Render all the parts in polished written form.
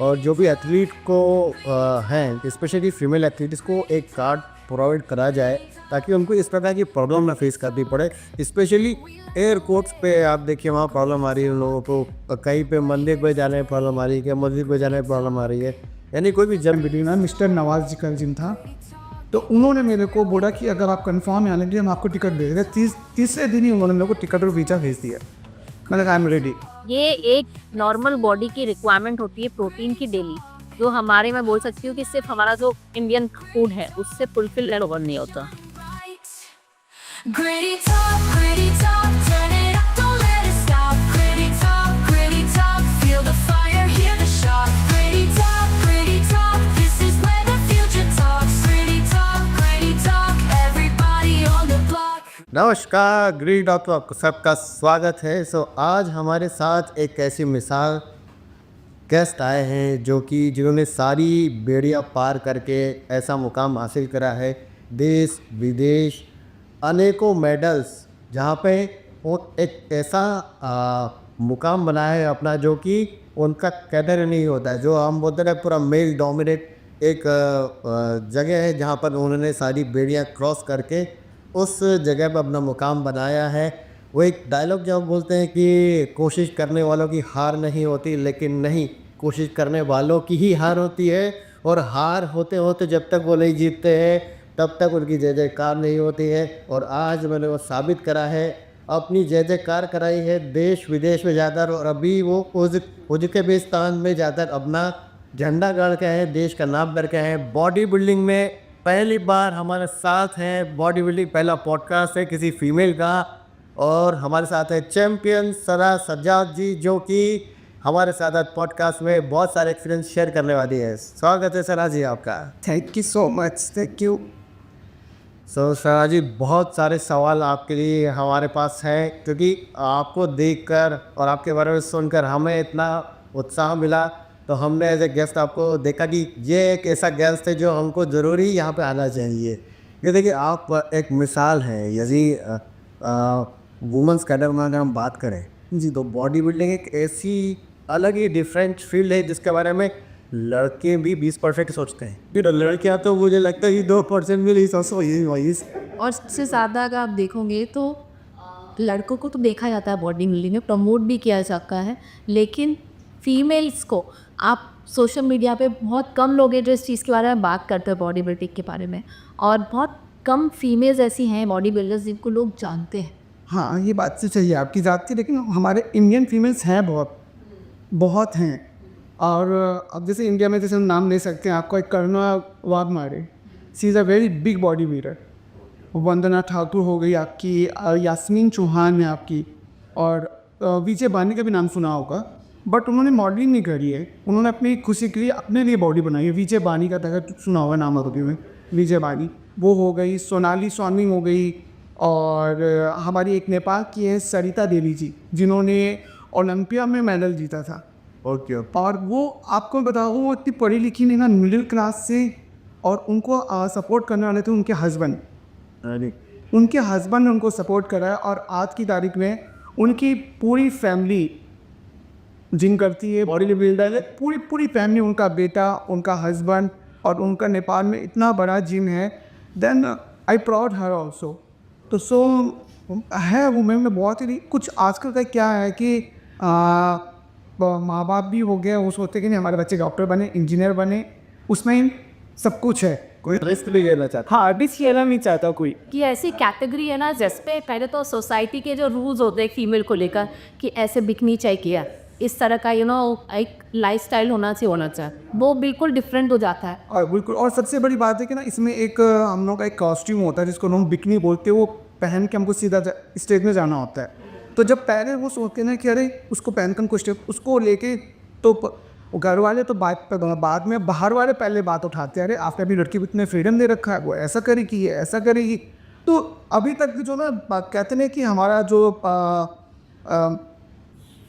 और जो भी एथलीट को हैं स्पेशली फीमेल एथलीट्स को एक कार्ड प्रोवाइड करा जाए ताकि उनको इस प्रकार की प्रॉब्लम ना फेस करनी पड़े। स्पेशली एयरपोर्ट्स पे आप देखिए वहाँ प्रॉब्लम आ रही है उन लोगों को, कहीं पे मंदिर पे जाने में प्रॉब्लम आ रही है, क्या मस्जिद पे जाने में प्रॉब्लम आ रही है, यानी कोई भी जम बिटवीन ना मिस्टर नवाज जी का जिम था, तो उन्होंने मेरे को बोला कि अगर आप कंफर्म है आने के लिए हम आपको टिकट दे देंगे। तीसरे दिन ही उन्होंने मेरे को टिकट और वीज़ा भेज दिया। मैंने कहा आई एम रेडी। ये एक नॉर्मल बॉडी की रिक्वायरमेंट होती है प्रोटीन की डेली, जो हमारे मैं बोल सकती हूँ कि सिर्फ हमारा जो इंडियन फूड है उससे फुलफिल नहीं होता। Gritty talk, turn it up, don't let it stop. Gritty talk, feel the fire, hear the shock. Gritty talk, this is where the future talks. Gritty talk, everybody on the block. नमस्कार, green dot पे आपको सबका स्वागत है। आज हमारे साथ एक ऐसी मिसाल गेस्ट आए हैं जो कि जिन्होंने सारी बेड़ियाँ पार करके ऐसा मुकाम हासिल करा है, देश विदेश अनेकों मेडल्स, जहाँ पे वो एक ऐसा मुकाम बनाया है अपना जो कि उनका कैडर नहीं होता है, जो हम बोलते हैं पूरा मेल डोमिनेट एक जगह है जहाँ पर उन्होंने सारी बेड़ियाँ क्रॉस करके उस जगह पर अपना मुकाम बनाया है। वो एक डायलॉग जब बोलते हैं कि कोशिश करने वालों की हार नहीं होती, लेकिन नहीं, कोशिश करने वालों की ही हार होती है। और हार होते होते जब तक वो नहीं जीतते हैं तब तक उनकी जय जयकार नहीं होती है। और आज मैंने वो साबित करा है, अपनी जय जयकार कराई है देश विदेश में जाकर, और अभी वो उज़्बेकिस्तान में जाकर अपना झंडा गाड़ के है, देश का नाम करके है। बॉडी बिल्डिंग में पहली बार हमारे साथ हैं, बॉडी बिल्डिंग पहला पॉडकास्ट है किसी फीमेल का, और हमारे साथ है चैम्पियन सरा सज्जाद जी, जो कि हमारे साथ आज पॉडकास्ट में बहुत सारे एक्सपीरियंस शेयर करने वाली है। स्वागत है सरा जी आपका। Thank you so much, thank you. सरा जी, बहुत सारे सवाल आपके लिए हमारे पास हैं, क्योंकि आपको देखकर और आपके बारे में सुनकर हमें इतना उत्साह मिला, तो हमने एज ए गेस्ट आपको देखा कि ये एक ऐसा गेस्ट है जो हमको ज़रूरी यहाँ पे आना चाहिए। ये देखिए, आप एक मिसाल हैं। यदि वुमेंस कैडर में अगर हम बात करें जी, तो बॉडी बिल्डिंग एक ऐसी अलग ही डिफरेंट फील्ड है जिसके बारे में लड़के भी 20% सोचते हैं, फिर लड़कियां तो मुझे लगता है कि 2% भी नहीं सोचते। और सबसे ज़्यादा अगर आप देखोगे तो लड़कों को तो देखा जाता है बॉडी बिल्डिंग में, प्रमोट भी किया जाता है, लेकिन फीमेल्स को आप सोशल मीडिया पे बहुत कम लोग हैं जो इस चीज़ के बारे में बात करते हैं, बॉडी बिल्डिंग के बारे में, और बहुत कम फीमेल्स ऐसी हैं बॉडी बिल्डर्स जिनको लोग जानते हैं। हाँ, ये बात तो सही है आपकी ज़ाती, लेकिन हमारे इंडियन फीमेल्स हैं, बहुत हैं। और अब जैसे इंडिया में जैसे हम नाम ले सकते हैं, आपको एक Karuna Waghmare, she is a very big body builder. Vandana Thakur हो गई आपकी, यास्मीन चौहान है आपकी, और विजय बानी का भी नाम सुना होगा, बट उन्होंने मॉडलिंग नहीं करी है, उन्होंने अपनी खुशी के लिए अपने लिए बॉडी बनाई है। विजय बानी का अगर सुना होगा नाम अभी में, विजय बानी वो हो गई, सोनाली स्वामी हो गई, और हमारी एक नेपाल की है सरिता देवी जी, जिन्होंने ओलंपिया में मेडल जीता था। ओके। और वो आपको बताऊँ, वो इतनी पढ़ी लिखी नहीं ना, मिडिल क्लास से, और उनको सपोर्ट करने वाले थे उनके हस्बैंड ने उनको सपोर्ट करा है। और आज की तारीख में उनकी पूरी फैमिली जिम करती है, बॉडी बिल्डर है, पूरी फैमिली, उनका बेटा, उनका हस्बैंड, और उनका नेपाल में इतना बड़ा जिम है। Then I proud her also. तो सो है वुमेन में बहुत ही कुछ। आजकल का क्या है कि माँ बाप भी हो गए, वो सोचते कि नहीं हमारे बच्चे डॉक्टर बने, इंजीनियर बने, उसमें सब कुछ है, कोई रिस्क नहीं लेना चाहता। हाँ, रिस्क लेना नहीं चाहता कोई। कि ऐसी कैटेगरी है ना जिसपे पहले तो सोसाइटी के जो रूल्स होते हैं फीमेल को लेकर कि ऐसे बिकनी चाहिए, इस तरह का एक लाइफस्टाइल होना चाहिए, वो बिल्कुल डिफरेंट हो जाता है। और बिल्कुल, और सबसे बड़ी बात है कि ना, इसमें एक हम लोग का एक कॉस्ट्यूम होता है जिसको हम बिकनी बोलते हैं, वो पहन के हमको सीधा स्टेज में जाना होता है। तो जब पहले वो सोचते हैं कि अरे उसको पहन कर कुछ स्टेप, उसको लेके तो घर वाले तो बाद में बाहर वाले पहले बात उठाते हैं, अरे आपने अभी लड़की को इतने फ्रीडम दे रखा है, वो ऐसा करेगी, ये ऐसा करेगी। तो अभी तक जो ना कहते हैं कि हमारा जो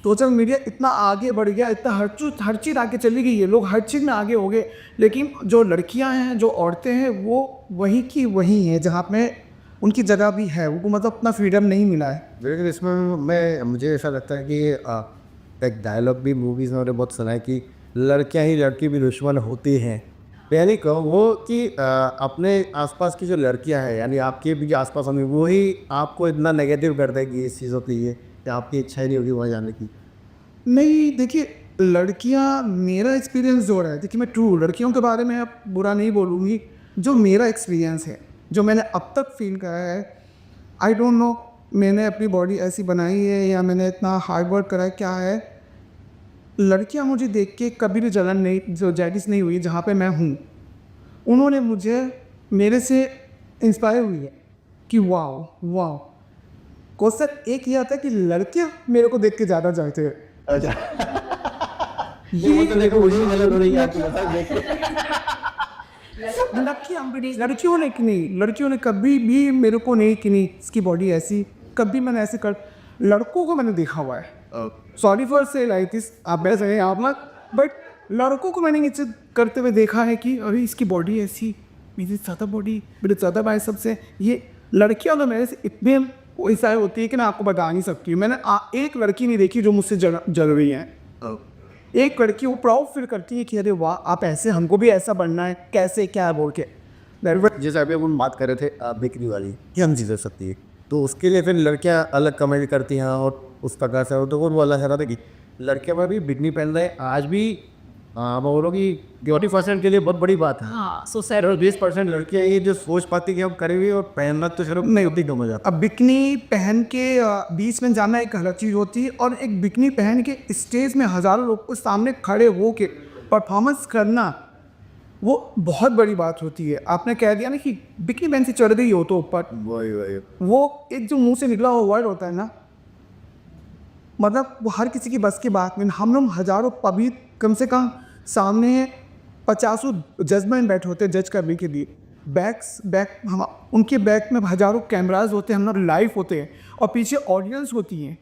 सोशल मीडिया इतना आगे बढ़ गया, इतना हर चीज़ आगे चली गई है, लोग हर चीज़ में आगे हो गए, लेकिन जो लड़कियां हैं, जो औरतें हैं, वो वहीं की वहीं हैं जहाँ पे उनकी जगह भी है, उनको मतलब अपना फ्रीडम नहीं मिला है। लेकिन इसमें मुझे ऐसा लगता है कि एक डायलॉग भी मूवीज़ में बहुत सुना है कि लड़कियां ही लड़की भी दुश्मन होती हैं, यानी कहो कि अपने आसपास की जो लड़कियां हैं, यानी आपके भी आसपास होंगी, वो ही आपको इतना नेगेटिव कर देगी इस चीज़ों के लिए कि आपकी इच्छा ही नहीं होगी वहाँ जाने की। नहीं, देखिए लड़कियां, मेरा एक्सपीरियंस जो रहा है, देखिए मैं ट्रू लड़कियों के बारे में अब बुरा नहीं बोलूँगी, जो मेरा एक्सपीरियंस है, जो मैंने अब तक फील करा है, आई डोंट नो मैंने अपनी बॉडी ऐसी बनाई है या मैंने इतना हार्ड वर्क करा है, क्या है, लड़कियां मुझे देख के कभी भी जलन नहीं, जो जेलिस नहीं हुई जहाँ पे मैं हूँ। उन्होंने मुझे, मेरे से इंस्पायर हुई है कि वाओ वाओ। क्वेश्चन एक ही आता है कि लड़कियां मेरे को देख के ज़्यादा चाहते हैं। लड़कियों ने कभी भी मेरे को नहीं कि नहीं इसकी बॉडी ऐसी, कभी मैंने ऐसे कर, लड़कों को मैंने देखा हुआ है। सॉरी फॉर से लाइक दिस, आप वैसे हैं आप ना, बट लड़कों को मैंने ये चीज़ करते हुए देखा है कि अरे इसकी बॉडी ऐसी, मेरी ज़्यादा बॉडी, मेरे ज़्यादा बाय सबसे। ये लड़कियां तो मेरे से इतने ऐसा होती है कि मैं आपको बता नहीं सकती हूँ। मैंने एक लड़की नहीं देखी जो मुझसे जल रही है। एक लड़की वो प्राउड फील करती है कि अरे वाह आप ऐसे, हमको भी ऐसा बनना है, कैसे क्या बोल के। जैसे अभी हम बात कर रहे थे बिक्री वाली कि हम चीज़ें सकती है, तो उसके लिए फिर लड़कियां अलग कमेंट करती हैं और उस प्रकार से, तो वो वाला है कि लड़कियां में भी बिकनी पहन रहे आज भी। मैं बोलो कि 40% के लिए बहुत बड़ी बात है। हाँ, सो सर 20% लड़कियां ये जो सोच पाती कि हम करेंगे और पहनना तो सिर्फ नहीं होती कम हो जाता। अब बिकनी पहन के बीच में जाना एक अलग चीज़ होती है, और एक बिकनी पहन के स्टेज में हज़ारों लोग के सामने खड़े हो के परफॉर्मेंस करना, वो बहुत बड़ी बात होती है। आपने कह दिया ना कि बिकनी पहन से चढ़ गई हो तो ऊपर, वही वो एक जो मुंह से निकला हुआ वर्ड होता है ना, मतलब वो हर किसी की बस की बात में। हम लोग हज़ारों पब्लिक, कम से कम सामने 50 जजमेंट बैठे होते हैं जज करने के लिए। हम उनके बैक में हज़ारों कैमराज होते हैं, हम लोग लाइव होते हैं और पीछे ऑडियंस होती है,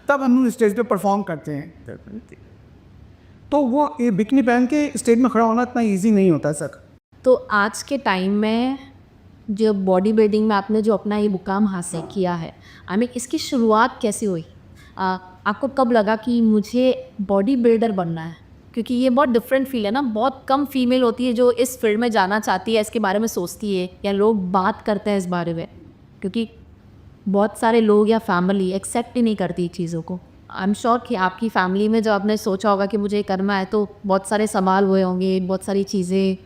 तब हम लोग स्टेज पे परफॉर्म करते हैं। तो वो ये बिकनी पहन के स्टेज में खड़ा होना इतना इजी नहीं होता सर। तो आज के टाइम में जो बॉडी बिल्डिंग में आपने जो अपना ये मुकाम हासिल किया है, आई मीन इसकी शुरुआत कैसे हुई? आपको कब लगा कि मुझे बॉडी बिल्डर बनना है? क्योंकि ये बहुत डिफरेंट फील है ना, बहुत कम फीमेल होती है जो इस फील्ड में जाना चाहती है, इसके बारे में सोचती है या लोग बात करते हैं इस बारे में, क्योंकि बहुत सारे लोग या फैमिली एक्सेप्ट ही नहीं करती चीज़ों को। आई एम श्योर कि आपकी फैमिली में जब आपने सोचा होगा कि मुझे करना है तो बहुत सारे सवाल हुए होंगे, बहुत सारी चीज़ें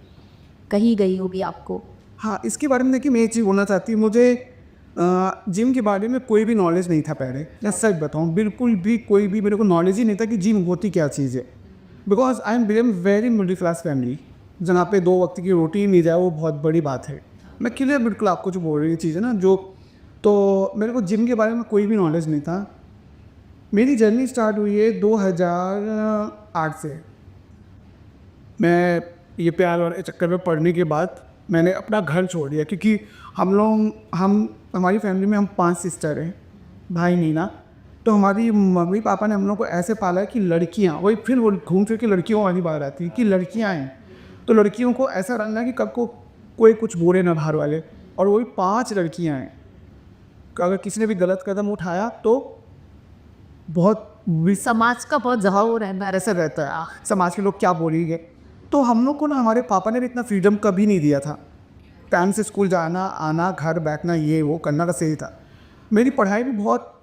कही गई होगी आपको। हाँ, इसके बारे में देखिए मैं एक चीज़ बोलना चाहती हूँ, मुझे जिम के बारे में कोई भी नॉलेज नहीं था पहले, या सच बताऊँ बिल्कुल भी कोई भी मेरे को नॉलेज ही नहीं था कि जिम होती क्या चीज़ है। Because I am belong very middle class family, जहाँ पे 2 वक्त की रोटी मिल जाए वो बहुत बड़ी बात है। मैं क्लियर बिल्कुल आपको जो बोल रही चीज़ है ना, जो तो मेरे को जिम के बारे में कोई भी नॉलेज नहीं था। मेरी जर्नी स्टार्ट हुई है 2008 से। मैं ये प्यार वाले चक्कर में पढ़ने के बाद मैंने अपना घर छोड़ दिया, क्योंकि हमारी फैमिली में हम 5 सिस्टर हैं, भाई नहीं ना। तो हमारी मम्मी पापा ने हम लोग को ऐसे पाला है कि लड़कियाँ, वही फिर वो घूम फिर के लड़कियों वाली बात आती है कि लड़कियाँ हैं तो लड़कियों को ऐसा रखना कि कब को कोई कुछ बोले ना बाहर वाले। और वही 5 लड़कियाँ हैं, अगर किसी ने भी गलत कदम उठाया तो बहुत समाज का बहुत जहाव रहता है। ऐसा रहता है, समाज के लोग क्या बोलेंगे। तो हम लोग को ना हमारे पापा ने भी इतना फ्रीडम कभी नहीं दिया था। टाइम से स्कूल जाना आना, घर बैठना, ये वो करना का सही था। मेरी पढ़ाई भी बहुत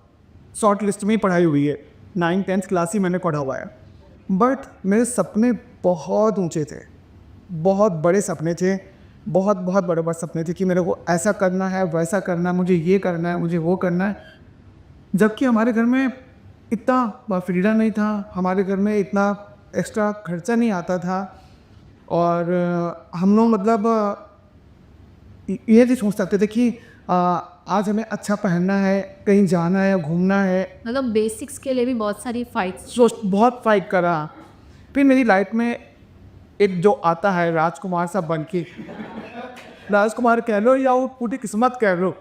शॉर्ट लिस्ट में ही पढ़ाई हुई है, 9th-10th क्लास ही मैंने पढ़ा हुआ है। बट मेरे सपने बहुत ऊंचे थे, बहुत बड़े सपने थे, बहुत बड़े सपने थे कि मेरे को ऐसा करना है, वैसा करना है, मुझे ये करना है, मुझे वो करना है। जबकि हमारे घर में इतना फ्रीडम नहीं था, हमारे घर में इतना एक्स्ट्रा खर्चा नहीं आता था, और हम लोग मतलब ये भी सोच सकते थे कि आज हमें अच्छा पहनना है, कहीं जाना है, घूमना है। मतलब बेसिक्स के लिए भी बहुत सारी फाइट्स। बहुत फाइट करा। फिर मेरी लाइफ में एक जो आता है राजकुमार सा बन के, राजकुमार कह लो या वो पूरी किस्मत कह लो,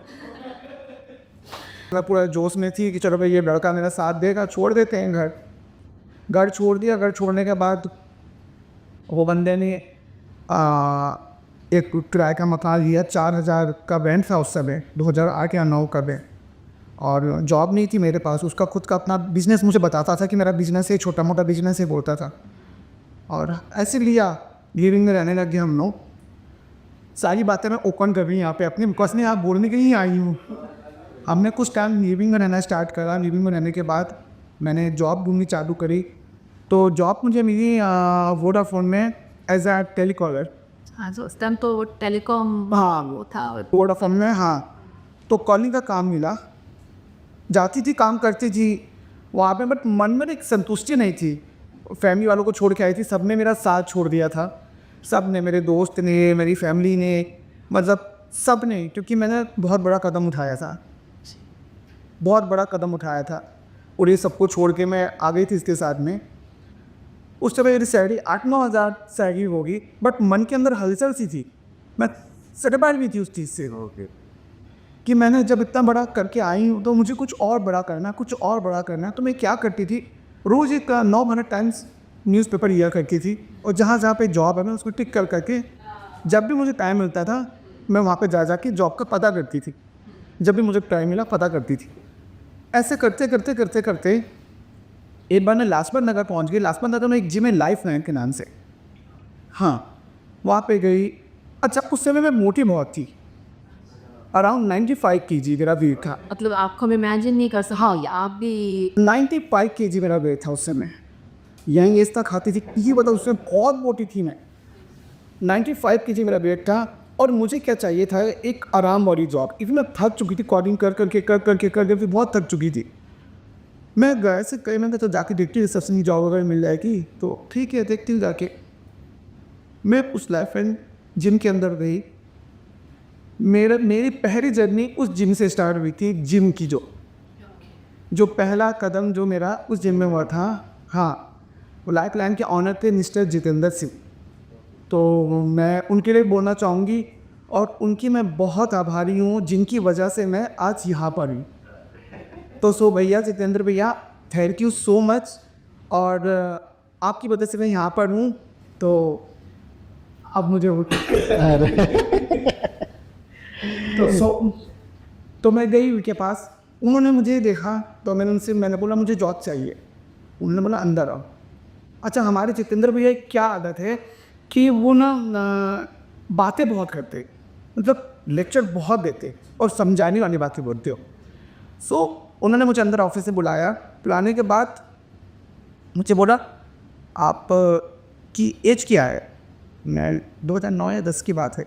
मैं पूरा जोश में थी कि चलो भाई ये लड़का मेरा साथ देगा, छोड़ देते हैं घर छोड़ दिया। घर छोड़ने के बाद वो बंदे ने एक किराए का मकान लिया, 4000 का रेंट था उस समय, 2008 या 2009 का रेंट, और जॉब नहीं थी मेरे पास। उसका खुद का अपना बिजनेस मुझे बताता था कि मेरा बिजनेस है, छोटा मोटा बिजनेस है बोलता था। और ऐसे लिया, लिविंग में रहने लग गए हम लोग। सारी बातें मैं ओपन कर रही हूँ यहाँ पे अपनी, बिकॉज मैं यहाँ बोलने के लिए ही आई हूँ। हमने कुछ टाइम लिविंग में रहना स्टार्ट करा। लिविंग में रहने के बाद मैंने जॉब ढूंढनी चालू करी। तो जॉब मुझे मिली वोडाफोन में एज अ टेलीकॉलर। हाँ, तो उस टाइम तो टेलीकॉम हाँ, वो था। वोडाफोन में, हाँ। तो कॉलिंग का काम मिला, जाती थी, काम करती थी वहाँ पे, बट मन में एक संतुष्टि नहीं थी। फैमिली वालों को छोड़ के आई थी, सब ने मेरा साथ छोड़ दिया था, सब ने, मेरे दोस्त ने, मेरी फैमिली ने, मतलब सब ने, क्योंकि मैंने बहुत बड़ा कदम उठाया था, बहुत बड़ा कदम उठाया था। और ये सबको छोड़ के मैं आ गई थी इसके साथ में। उस समय मेरी सैलरी 8-9 हज़ार सैलरी होगी, बट मन के अंदर हलचल सी थी। मैं सेटिस्फाइड भी थी उस चीज़ से कि मैंने जब इतना बड़ा करके आई हूँ तो मुझे कुछ और बड़ा करना है, कुछ और बड़ा करना है। तो मैं क्या करती थी, रोज़ एक 9 टाइम्स न्यूज़पेपर लिया करती थी, और जहाँ जहाँ पे जॉब है मैं उसको टिक कर करके, जब भी मुझे टाइम मिलता था मैं वहाँ पे जा के जॉब का पता करती थी। जब भी मुझे टाइम मिला पता करती थी। ऐसे करते करते करते करते एक बार मैं लाजपत नगर पहुँच गई। लाजपत नगर में एक जिम है लाइफ लाइन के नाम से, हाँ, वहाँ पे गई। अच्छा, उस समय मैं मोटी बहुत थी, अराउंड 95 kg मेरा वेट था। मतलब आपको मैं इमेजिन नहीं कर सकता। हाँ, या आप भी 95 kg मेरा वेट था उस समय। यंग एज तक खाती थी, ये बता, उसमें बहुत मोटी थी मैं। 95 kg मेरा वेट था, और मुझे क्या चाहिए था, एक आराम वाली जॉब। इवन मैं थक चुकी थी, कॉलिंग कर करके फिर बहुत थक चुकी थी। मैं घर से कहीं, मैं तो जाके देखती हूँ रिसेप्शन की जॉब अगर मिल जाएगी तो ठीक है, देखती हूँ जाके। मैं उस लाइफ एंड जिम के अंदर गई। मेरी पहली जर्नी उस जिम से स्टार्ट हुई थी। जिम की जो पहला कदम जो मेरा उस जिम में हुआ था, हाँ, वो लाइफ लाइन के ऑनर थे मिस्टर जितेंद्र सिंह। तो मैं उनके लिए बोलना चाहूँगी, और उनकी मैं बहुत आभारी हूँ, जिनकी वजह से मैं आज यहाँ पर हूँ। तो सो भैया, जितेंद्र भैया, थैंक यू सो मच। और आपकी वजह से मैं यहाँ पर हूँ। तो अब मुझे तो मैं गई उनके पास। उन्होंने मुझे देखा तो मैंने बोला मुझे जॉब चाहिए। उन्होंने बोला अंदर आओ। अच्छा, हमारे जितेंद्र भैया की क्या आदत है कि वो ना बातें बहुत करते, मतलब लेक्चर बहुत देते और समझाने वाली बातें बोलते हो। सो उन्होंने मुझे अंदर ऑफिस से बुलाने के बाद मुझे बोला आप की एज क्या है। मैं 2009 या 10 की बात है।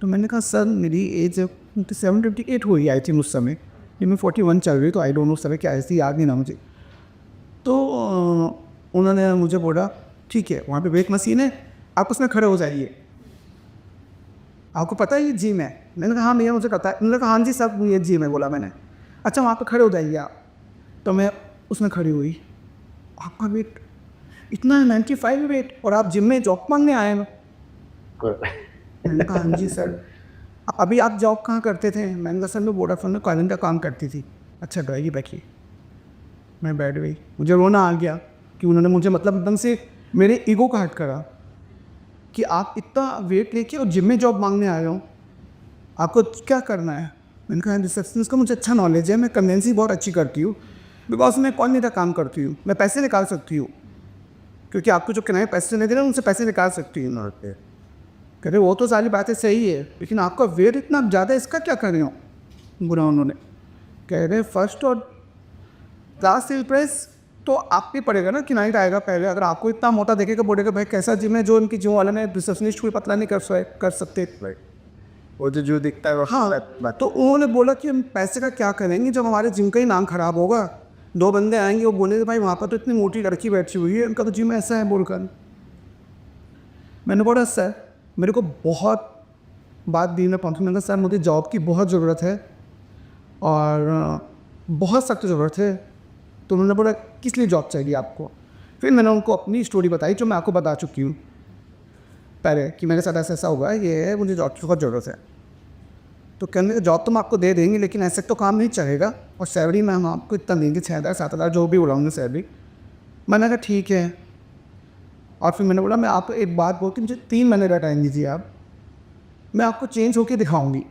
तो मैंने कहा सर मेरी एज 27-28 हुई आई थी उस समय, ये मैं 41 चल रही, तो आई डोंट नो उस समय क्या ऐसी याद नहीं ना मुझे। तो उन्होंने मुझे बोला ठीक है, वहाँ पे वेट मशीन है, आप उसमें खड़े हो जाइए, आपको पता है ये जिम है। मैंने कहा हाँ भैया मुझे पता है। उन्होंने कहा हाँ जी सब ये जिम है, बोला मैंने। अच्छा, वहाँ पे खड़े हो जाइए आप। तो मैं उसमें खड़ी हुई। आपका वेट इतना 95 वेट, और आप जिम में जॉब मांगने आए हैं। मैंने कहा हाँ जी सर। अभी आप जॉब कहाँ करते थे। मैंने कहा सर मैं वोडाफोन में कॉलिंग का काम करती थी। अच्छा गई, बैठिए। मैं बैठ गई। मुझे रोना आ गया कि उन्होंने मुझे मतलब एकदम से मेरे ईगो का हट करा कि आप इतना वेट लेके और जिम में जॉब मांगने आए हो, आपको क्या करना है। मैंने कहा रिसेप्शनिस्ट का मुझे अच्छा नॉलेज है, मैं कन्वेंसी बहुत अच्छी करती हूँ, बिकॉज मैं कॉलिंग का काम करती हूँ, मैं पैसे निकाल सकती हूँ, क्योंकि आपको जो किराए पैसे नहीं दे रहे उनसे पैसे निकाल सकती हूँ। कह रहे वो तो सारी बातें सही है, लेकिन आपका वेट इतना ज़्यादा, इसका क्या कर रहे हो। बुरा उन्होंने कह रहे फर्स्ट और लास्ट सेल प्राइस तो आप पे पड़ेगा ना, किनाइट आएगा पहले। अगर आपको इतना मोटा देखेगा बोलेगा भाई कैसा जिम है, जो इनकी जिम वाला ने रिसेप्शनिस्ट कोई पतला नहीं कर सकते। वो जो दिखता है वो हाँ, तो उन्होंने बोला कि हम पैसे का क्या करेंगे जब हमारे जिम का ही नाम खराब होगा। 2 बंदे आएंगे, वो बोलेंगे भाई वहाँ पर तो इतनी मोटी लड़की बैठी हुई है, उनका तो जिम ऐसा है बोलकर। मैंने बोला सर मेरे को बहुत बात दी मैं पहुँची। मैंने कहा सर मुझे जॉब की बहुत ज़रूरत है और बहुत सख्त ज़रूरत है। तो उन्होंने बोला किस लिए जॉब चाहिए आपको। फिर मैंने उनको अपनी स्टोरी बताई जो मैं आपको बता चुकी हूँ पहले कि मेरे साथ ऐसा हुआ है, ये है, मुझे जॉब की बहुत ज़रूरत है। तो कहने जॉब तो हम आपको दे देंगे, लेकिन ऐसे तो काम नहीं चलेगा, और सैलरी में हम आपको इतना देंगे 6,000-7,000 जो भी उड़ाऊंगे सैलरी। मैंने कहा ठीक है। और फिर मैंने बोला मैं आपको एक बात बोलती हूँ, मुझे 3 महीने का टाइम दीजिए आप, मैं आपको चेंज होकर दिखाऊँगी।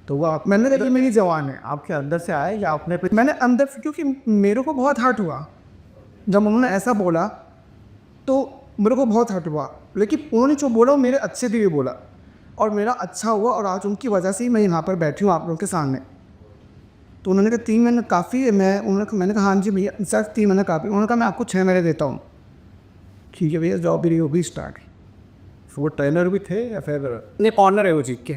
तो वो मैंने कहा मेरी जवान है। आपके अंदर से आए या आपने मैंने अंदर, क्योंकि मेरे को बहुत हर्ट हुआ जब उन्होंने ऐसा बोला। तो मेरे को बहुत हर्ट हुआ, लेकिन उन्होंने जो बोला वो मेरे अच्छे के लिए बोला और मेरा अच्छा हुआ, और आज उनकी वजह से ही मैं यहाँ पर बैठी हूँ आप लोगों के सामने। तो उन्होंने कहा 3 महीने काफ़ी है, मैंने कहा हाँ जी भैया सर 3 महीने काफ़ी। उन्होंने कहा मैं आपको 6 महीने देता हूँ। ठीक है भैया, जॉब मेरी होगी स्टार्ट। वो ट्रेनर भी थे या फिर नहीं, ऑनर है वो जी के,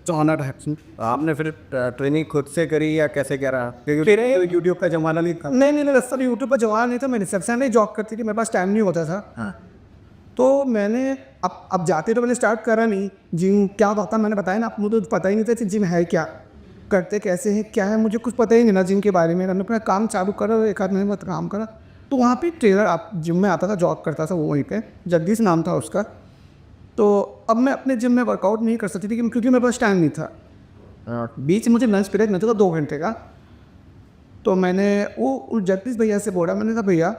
जो ऑनर है। आपने फिर ट्रेनिंग खुद से करी या कैसे करा? क्योंकि यूट्यूब का ज़माना नहीं था। नहीं सर, यूट्यूब पर जवाब नहीं था, मैं रिसेप्शन में जॉब करती थी, मेरे पास टाइम नहीं होता था। हाँ। तो मैंने अब जाते तो मैंने स्टार्ट करा नहीं। जिम क्या होता मैंने बताया ना, आप मुझे तो पता ही नहीं था कि जिम है क्या, करते कैसे हैं, क्या है, मुझे कुछ पता ही नहीं ना जिम के बारे में। मैंने अपना काम चालू करा, 1 आध महीने बाद काम करा। तो वहाँ पे ट्रेनर आप जिम में आता था, जॉब करता था वो वहीं पे, जगदीश नाम था उसका। तो अब मैं अपने जिम में वर्कआउट नहीं कर सकती थी क्योंकि मेरे पास टाइम नहीं था। बीच में मुझे लंच पीरियड नहीं था 2 घंटे का। तो मैंने वो जगदीश भैया से बोला, मैंने कहा भैया,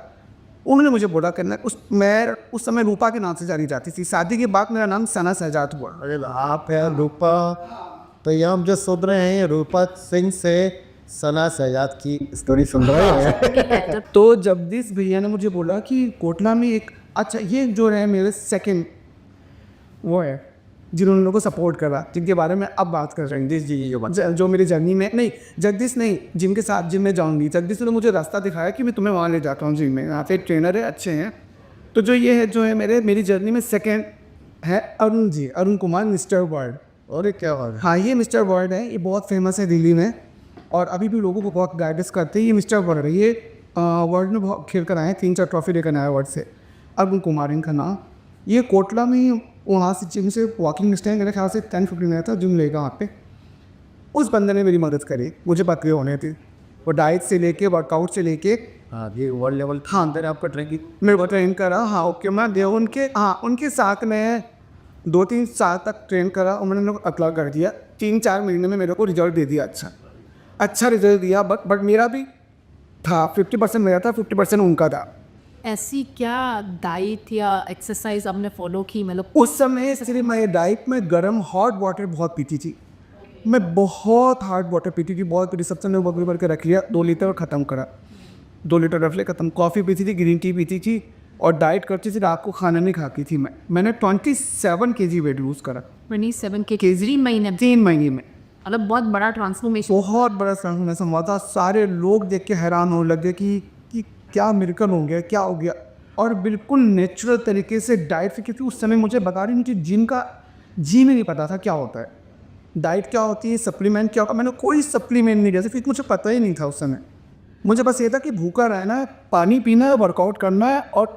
उन्होंने मुझे बोला करना मैं उस समय रूपा के नाम से जानी जाती थी। शादी के बाद मेरा नाम सना शहजाद हुआ। अरे आप है रूपा, तो ये हम जो सुन रहे हैं रूपा सिंह से सना शहजाद की स्टोरी सुन रहे हैं। तो जगदीश भैया ने मुझे बोला कि कोटला में एक अच्छा, ये जो है मेरे सेकंड वो है जिन्होंने लोगों को सपोर्ट करा, जिनके बारे में अब बात कर रहे हैं। जगदीश जी जो मेरी जर्नी में, नहीं जगदीश नहीं, जिम के साथ जिम में जाऊँगी। जगदीश ने मुझे रास्ता दिखाया कि मैं तुम्हें वहाँ ले जाता हूँ जिम में, यहाँ पे ट्रेनर है, अच्छे हैं। तो जो ये है जो है मेरी जर्नी में सेकेंड है अरुण जी, अरुण कुमार, मिस्टर वर्ल्ड। और क्या बात है? हाँ, ये मिस्टर वर्ल्ड है, ये बहुत फेमस है दिल्ली में और अभी भी लोगों को बहुत गाइडेंस करते हैं। ये मिस्टर वर्ल्ड है, ये वर्ल्ड में बहुत खेल कर आए हैं, 3-4 ट्रॉफी लेकर आए वर्ल्ड से। अरुण कुमार इनका नाम। ये कोटला में वहाँ से जिम से वॉकिंग डिस्टेंस मेरे ख्याल से 10-15 मिनट था, जिम लेगा वहाँ पे। उस बंदे ने मेरी मदद करी, मुझे पतले होने थी। वो डाइट से लेके वर्कआउट से लेके, हाँ ये वर्ल्ड लेवल था। हाँ अंदर आपका ट्रेनिंग मेरे को ट्रेन करा। हाँ ओके, मैं दे उनके साथ में 2-3 साल तक ट्रेन करा। उन्होंने मेरे को अप्लाई कर दिया। 3-4 महीने में मेरे को रिजल्ट दे दिया, अच्छा रिजल्ट दिया। बट मेरा भी था 50% मेरा था, 50% उनका था। ऐसी क्या डाइट या एक्सरसाइज आपने फॉलो की? मतलब उस समय सिर्फ मैं डाइट में गर्म हॉट वाटर बहुत पीती थी। मैं बहुत हॉट वाटर पीती थी, बहुत पीती। सबसे मैंने बकरी भर के रख लिया, 2 लीटर ख़त्म करा, 2 लीटर रख लिया ख़त्म। कॉफ़ी पीती थी, ग्रीन टी पीती थी और डाइट करती थी। रात को खाना नहीं खाती थी। मैंने 27 kg वेट लूज़ करा 27 kg महीने, 3 महीने में। मतलब बहुत बड़ा ट्रांसफॉर्मेशन। बहुत बड़ा ट्रांसफॉर्मेशन हुआ था। सारे लोग देख के हैरान होने लगे कि क्या मिरेकल हो गया, क्या हो गया। और बिल्कुल नेचुरल तरीके से डाइट से, क्योंकि उस समय मुझे बता रही मुझे जिम में नहीं पता था क्या होता है, डाइट क्या होती है, सप्लीमेंट क्या होता है। मैंने कोई सप्लीमेंट नहीं लिया, फिर मुझे पता ही नहीं था उस समय। मुझे बस ये था कि भूखा रहना है, पानी पीना है, वर्कआउट करना है और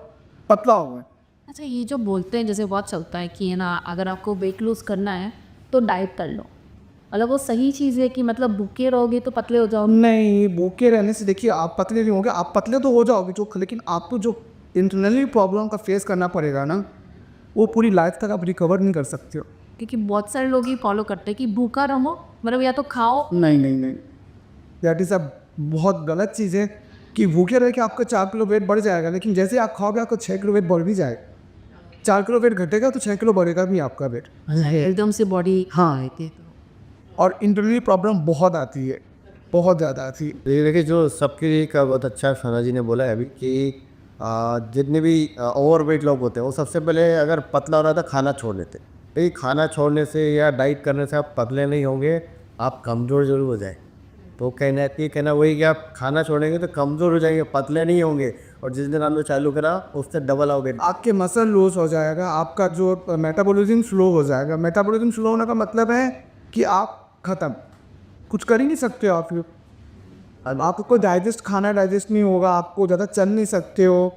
पतला होना है। अच्छा, ये जो बोलते हैं जैसे बहुत चलता है कि है ना, अगर आपको वेट लूज़ करना है तो डाइट कर लो, मतलब वो सही चीज़ है कि मतलब भूखे रहोगे तो पतले हो जाओगे? नहीं, भूखे रहने से देखिए आप पतले नहीं होगे। आप पतले तो हो जाओगे जो, लेकिन आपको जो इंटरनली प्रॉब्लम का फेस करना पड़ेगा ना, वो पूरी लाइफ तक आप रिकवर नहीं कर सकते हो। क्योंकि बहुत सारे लोग ही फॉलो करते हैं कि भूखा रहो, मतलब या तो खाओ। नहीं, दैट इज़ अ बहुत गलत चीज़ है कि भूखे रह के आपका 4 किलो वेट बढ़ जाएगा, लेकिन जैसे आप खाओगे आपका 6 किलो वेट बढ़ भी जाएगा। 4 किलो वेट घटेगा तो 6 किलो बढ़ेगा भी आपका वेट। एकदम से बॉडी, हाँ, और इंटरनली प्रॉब्लम बहुत आती है, बहुत ज़्यादा आती है। ये देखिए, जो सबके का बहुत अच्छा सना जी ने बोला है अभी कि जितने भी ओवरवेट लोग होते हैं वो सबसे पहले अगर पतला हो रहा था खाना छोड़ देते। भाई खाना छोड़ने से या डाइट करने से आप पतले नहीं होंगे, आप कमज़ोर जरूर हो जाए। तो कहना वही कि आप खाना छोड़ेंगे तो कमज़ोर हो जाएंगे, पतले नहीं होंगे। और जिस दिन आपने चालू करा उससे डबल आओगे। आपके मसल लूज हो जाएगा, आपका जो मेटाबॉलिज्म स्लो हो जाएगा। मेटाबॉलिज्म स्लो होने का मतलब है कि आप ख़त्म, कुछ कर ही नहीं सकते हो आप। आपको खाना डाइजेस्ट नहीं होगा, आपको ज़्यादा चल नहीं सकते हो।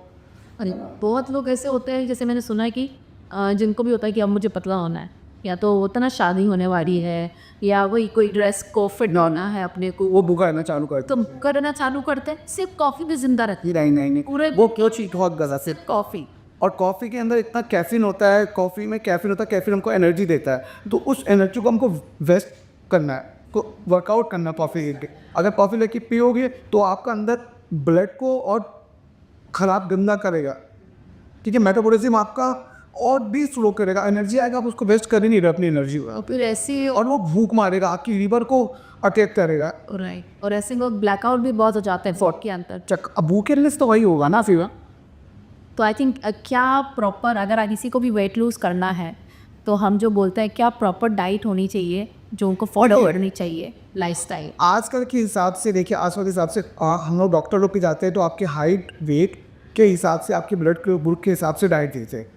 अरे बहुत लोग ऐसे होते हैं, जैसे मैंने सुना है कि जिनको भी होता है कि अब मुझे पतला होना है, या तो होता ना शादी होने वाली है, या वही कोई ड्रेस को फिट होना है अपने को, वो भूखा रहना चालू करते तो करना चालू करते हैं। सिर्फ कॉफ़ी भी जिंदा रहती है। नहीं पूरे वो क्यों चीज़ बहुत गलत है। सिर्फ कॉफ़ी, और कॉफ़ी के अंदर इतना कैफीन होता है, कॉफ़ी में कैफीन होता है, कैफीन हमको एनर्जी देता है। तो उस एनर्जी को हमको वेस्ट करना है, को वर्कआउट करना है कॉफ़ी लेके। अगर कॉफ़ी लेके पियोगे तो आपका अंदर ब्लड को और ख़राब गंदा करेगा, ठीक है। मेटाबॉलिज्म आपका और भी स्लो करेगा, एनर्जी आएगा, आप उसको वेस्ट कर ही नहीं रहे अपनी एनर्जी को। और फिर ऐसे, और वो भूख मारेगा, आपकी लीवर को अटैक करेगा। राइट, और ऐसे लोग ब्लैकआउट भी बहुत हो जाते हैं फॉट के अंदर। अब भूखे रहने से तो वही होगा ना फिर। तो आई थिंक क्या प्रॉपर अगर किसी को भी वेट लूज़ करना है तो हम जो बोलते हैं क्या प्रॉपर डाइट होनी चाहिए जो उनको फॉलो करनी चाहिए लाइफस्टाइल। आजकल के हिसाब से देखिए, आजकल के हिसाब से हम लोग डॉक्टर लोग के जाते हैं तो आपके हाइट वेट के हिसाब से आपके ब्लड के ग्रुप के हिसाब से डाइट देते हैं,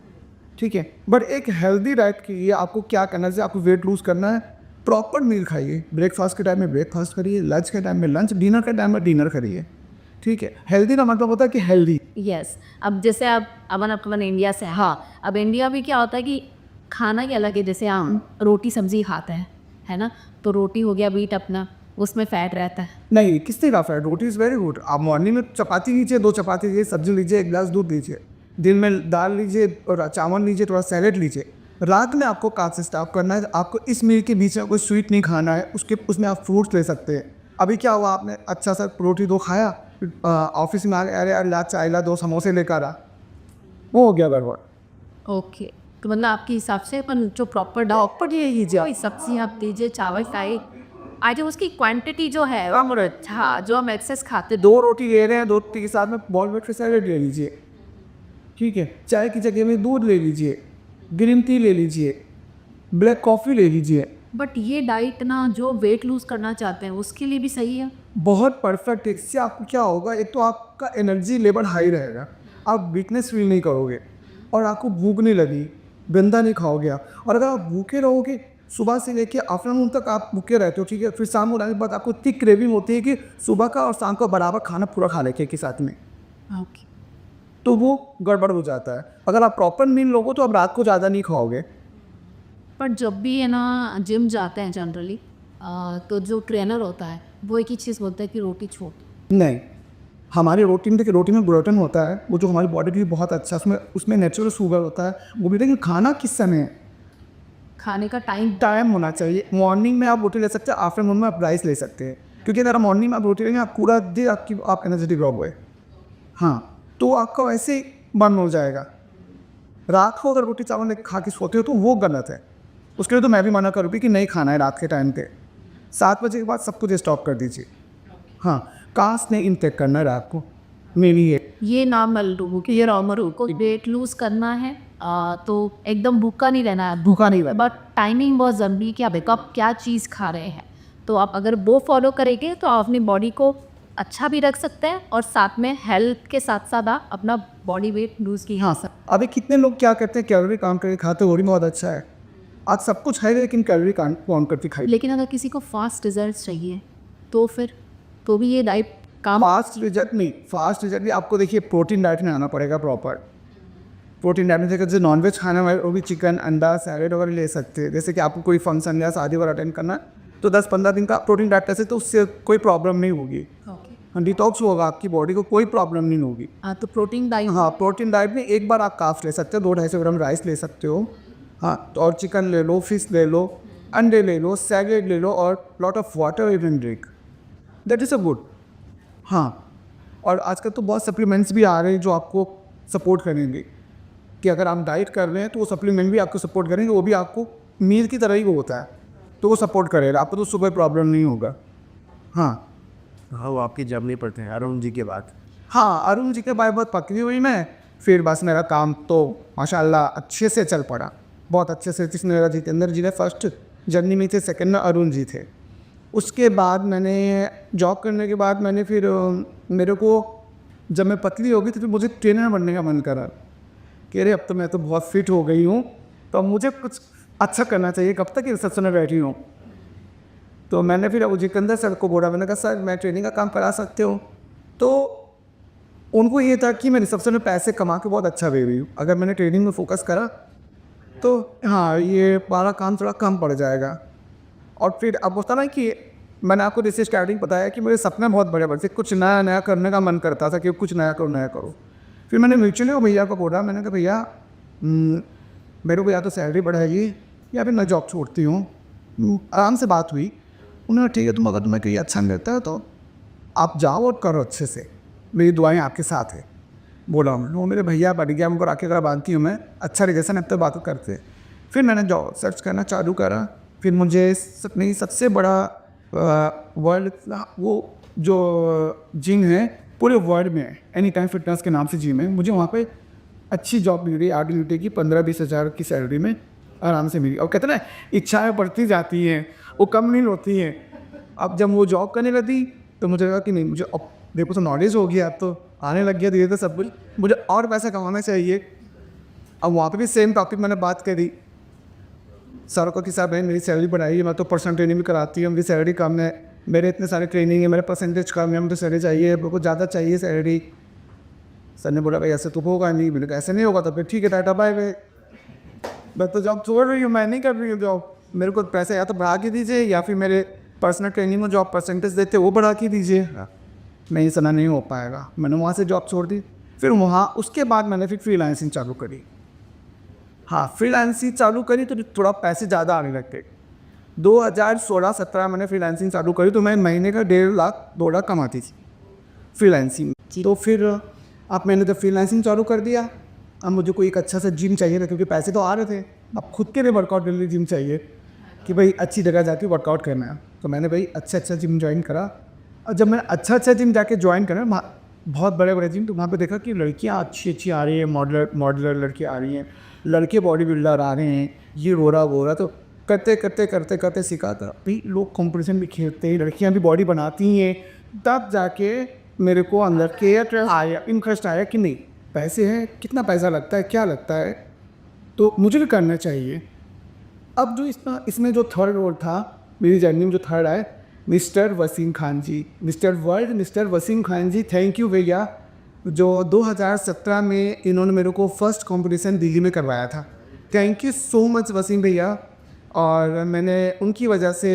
ठीक है। बट एक हेल्दी डाइट के लिए आपको क्या करना है, आपको वेट लूज़ करना है, प्रॉपर मील खाइए। ब्रेकफास्ट के टाइम में ब्रेकफास्ट करिए, लंच के टाइम में लंच, डिनर के टाइम में डिनर करिए, ठीक है। हेल्दी का मतलब होता है कि हेल्दी। यस अब जैसे आप अपन इंडिया से, हाँ अब इंडिया में क्या होता है कि खाना ही अलग है। जैसे हम रोटी सब्जी खाते हैं, है ना, तो रोटी हो गया वीट अपना, उसमें फैट रहता है। नहीं, किसने कहा fat? Roti is very good. आप मॉर्निंग में चपाती लीजिए, 2 चपाती लीजिए, सब्जी लीजिए, 1 गिलास दूध लीजिए, दिन में दाल लीजिए और चावल लीजिए, थोड़ा सैलेड लीजिए। रात में आपको कार्ब से स्टार्ट करना है। आपको इस मील के बीच में कोई स्वीट नहीं खाना है, उसमें आप फ्रूट्स ले सकते हैं। अभी क्या हुआ, आपने अच्छा सा रोटी 2 खाया, ऑफिस में आ गए, अरे ला चाय ला 2 समोसे लेकर आ, वो हो गया गड़बड़। ओके, तो मतलब आपके हिसाब से अपन जो प्रॉपर डॉक्टर ये लीजिए, कोई सब्जी आप दीजिए, चावल खाइए, आई थिंक उसकी क्वांटिटी जो है हाँ जो हम एक्सेस खाते 2 रोटी ले रहे हैं, 2 रोटी के साथ में बॉल वेट फिर सैलेड ले लीजिए, ठीक है। चाय की जगह में दूध ले लीजिए, ग्रीन टी ले लीजिए, ब्लैक कॉफ़ी ले लीजिए। बट ये डाइट ना जो वेट लूज़ करना चाहते हैं उसके लिए भी सही है। बहुत परफेक्ट है। इससे आपको क्या होगा, एक तो आपका एनर्जी लेवल हाई रहेगा, आप वीकनेस फील नहीं करोगे और आपको भूख नहीं लगी, गंदा नहीं खाओगे आप। और अगर आप भूखे रहोगे सुबह से लेके आफ्टरनून तक आप भूखे रहते हो, ठीक है, फिर शाम होने के बाद आपको इतनी क्रेविंग होती है कि सुबह का और शाम का बराबर खाना पूरा खा लेके के साथ में, ओके, तो वो गड़बड़ हो जाता है। अगर आप प्रॉपर मील लोगे तो आप रात को ज़्यादा नहीं खाओगे। पर जब भी है ना जिम जाते हैं जनरली तो जो ट्रेनर होता है वो एक ही चीज़ बोलता है कि रोटी छोड़। नहीं, हमारी रोटी में देखिए, रोटी में ग्लूटेन होता है, वो जो हमारी बॉडी के लिए बहुत अच्छा है, उसमें नेचुरल शुगर होता है। वो भी देखिए खाना किस समय है, खाने का टाइम होना चाहिए। मॉर्निंग में आप रोटी ले सकते हैं, आफ्टरनून में आप राइस ले सकते हैं, क्योंकि अगर मॉर्निंग में आप रोटी लेंगे आप पूरा दिन आप एनर्जेटिक रहोगे, हाँ, तो आपका वैसे ही बर्न हो जाएगा। रात को अगर रोटी चावल खा के सोते हो तो वो गलत है। उसके लिए तो मैं भी मना करूँगी कि नहीं खाना है रात के टाइम पे। 7 बजे के बाद सब कुछ स्टॉप कर दीजिए। हाँ, कास्ट नहीं इनटेक करना है रात को, मेरी ये नॉर्मल लोगों की, ये नॉर्मल को वेट लूज़ करना है तो एकदम भूखा नहीं रहना है। भूखा नहीं रहना। बट टाइमिंग बहुत ज़रूरी है कि आप कब क्या चीज़ खा रहे हैं, तो आप अगर वो फॉलो करेंगे तो आप अपनी बॉडी को अच्छा भी रख सकते हैं और साथ में हेल्थ के साथ साथ आप अपना बॉडी वेट लूज़ की। हाँ सर, अभी कितने लोग क्या करते हैं, कैलोरी काउंट करके खाते हैं, वो भी बहुत अच्छा है। आज सब कुछ है लेकिन कैलोरी काउंट करके खाइए। लेकिन अगर किसी को फास्ट रिजल्ट चाहिए तो फिर तो भी ये डाइट काम। फास्ट रिजल्ट नहीं, आपको देखिए प्रोटीन डाइट में आना पड़ेगा प्रॉपर। प्रोटीन डाइट में देखिए, जो नॉनवेज खाना है वो भी चिकन, अंडा, सैलेड वगैरह ले सकते हैं। जैसे कि आपको कोई फंक्शन या शादी वगैरह अटेंड करना है तो 10-15 दिन का प्रोटीन डाइट ऐसे, तो उससे कोई प्रॉब्लम नहीं होगी, डिटॉक्स होगा, आपकी बॉडी को कोई प्रॉब्लम नहीं होगी। तो प्रोटीन डाइट, हाँ, प्रोटीन डाइट में एक बार आप काफ ले सकते हो, 200-250 ग्राम राइस ले सकते हो, हाँ, तो और चिकन ले लो, फिश ले लो, अंडे ले लो, सैलेड ले लो और lot of water you can drink, that is a good. हाँ, और आजकल तो बहुत सप्लीमेंट्स भी आ रहे हैं जो आपको सपोर्ट करेंगे, कि अगर आप डाइट कर रहे हैं तो वो सप्लीमेंट भी आपको सपोर्ट करेंगे, वो भी आपको मील की तरह ही वो होता है, तो वो सपोर्ट करेगा आपको, तो सुबह प्रॉब्लम नहीं होगा। हाँ हाँ, वो आपकी जब नहीं पड़ते हैं अरुण जी के बाद। हाँ, अरुण जी के बाद बहुत पकड़ी हुई मैं, फिर बस मेरा काम तो माशाल्लाह अच्छे से चल पड़ा, बहुत अच्छे से। जिसने मेरा जितेंद्र जी ने फर्स्ट जर्नी में थे, सेकंड में अरुण जी थे। उसके बाद मैंने जॉब करने के बाद मैंने फिर मेरे को जब मैं पतली हो गई तो फिर मुझे ट्रेनर बनने का मन करा कि अरे अब तो मैं तो बहुत फिट हो गई हूँ, तो अब मुझे कुछ अच्छा करना चाहिए, कब तक रिसेप्शन में बैठी हूँ। तो मैंने फिर अब जितेंद्र सर को बोला, मैंने कहा सर मैं ट्रेनिंग का काम करा सकते हो। तो उनको ये था कि मैं रिसेप्शन में पैसे कमा के बहुत अच्छा दे रही हूँ, अगर मैंने ट्रेनिंग में फोकस करा तो हाँ ये हमारा काम थोड़ा कम पड़ जाएगा। और फिर अब होता ना कि मैंने आपको जैसे स्टार्टिंग बताया कि मेरे सपने बहुत बड़े बड़े थे, कुछ नया नया करने का मन करता था कि कुछ नया करो। फिर मैंने म्यूचुअली वो भैया को बोला, मैंने कहा भैया मेरे को या तो सैलरी बढ़ाइए या फिर मैं जॉब छोड़ती हूँ। आराम से बात हुई, उन्होंने ठीक है, तुम अगर तुम्हें कहीं अच्छा नहीं लगता है तो आप जाओ और करो अच्छे से, मेरी दुआएं आपके साथ है। बोला वो मेरे भैया बढ़ गया, उनको राखी का बांधती हूँ मैं, अच्छा रिलेशन अब तक बात करते। फिर मैंने जॉब सर्च करना चालू करा, फिर मुझे नहीं सबसे बड़ा वर्ल्ड वो जो जिम है पूरे वर्ल्ड में, एनी टाइम फिटनेस के नाम से जिम है, मुझे वहाँ पे अच्छी जॉब मिल रही है 8 घंटे की 15-20 हज़ार की सैलरी में आराम से मिली। और कहते हैं ना इच्छाएं बढ़ती जाती हैं, वो कम नहीं होती हैं। अब जब वो जॉब करने लगी तो मुझे लगा कि नहीं, मुझे अब देखो तो नॉलेज हो गया, अब तो आने लग गया धीरे धीरे सब कुछ, मुझे और पैसा कमाना चाहिए। अब वहाँ पे भी सेम टॉपिक मैंने बात करी सर को कि साहब मेरी सैलरी बढ़ाई है, मैं तो पर्सनल ट्रेनिंग भी कराती हूँ, मेरी सैलरी कम है, मेरे इतने सारे ट्रेनिंग है, मेरे परसेंटेज कम है, मुझे सैलरी चाहिए, मेरे को ज़्यादा चाहिए सैलरी। सर ने बोला भाई ऐसे तो होगा नहीं। मैंने कहा ऐसे नहीं होगा तो फिर ठीक है टाटा बाय बाय, मैं तो जॉब छोड़ रही हूँ, मैं नहीं कर रही हूँ जॉब, मेरे को पैसे या तो बढ़ा के दीजिए या फिर मेरे पर्सनल ट्रेनिंग में जो आप परसेंटेज देते वो बढ़ा के दीजिए। नहीं सना नहीं हो पाएगा, मैंने वहाँ से जॉब छोड़ दी। फिर वहाँ उसके बाद मैंने फिर फ्रीलांसिंग चालू करी। हाँ फ्रीलांसिंग चालू करी तो थोड़ा पैसे ज़्यादा आने लगते। 2016-17 मैंने फ्रीलांसिंग चालू करी तो मैं महीने का 1.5 लाख 2 लाख कमाती थी फ्रीलांसिंग। तो फिर अब मैंने जब फ्रीलांसिंग चालू कर दिया, अब मुझे कोई एक अच्छा सा जिम चाहिए था क्योंकि पैसे तो आ रहे थे। अब खुद के लिए वर्कआउट के लिए जिम चाहिए कि भाई अच्छी जगह जाके वर्कआउट करना है। तो मैंने भाई अच्छा जिम ज्वाइन करा। और जब मैंने अच्छा जिम जाके ज्वाइन करा, बहुत बड़े जिम, तो वहाँ पे देखा कि लड़कियाँ अच्छी आ रही हैं, मॉडलर लड़कियाँ आ रही हैं, लड़के बॉडी बिल्डर आ रहे हैं, ये रोरा। तो करते सीखा था भाई लोग कंपटीशन भी खेलते हैं, लड़कियाँ भी बॉडी बनाती हैं। तब जाके मेरे को अंदर के इंटरेस्ट आया कि नहीं पैसे हैं, कितना पैसा लगता है, क्या लगता है, तो मुझे भी करना चाहिए। अब जो इसमें जो थर्ड रोल था मेरी जर्नी में, जो थर्ड आए, mister Wasim Khan ji, mister Wasim Khan ji, thank you भैया। जो 2017 में इन्होंने मेरे को फर्स्ट कंपटीशन दिल्ली में करवाया था। Thank you so much Wasim भैया। और मैंने उनकी वजह से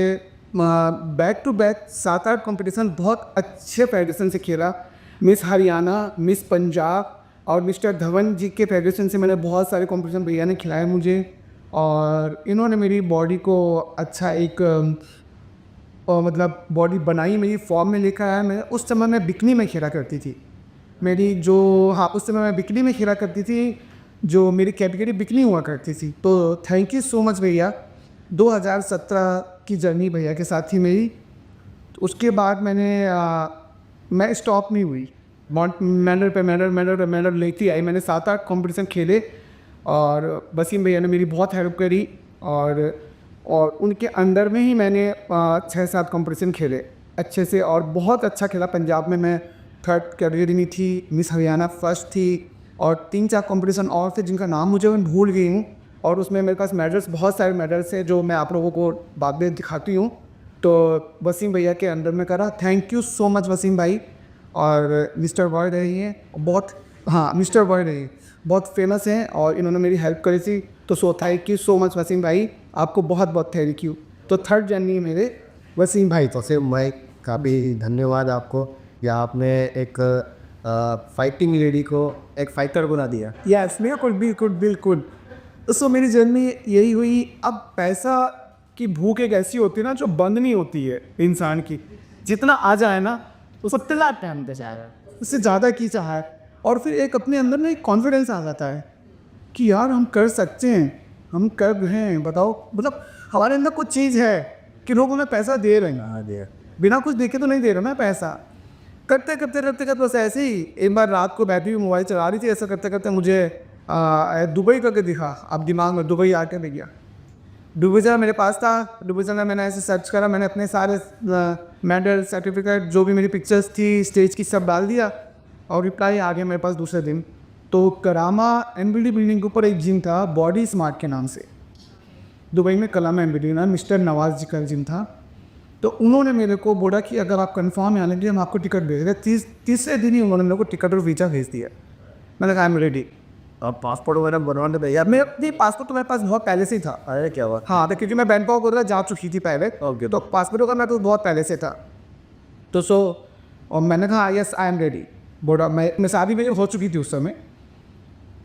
बैक टू बैक 7-8 कंपटीशन बहुत अच्छे फेडरेशन से खेला। मिस हरियाणा, मिस पंजाब और मिस्टर धवन जी के फेडरेशन से मैंने बहुत सारे कंपटीशन भैया ने खिलाए मुझे। और इन्होंने मेरी बॉडी को अच्छा एक मतलब बॉडी बनाई, मेरी फॉर्म में लेकर आया। मैं उस समय मैं बिकनी में खेला करती थी, उस समय मैं बिकनी में खेला करती थी, जो मेरी कैटेगरी बिकनी हुआ करती थी। तो थैंक यू सो मच भैया। 2017 की जर्नी भैया के साथ ही मेरी। तो उसके बाद मैं स्टॉप नहीं हुई, मेडल पे मेडल लेती आई। मैंने 7-8 कंपटीशन खेले और वसीम भैया ने मेरी बहुत हेल्प करी। और उनके अंडर में ही मैंने 6-7 कंपटीशन खेले अच्छे से, और बहुत अच्छा खेला। पंजाब में मैं 3rd कैटेगरी में थी, मिस हरियाणा फर्स्ट थी, और 3-4 कंपटीशन और थे जिनका नाम मुझे मैं भूल गई हूँ। और उसमें मेरे पास मेडल्स, बहुत सारे मेडल्स हैं जो मैं आप लोगों को बाद में दिखाती हूँ। तो वसीम भैया के अंडर में करा। Thank you so much Wasim भाई। और मिस्टर बॉय रही हैं मिस्टर बॉय रही बहुत फेमस हैं और इन्होंने मेरी हेल्प करी थी। तो thank you so much Wasim भाई, आपको बहुत बहुत थैंक यू। तो थर्ड जर्नी मेरे वसीम भाई। तो से मैं काफ़ी धन्यवाद आपको कि आपने एक फाइटिंग लेडी को एक फाइटर बना दिया। यस बिल्कुल। सो मेरी जर्नी यही हुई। अब पैसा की भूख एक ऐसी होती है ना जो बंद नहीं होती है इंसान की, जितना आ जाए ना उतना टाइम दे जाएगा, उससे ज़्यादा की चाहे। और फिर एक अपने अंदर ना एक कॉन्फिडेंस आ जाता है कि यार हम कर सकते हैं, हम कर रहे हैं। बताओ, मतलब हमारे अंदर कुछ चीज़ है कि लोग हमें पैसा दे रहे हैं, बिना कुछ देखे तो नहीं दे रहे ना पैसा। करते बस ऐसे ही एक बार रात को बैठी हुई मोबाइल चला रही थी, ऐसा करते मुझे दुबई करके दिखा। अब दिमाग में दुबई आके मिल गया। दुबई ज़रा मेरे पास था। दुबई ज़रा मैंने ऐसे सर्च करा, मैंने अपने सारे मेडल, सर्टिफिकेट, जो भी मेरी पिक्चर्स थी स्टेज की, सब डाल दिया और रिप्लाई आ गया मेरे पास दूसरे दिन। तो करामा एमबीडी बिल्डिंग के ऊपर एक जिम था बॉडी स्मार्ट के नाम से, दुबई में करामा एमबीडी ना, मिस्टर नवाज जी का जिम था। तो उन्होंने मेरे को बोला कि अगर आप कंफर्म आने के लिए हम आपको टिकट भेज देंगे। तीसरे दिन ही उन्होंने मेरे को टिकट और वीज़ा भेज दिया। मैंने कहा आई एम रेडी। और पासपोर्ट वगैरह बनवाने भैया? नहीं, पासपोर्ट तो मेरे पास बहुत पहले से ही था। अरे क्या बात। हाँ, तो क्योंकि मैं बैंकॉक वगैरह जा चुकी थी पहले। ओके। तो पासपोर्ट वगैरह मैं तो बहुत पहले से था। तो और मैंने कहा यस आई एम रेडी। बोला मैं शादी मेरी हो चुकी थी उस समय।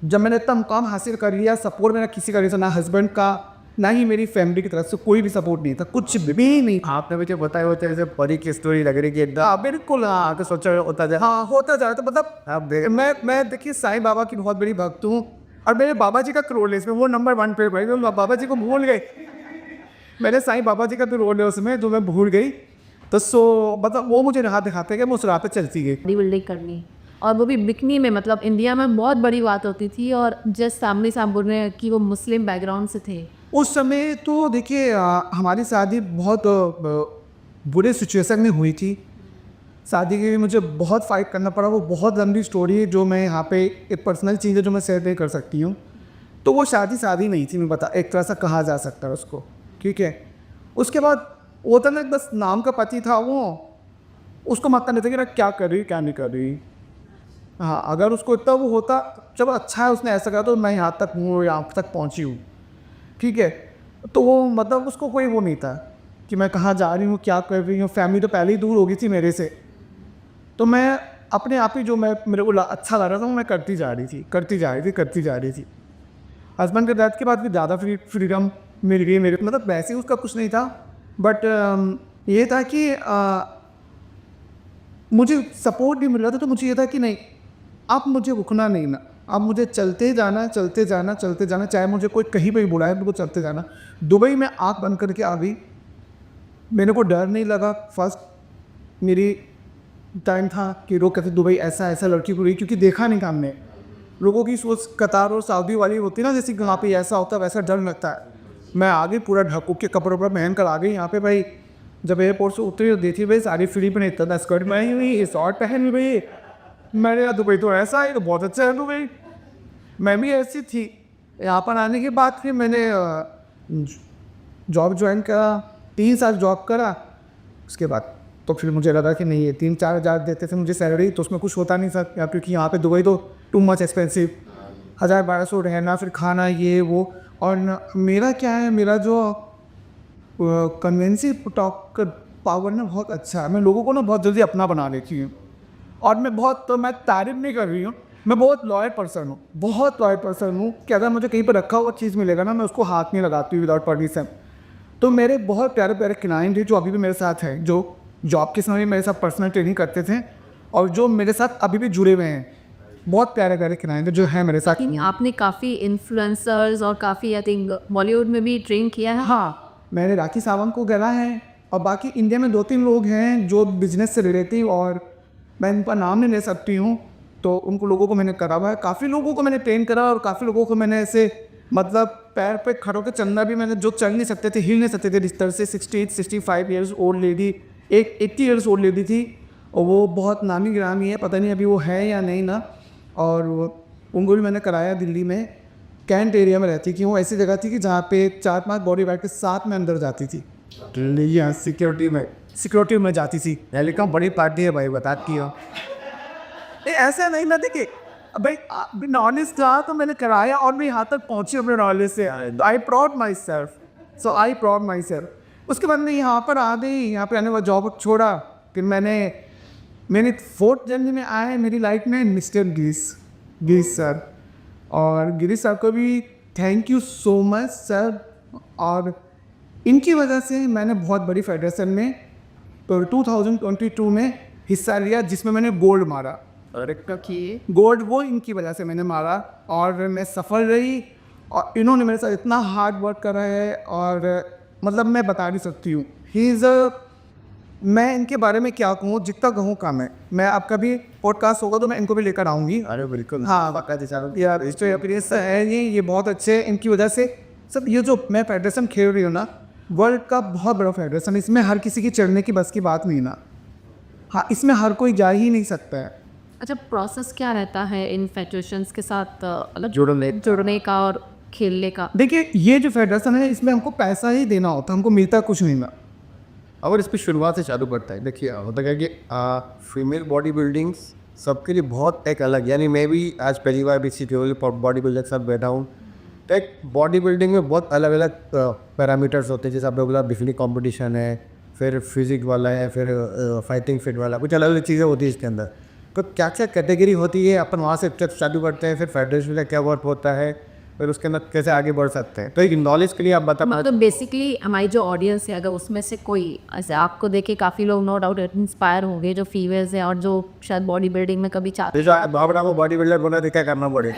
जब मैंने इतना मुकाम हासिल कर लिया, सपोर्ट मेरा किसी का नहीं था, ना हस्बैंड का, ना ही मेरी फैमिली की तरफ से कोई भी सपोर्ट नहीं था, कुछ भी नहीं। आपने मुझे बताया होता है, जैसे परी की स्टोरी लग रही कि एकदम बिल्कुल। आके सोचा होता जाए। हाँ, होता जा रहा था। मतलब आप देख, मैं देखिए साईं बाबा की बहुत बड़ी भक्त हूँ, और मेरे बाबा जी का रोल है इसमें, वो नंबर 1 पे भाई। मैं बाबा जी को भूल गई, मैंने साईं बाबा जी का तो रोल है उसमें जो मैं भूल गई। तो मतलब वो मुझे राह दिखाते कि मैं उस राह पे चलती गई। बॉडी बिल्डिंग करनी और वो भी बिकनी में, मतलब इंडिया में बहुत बड़ी बात होती थी। और जस्ट सामने से आप बोल रहे हैं कि वो मुस्लिम बैकग्राउंड से थे। उस समय तो देखिए हमारी शादी बहुत बुरे सिचुएशन में हुई थी। शादी के लिए मुझे बहुत फ़ाइट करना पड़ा। वो बहुत लंबी स्टोरी है जो मैं यहाँ पे, एक पर्सनल चीज़ है जो मैं शेयर नहीं कर सकती हूँ। तो वो शादी नहीं थी, मैं बता, एक तरह से कहा जा सकता है उसको, ठीक है। उसके बाद वो तो ना बस नाम का पति था वो, उसको मानता नहीं था कि ना क्या कर रही क्या नहीं कर रही। हाँ, अगर उसको इतना वो होता, चलो अच्छा है उसने ऐसा कहा तो मैं यहाँ तक हूँ, यहाँ तक पहुँची हूँ, ठीक है। तो वो मतलब उसको कोई वो नहीं था कि मैं कहाँ जा रही हूँ, क्या कर रही हूँ। फैमिली तो पहले ही दूर हो गई थी मेरे से, तो मैं अपने आप ही जो मैं मेरे को अच्छा लग रहा था वो मैं करती जा रही थी। हस्बैंड के डेथ के बाद भी ज़्यादा फ्रीडम मिल गई मेरे, मतलब वैसे ही उसका कुछ नहीं था, बट ये था कि मुझे सपोर्ट भी मिल रहा था। तो मुझे ये था कि नहीं, आप मुझे रुकना नहीं ना, आप मुझे चलते जाना, चाहे मुझे कोई कहीं पे भी बुलाए मेरे को चलते जाना। दुबई में आँख बंद करके आ गई, मेरे को डर नहीं लगा। फर्स्ट मेरी टाइम था कि लोग कहते दुबई ऐसा लड़की को रही, क्योंकि देखा नहीं था हमने। लोगों की सोच कतार और सऊदी वाली होती है ना, जैसे वहाँ पे ऐसा होता है वैसा डर लगता है। मैं आगे पूरा ढक के कपड़े पहन कर आ गई यहाँ पे भाई। जब एयरपोर्ट से उतरी तो देखी भाई सारी फ्री पर नहीं, इतना स्कर्ट पहनी हुई, शॉर्ट पहनी हुई। मैंने कहा दुबई तो ऐसा है, तो बहुत अच्छा है दुबई। मैं भी ऐसी थी। यहाँ पर आने के बाद फिर मैंने जॉब ज्वाइन करा, 3 साल जॉब करा। उसके बाद तो फिर मुझे लगा कि नहीं, ये 3-4 हज़ार देते थे मुझे सैलरी, तो उसमें कुछ होता नहीं सर, क्योंकि यहाँ पे दुबई तो टू मच एक्सपेंसिव, 1000-1200 रहना, फिर खाना, ये वो। और मेरा क्या है, मेरा जो कन्वेंसिव टॉक पावर ना बहुत अच्छा है। मैं लोगों को ना बहुत जल्दी अपना बना लेती हूँ। और मैं बहुत, तो मैं तारीफ नहीं कर रही हूँ, मैं बहुत लॉयल पर्सन हूँ कि अगर मुझे कहीं पर रखा हुआ चीज़ मिलेगा ना, मैं उसको हाथ नहीं लगाती हूँ विदाउट परमिशन। तो मेरे बहुत प्यारे क्लाइंट हैं जो अभी भी मेरे साथ हैं, जो जॉब के समय मेरे साथ पर्सनल ट्रेनिंग करते थे और जो मेरे साथ अभी भी जुड़े हुए हैं। बहुत प्यारे क्लाइंट जो है मेरे साथ। आपने काफ़ी इन्फ्लुएंसर्स और काफ़ी आई थिंक बॉलीवुड में भी ट्रेन किया है। हाँ, मैंने राखी सावंत को करा है, और बाकी इंडिया में 2-3 लोग हैं जो बिजनेस से रिलेटिव, और मैं उनका नाम नहीं ले सकती हूँ, तो उनको लोगों को मैंने करा हुआ है। काफ़ी लोगों को मैंने ट्रेन करा, और काफ़ी लोगों को मैंने ऐसे मतलब पैर पे खड़ों के चलना भी, मैंने जो चल नहीं सकते थे, हिल नहीं सकते थे, जिस तरह से 68-65 ईयर्स ओल्ड लेडी, एक 80 ईयर्स ओल्ड लेडी थी, और वो बहुत नामी गिरामी है, पता नहीं अभी वो है या नहीं ना। और उनको भी मैंने कराया दिल्ली में, कैंट एरिया में रहती थी। वो ऐसी जगह थी कि जहाँ पे 4-5 बॉडी गार्ड के साथ में अंदर जाती थी, यहाँ सिक्योरिटी में जाती थी। लेकिन बड़ी पार्टी है भाई, बताती हो। ऐसा नहीं ना, देखिए भाई नॉलेज था तो मैंने कराया, और मैं यहाँ तक पहुँची अपने नॉलेज से। I proud my self. उसके बाद मैं यहाँ पर आ गई, यहाँ पे आने बाद जॉब छोड़ा। फिर मैंने 4th जनवरी में आए मेरी लाइफ में मिस्टर गिरीश सर, और गिरीश सर को भी thank you so much sir. और इनकी वजह से मैंने बहुत बड़ी फेडरेशन में 2022 में हिस्सा लिया, जिसमें मैंने गोल्ड मारा। गोल्ड वो इनकी वजह से मैंने मारा, और मैं सफल रही। और इन्होंने मेरे साथ इतना हार्ड वर्क करा है, और मतलब मैं बता नहीं सकती हूँ। मैं इनके बारे में क्या कहूँ, जितना कहूँ कम है। मैं आपका भी पॉडकास्ट होगा तो मैं इनको भी लेकर आऊँगी। अरे बिल्कुल, हाँ यार, एक्सपीरियंस है ये बहुत अच्छे हैं। इनकी वजह से सब ये जो मैं फेडरेशन खेल रही हूँ ना, वर्ल्ड का बहुत बड़ा फेडरेशन, इसमें हर किसी की चढ़ने की बस की बात नहीं ना। हाँ, इसमें हर कोई जा ही नहीं सकता है। अच्छा, प्रोसेस क्या रहता है इन फेडरेशंस के साथ अलग जुड़ने का और खेलने का? देखिए, ये जो फेडरेशन है इसमें हमको पैसा ही देना होता है, हमको मिलता कुछ नहीं ना। और इस पर शुरुआत से चालू करता है। देखिए होता क्या कि फीमेल बॉडी बिल्डिंग्स सबके लिए बहुत एक अलग, यानी मैं भी आज पहली बार BC बॉडी बिल्डर के साथ बैठा हूँ। तो एक बॉडी बिल्डिंग में बहुत अलग अलग पैरामीटर्स होते हैं, जैसे आपने बोला बिफली कॉम्पिटिशन है, फिर फिजिक वाला है, फिर फाइटिंग फिट वाला, कुछ अलग अलग चीज़ें होती है इसके अंदर। तो क्या क्या कैटेगरी होती है, अपन वहाँ से चालू करते हैं, फिर फेडरेशन का क्या वर्क होता है, फिर उसके अंदर कैसे आगे बढ़ सकते हैं। तो एक नॉलेज के लिए आप बता। मतलब बेसिकली हमारी जो ऑडियंस है, अगर उसमें से कोई ऐसे आपको देखे काफ़ी लोग नो डाउट इंस्पायर होंगे, जो फीमेल्स हैं और जो शायद बॉडी बिल्डिंग में कभी चाहते हैं, बाबरा को बॉडी बिल्डर बना क्या करना पड़े।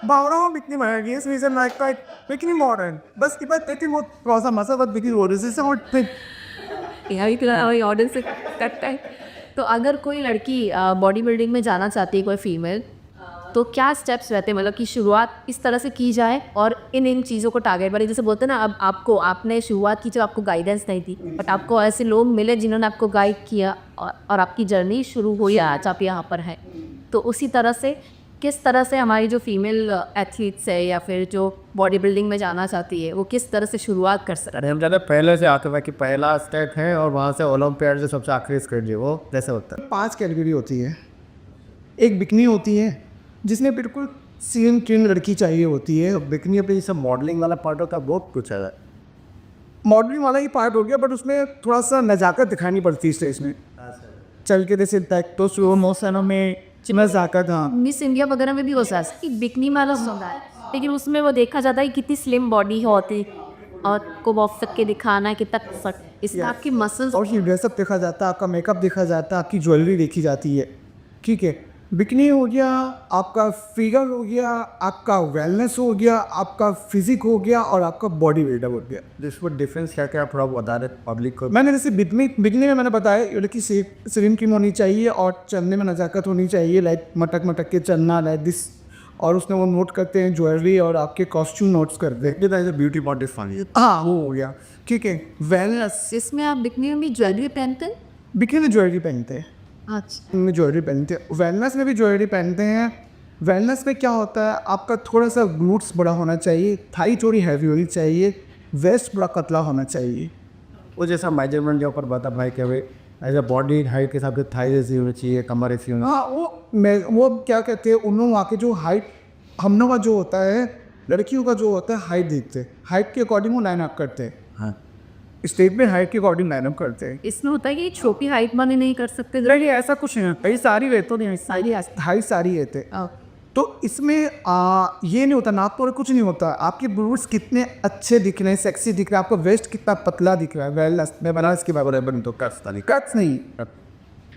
बावड़ा में बिकनी महंगी है, रीजन लाइक का बिकनी मॉडर्न बस की बात कहती वो थोड़ा सा मसा बात बिकनी हो रही है। और फिर हमारी ऑडियंस से करता है। तो अगर कोई लड़की बॉडी बिल्डिंग में जाना चाहती है, कोई फीमेल, तो क्या स्टेप्स रहते हैं, मतलब कि शुरुआत इस तरह से की जाए और इन चीज़ों को टारगेट वाले, जैसे बोलते हैं ना, अब आपने शुरुआत की जब आपको गाइडेंस नहीं थी, बट आपको ऐसे लोग मिले जिन्होंने आपको गाइड किया और आपकी जर्नी शुरू हुई, आज आप यहाँ पर हैं। तो उसी तरह से किस तरह से हमारी जो फीमेल एथलीट्स है या फिर जो बॉडी बिल्डिंग में जाना चाहती है, वो किस तरह से शुरुआत कर सकते अरे हम ज़्यादा पहले से आते हुए कि पहला स्टेप है और वहाँ से ओलंपियाड जो सबसे आखिरी स्टेज है वो कैसे होता है? 5 कैटेगरी होती है। एक बिकनी होती है जिसमें बिल्कुल सीन ट्रेन लड़की चाहिए होती है। बिकनी अपनी जैसे मॉडलिंग वाला पार्ट होता है, बहुत कुछ है। मॉडलिंग वाला ही पार्ट हो गया, बट उसमें थोड़ा सा नज़ाकत दिखानी पड़ती है स्टेज में, चल के जैसे तो स्लो मोशनों में नज़ाकत। हाँ, मिस इंडिया वगैरह में भी हो सकता है कि बिकनी वाला होता है, लेकिन उसमें वो देखा जाता है कि कितनी स्लिम बॉडी होती और को बहुत सक के दिखाना है, कितना सक, इसमें आपकी मसल्स और ड्रेसअप देखा जाता है, आपका मेकअप देखा जाता है, आपकी ज्वेलरी देखी जाती है। ठीक है, बिकनी हो गया, आपका फिगर हो गया, आपका वेलनेस हो गया, आपका फिजिक हो गया और आपका बॉडी बिल्डअप हो गया। जिसमें डिफरेंस क्या क्या थोड़ा बता रहे पब्लिक को? मैंने जैसे बिकनी में मैंने बताया, ये लड़की स्लिम क्रीम होनी चाहिए और चलने में नज़ाकत होनी चाहिए, लाइक मटक मटक के चलना, लाइक दिस। और उसमें वो नोट करते हैं ज्वेलरी और आपके कॉस्ट्यूम नोट्स करते हैं। ब्यूटी मॉडिफाइंग, हाँ, वो हो गया। ठीक है, वेलनेस, जिसमें आप बिकनी में भी ज्वेलरी पहनते हैं। बिकनी में ज्वेलरी पहनते हैं, अच्छा, में ज्वेलरी पहनते हैं, वेलनेस में भी ज्वेलरी पहनते हैं। वेलनेस में क्या होता है, आपका थोड़ा सा ग्लूट्स बड़ा होना चाहिए, थाई थोड़ी हैवी होनी चाहिए, वेस्ट बड़ा पतला होना चाहिए। वो जैसा मेजरमेंट के ऊपर बता भाई क्या भाई एज अ बॉडी हाइट के हिसाब से थाई ऐसी होनी चाहिए, कमर ऐसी होनी हाँ, वो क्या कहते हैं, उन लोगों के जो हाइट, हम लोग का जो होता है, लड़कियों का जो होता है हाइट देखते हैं, हाइट के अकॉर्डिंग वो लाइन अप करते हैं। हाँ, स्टेट में हाइट के अकॉर्डिंग लाइन अप करते हैं। इसमें होता है कि छोटी हाइट वाले नहीं कर सकते। नहीं, ऐसा कुछ नहीं है, कई सारी रहते नहीं, सारी हाइट सारी रहते। तो इसमें ये नहीं होता, नाप तोड़ कुछ नहीं होता, आपके ब्रूट्स कितने अच्छे दिख रहे हैं, सेक्सी दिख रहा है, आपका वेस्ट कितना पतला दिख रहा है। वेल मैं बना इसके बारे तो कट्स नहीं,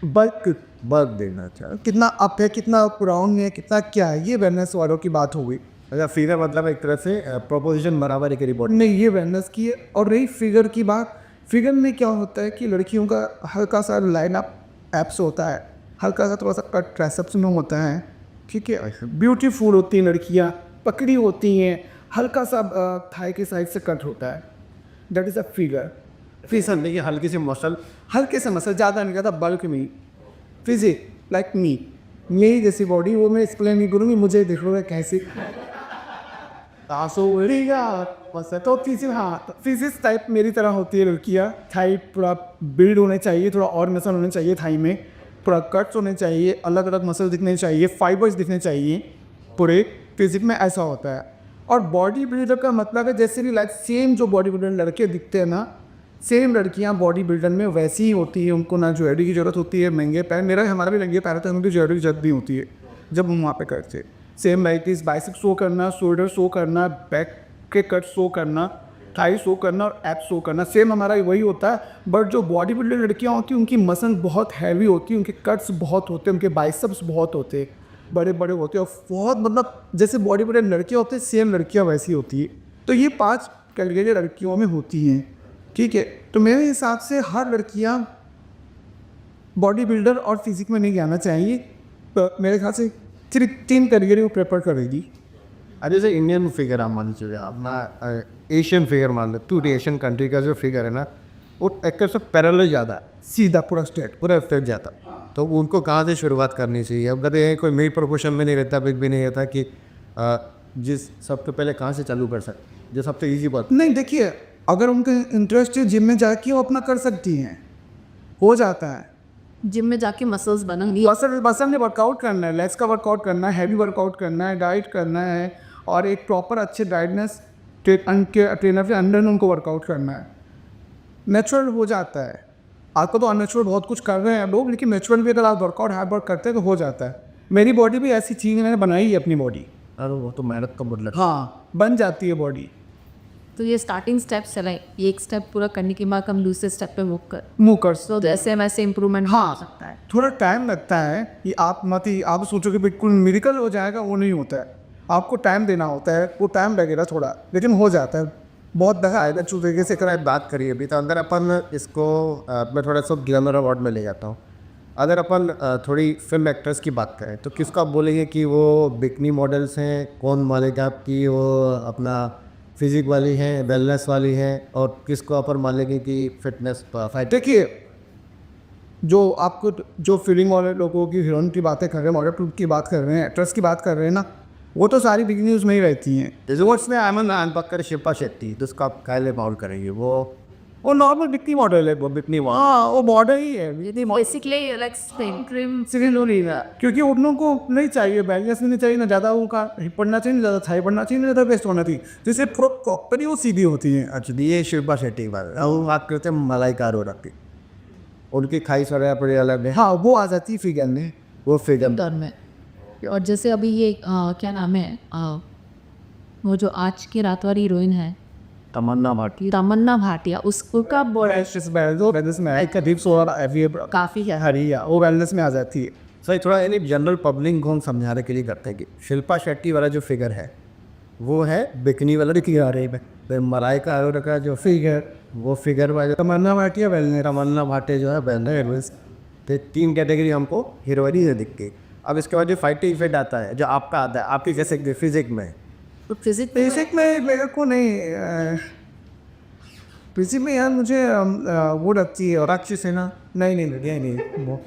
बल्क बल्क देना चाहिए। कितना अप है, कितना ब्राउन है, कितना क्या है, ये वेलनेस वालों की बात हो गई। अच्छा, फिगर मतलब एक तरह से प्रोपोजिशन बराबर है कि रिपोर्ट नहीं, ये वेलनेस की है। और रही फिगर की बात, फिगर में क्या होता है कि लड़कियों का हल्का सा लाइन अप एप्स होता है, हल्का सा थोड़ा सा कट ट्राइसेप्स में होता है। ठीक है, ब्यूटीफुल होती हैं लड़कियाँ, पकड़ी होती हैं, हल्का सा थाई के साइड से कट होता है, दैट इज़ अ फिगर। फिसल देखिए, हल्की सी मसल, हल्के से मसल, ज़्यादा नहीं कहता, बल्क में फिजिक लाइक मी, मेरी जैसी बॉडी, वो मैं एक्सप्लेन नहीं करूँगी, मुझे देखोगे कैसे तो फिजिक। हाँ, फिजिक्स टाइप मेरी तरह होती है लड़कियाँ, थाई पूरा बिल्ड होने चाहिए, थोड़ा और मसल होने चाहिए थाई में, पूरा कट्स होने चाहिए, अलग अलग मसल दिखने चाहिए, फाइबर्स दिखने चाहिए पूरे। फिजिक में ऐसा होता है। और बॉडी बिल्डर का मतलब है जैसे भी लाइक सेम जो बॉडी बिल्डर लड़के दिखते हैं ना, सेम लड़कियां बॉडी बिल्डर में वैसी ही होती है। उनको ना ज्वेलरी की ज़रूरत होती है, महंगे पैर, हमारा भी महंगे पैर होता है, हमें भी ज्वेलरी की जरूरत नहीं होती है जब हम वहाँ पे करते। सेम लाइक इस बाइसेप शो करना, शोल्डर शो करना, बैक के कट शो करना, थाई शो करना और एप शो करना, सेम हमारा वही होता है। बट जो बॉडी बिल्डर लड़कियाँ होती हैं उनकी मसल बहुत हैवी होती है, उनके कट्स बहुत होते हैं, उनके बाइसेप्स बहुत होते हैं, बड़े बड़े होते हैं, और बहुत मतलब जैसे बॉडी बिल्डर लड़कियाँ होती हैं सेम लड़कियाँ वैसी होती है। तो ये 5 कैटेगरी लड़कियों में होती हैं। ठीक है, तो मेरे हिसाब से हर लड़कियाँ बॉडी बिल्डर और फिजिक में नहीं जाना चाहिए। तो मेरे ख्याल से 3 कैटेगरी को प्रेफर करेगी। अब जैसे इंडियन फिगर आप मान लीजिए, अपना एशियन फिगर मान लो, टू एशियन कंट्री का जो फिगर है ना, वो एक तरह से पैरेलल ज़्यादा है, सीधा पूरा स्ट्रेट। पूरा स्टेप जाता। तो उनको कहाँ से शुरुआत करनी चाहिए? अब कहते हैं कोई मेल प्रोपोर्शन में नहीं रहता, बिग भी नहीं रहता कि जिस सबसे पहले कहाँ से चालू कर सकते, जो सबसे ईजी बात। नहीं, देखिए, अगर उनका इंटरेस्ट है जिम में जाके वो अपना कर सकती हैं, हो जाता है। जिम में जाके मसल्स बनेंगी। मसल में वर्कआउट करना है, लेग्स का वर्कआउट करना है, हैवी वर्कआउट करना है, डाइट करना है, और एक प्रॉपर अच्छे डाइटनेस ट्रेनर के अंडर में उनको वर्कआउट करना है। नेचुरल हो जाता है। आपको तो अननेचुरल बहुत कुछ कर रहे हैं लोग, लेकिन नेचुरल भी अगर आप वर्कआउट हार्ड वर्क करते हैं तो हो जाता है। मेरी बॉडी भी ऐसी चीज़ मैंने बनाई है अपनी बॉडी। अरे वो तो मेहनत का मतलब। हाँ, बन जाती है बॉडी। तो ये स्टार्टिंग स्टेप्स है, लाइक ये एक स्टेप पूरा करने के बाद हम दूसरे स्टेप पे मूव कर तो जैसे वैसे इम्प्रूवमेंट हाँ, हो सकता है। थोड़ा टाइम लगता है कि आप सोचोगे बिल्कुल मिरेकल हो जाएगा, वो नहीं होता है। आपको टाइम देना होता है, वो टाइम लगेगा थोड़ा, लेकिन हो जाता है। बहुत दफ़ा आएगा अच्छी तरीके से। अगर आप बात करिए अभी, तो अंदर अपन इसको मैं थोड़ा सा ग्लैमर अवार्ड में ले जाता हूँ। अगर अपन थोड़ी फिल्म एक्टर्स की बात करें तो किसको आप बोलेंगे कि वो बिकनी मॉडल्स हैं, कौन मानेगा आपकी वो अपना फिजिक वाली हैं, वेलनेस वाली हैं, और किसको अपन मानेंगे कि फिटनेस फाइट? देखिए, जो आपको जो फीलिंग वाले लोगों की हीरोइन की बातें कर रहे हैं, मॉडल की बात कर रहे हैं, एक्ट्रेस की बात कर रहे हैं ना, वो तो सारी बिग न्यूज़ में ही रहती हैं। रिजोर्ट्स में आमन पक्कर शिल्पा शेट्टी, तो उसको आप कायले बाउल करेंगे? वो नॉर्मल बिकनी मॉडल है, वो बिकनी हाँ वो मॉडल ही है, बेसिकली लाइक ट्रिम क्योंकि उन लोगों को नहीं चाहिए बैलेंस नहीं चाहिए, ना ज़्यादा उनका हिप पड़ना चाहिए, ना ज़्यादा थाई पड़ना चाहिए, ना ज़्यादा वेस्ट होना चाहिए, जिससे प्रॉपर ही वो सीधी होती हैं। अच्छा, ये शिल्पा शेट्टी की बात है। अब बात करते हैं मलाइका अरोरा की। उनकी खाई सड़िया बड़ी अलग है, हाँ वो आ जाती है फिगर में, वो फिगर टर्न में। और जैसे अभी ये क्या नाम है वो जो आज की रात वाली हीरोइन है तमन्ना भाटी। तमन्ना भाटिया, उसका काफ़ी है। हरिया वो वेलनेस में आ जाती है। सही, थोड़ा यानी जनरल पब्लिक को हम समझाने के लिए करते हैं कि शिल्पा शेट्टी वाला जो फिगर है वो है बिकनी वाला की आ रही है। मलाइका अरोरा का जो फिगर, वो फिगर वाला तमन्ना भाटिया वेलनेस, तमन्ना भाटे जो है वेलनेस। तो 3 कैटेगरी हमको हीरोइनी से दिख गई। अब इसके बाद जो फाइटिंग इफेक्ट आता है, जो आपका आता है, आपकी कैसे फिजिक में? तो फिजिक बेसिक में मेरे को नहीं फिजिक में यार मुझे वो लगती है, और अच्छी से ना नहीं वो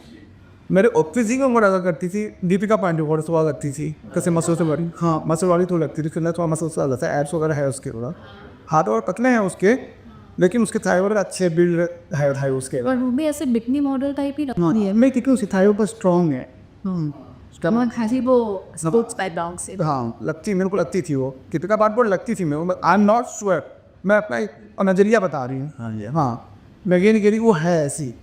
मेरे फिजिक में बड़ा करती थी दीपिका पांडे, बहुत सुबह लगती थी कैसे मसल से बड़ी, हाँ मसल वाली तो लगती थी, फिर थोड़ा मसल से अलग एड्स वगैरह है उसके, थोड़ा हाथ और पतले हैं उसके, लेकिन उसके थाई वगैरह अच्छे बिल्ड है उसके। पर वो भी ऐसे बिकनी मॉडल टाइप ही लगती है। मैं क्योंकि उसकी थाई पर स्ट्रॉन्ग है, स्टमक खासी वो स्पोर्ट्स बैकग्राउंड से। हाँ लगती, मेरे को लगती थी वो दीपिका पादुकोण लगती थी। मैं आई एम नॉट श्योर, मैं अपना नज़रिया बता रही हूँ। हाँ जी, हाँ मैं ये नहीं कह रही वो है ऐसी।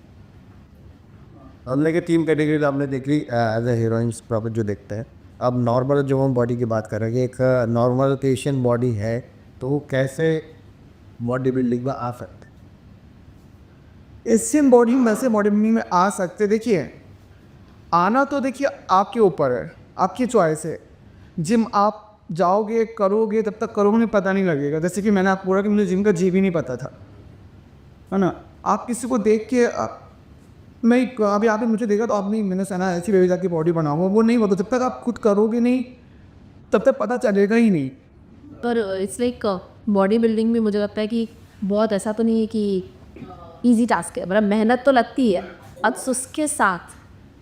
हमने के 3 कैटेगरी आपने देख ली एज ए हीरोइंस प्रॉपर जो देखते हैं। अब नॉर्मल जो हम बॉडी की बात करेंगे, एक नॉर्मल एशियन बॉडी है तो वो कैसे बॉडी बिल्डिंग में आ सकते हैं? एशियन बॉडी में से बॉडी बिल्डिंग में आ सकते, देखिए आना तो देखिए आपके ऊपर है, आपकी चॉइस है। जिम आप जाओगे करोगे, तब तक करोगे पता नहीं लगेगा। जैसे कि मैंने आपको बोला कि मुझे जिम का जी भी नहीं पता था, है ना। आप किसी को देख के मैं अभी आपने मुझे देखा तो आपने मैंने सहना ऐसी बेबी जाके बॉडी बनाऊंगा, वो नहीं होता जब तक आप खुद करोगे नहीं, तब तक पता चलेगा ही नहीं। पर इट्स लाइक बॉडी बिल्डिंग में मुझे लगता है कि बहुत ऐसा तो नहीं है कि इजी टास्क है, मतलब मेहनत तो लगती है। अब उसके साथ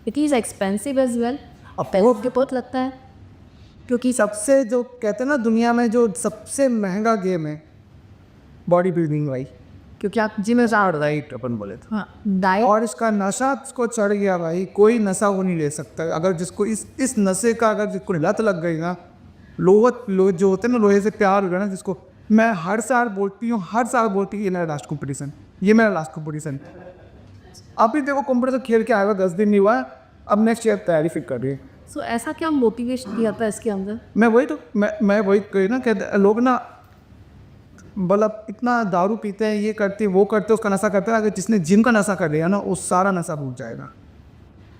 it is expensive as well, और पैसों के बहुत लगता है, क्योंकि सबसे जो कहते हैं ना दुनिया में जो सबसे महंगा गेम है बॉडी बिल्डिंग भाई, क्योंकि आप जिम में जा राइट अपन बोले तो। हाँ डाइट और इसका नशा जिसको चढ़ गया भाई, कोई नशा वो नहीं ले सकता। अगर जिसको इस नशे का अगर जिसको लत लग गई ना, लोहे जो होते हैं ना, लोहे से प्यार हो गया ना जिसको, मैं हर साल बोलती हूँ ये मेरा लास्ट कॉम्पिटिशन, ये मेरा लास्ट कॉम्पिटिशन। अभी देखो कॉम्पिटिशन खेल के आएगा 10 दिन नहीं हुआ, अब नेक्स्ट ईयर तैयारी फिर कर रही है। सो ऐसा क्या मोटिवेशन दिया था इसके अंदर? मैं वही कही ना, कहते लोग ना मतलब इतना दारू पीते हैं, ये करते वो करते उसका नशा करते हैं। अगर जिसने जिम का नशा कर लिया ना, वो सारा नशा भूल जाएगा,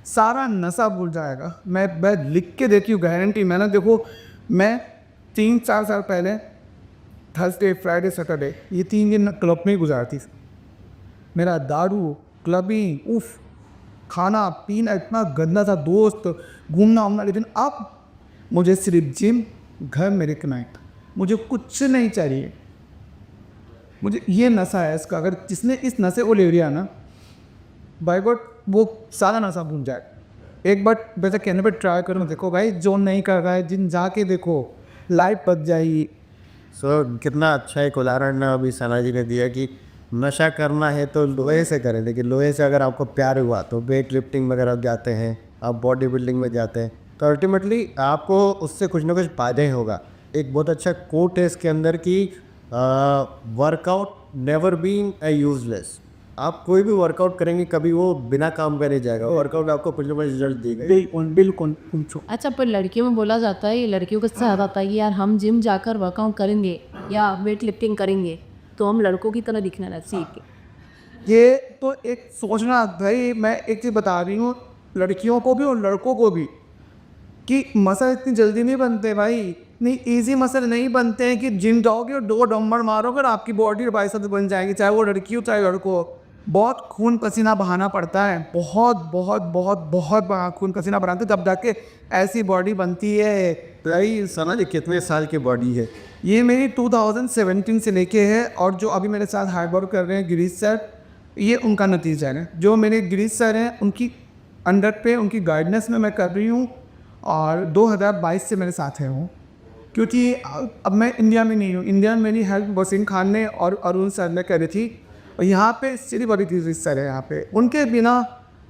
सारा नशा भूल जाएगा। मैं लिख के देती हूँ गारंटी। मैंने देखो, मैं 3-4 साल पहले थर्सडे फ्राइडे सैटरडे ये 3 दिन क्लब में ही गुजारती। मेरा दारू क्लबिंग उफ खाना पीना इतना गंदा था, दोस्त घूमना उमना। लेकिन अब मुझे सिर्फ जिम, घर मेरे कनाइट, मुझे कुछ नहीं चाहिए। मुझे ये नशा है इसका। अगर जिसने इस नशे को ले लिया ना, बाय गॉड वो सारा नशा भूल जाए। एक बार वैसे कहने पर ट्राई करो, देखो भाई जो नहीं कर रहा है जिम जाके देखो, लाइफ बच जाएगी। कितना अच्छा एक उदाहरण अभी सना जी ने दिया कि नशा करना है तो लोहे से करें, लेकिन लोहे से अगर आपको प्यार हुआ तो वेट लिफ्टिंग वगैरह जाते हैं, आप बॉडी बिल्डिंग में जाते हैं, तो अल्टीमेटली आपको उससे कुछ ना कुछ फ़ायदा ही होगा। एक बहुत अच्छा कोट है इसके अंदर कि workout never been a useless. आप कोई भी वर्कआउट करेंगे कभी वो बिना काम का नहीं जाएगा, वर्कआउट आपको कुछ ना कुछ रिजल्ट देगा। बिल्कुल पूछो। अच्छा, पर लड़कियों में बोला जाता है, लड़कियों को साथ आता है कि यार हम जिम जाकर वर्कआउट करेंगे या वेट लिफ्टिंग करेंगे तो हम लड़कों की तरह दिखना है। सीख ये तो एक सोचना भाई, मैं एक चीज़ बता रही हूँ लड़कियों को भी और लड़कों को भी, कि मसल इतनी जल्दी नहीं बनते भाई, इतनी ईजी मसल नहीं बनते हैं कि जिम जाओगे और 2 डंबल मारोगे और आपकी बॉडी बाइसेप्स बन जाएगी, चाहे वो लड़की हो चाहे लड़को हो। बहुत खून पसीना बहाना पड़ता है, बहुत बहुत बहुत बहुत खून पसीना बहाते तब जाके ऐसी बॉडी बनती है। भाई सना जी कितने साल की बॉडी है? ये मेरी 2017 से लेके है, और जो अभी मेरे साथ हार्ड वर्क कर रहे हैं गिरीश सर, ये उनका नतीजा है। जो मेरे गिरीश सर हैं उनकी अंडर पे, उनकी गाइडेंस में मैं कर रही हूँ, और 2022 से मेरे साथ है वो। क्योंकि अब मैं इंडिया में नहीं हूँ, इंडिया में मेरी हेल्प वसीम खान ने और अरुण सर ने करी थी, और यहाँ पे सिर्फ बड़ी गिरीश सर है यहाँ पे। उनके बिना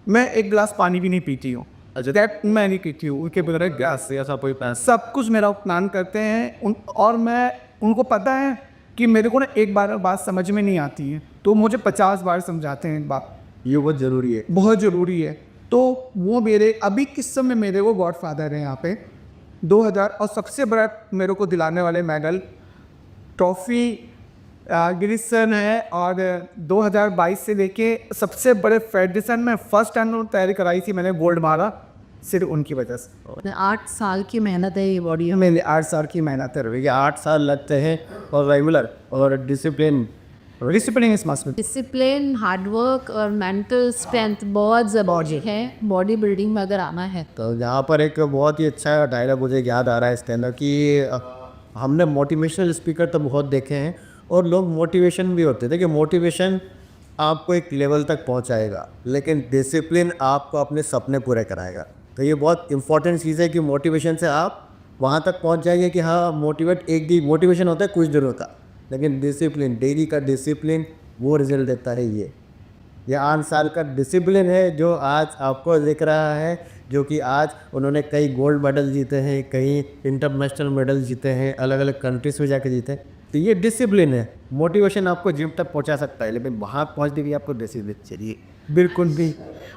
मैं एक गिलास पानी भी नहीं पीती हूँ। दैट मैं नहीं पीती हूँ उनके बिना गैस से, ऐसा कोई पैसा सब कुछ मेरा प्लान करते हैं और मैं उनको पता है कि मेरे को ना एक बार बात समझ में नहीं आती है तो मुझे 50 बार समझाते हैं एक बात। ये बहुत ज़रूरी है, बहुत ज़रूरी है। तो वो मेरे अभी किस समय मेरे वो गॉड फादर हैं यहाँ पे 2000, और सबसे बड़ा मेरे को दिलाने वाले मेडल ट्रॉफी गिरीश सर है। और 2022 से लेके सबसे बड़े फेडरेशन में फर्स्ट टाइम तैयारी कराई थी मैंने, गोल्ड मारा सिर्फ उनकी वजह से। 8 साल की मेहनत है ये बॉडी में। मेरे 8 साल की मेहनत है। भैया 8 साल लगते हैं, और रेगुलर और डिसिप्लिन इस मस्त में डिसिप्लिन, हार्डवर्क और मेंटल स्ट्रेंथ बहुत ज़रूरी है बॉडी बिल्डिंग में अगर आना है। तो यहाँ पर एक बहुत ही अच्छा डायलॉग मुझे याद आ रहा है इसके अंदर कि हमने मोटिवेशनल स्पीकर तो बहुत देखे हैं, और लोग मोटिवेशन भी होते थे कि मोटिवेशन आपको एक लेवल तक पहुँचाएगा, लेकिन डिसिप्लिन आपको अपने सपने पूरे कराएगा। तो ये बहुत इंपॉर्टेंट चीज़ है कि मोटिवेशन से आप वहाँ तक पहुँच जाएंगे कि हाँ मोटिवेट, एक दिन मोटिवेशन होता है कुछ दिनों का, लेकिन डिसिप्लिन, डेली का डिसिप्लिन वो रिजल्ट देता है। ये 8 साल का डिसिप्लिन है जो आज आपको दिख रहा है, जो कि आज उन्होंने कई गोल्ड मेडल जीते हैं, कई इंटरनेशनल मेडल जीते हैं, अलग अलग कंट्रीज में जाके जीते हैं। तो ये डिसिप्लिन है। मोटिवेशन आपको जिम तक पहुंचा सकता है, लेकिन वहाँ पहुँचने के लिए आपको डिसिप्लिन चाहिए। बिल्कुल भी।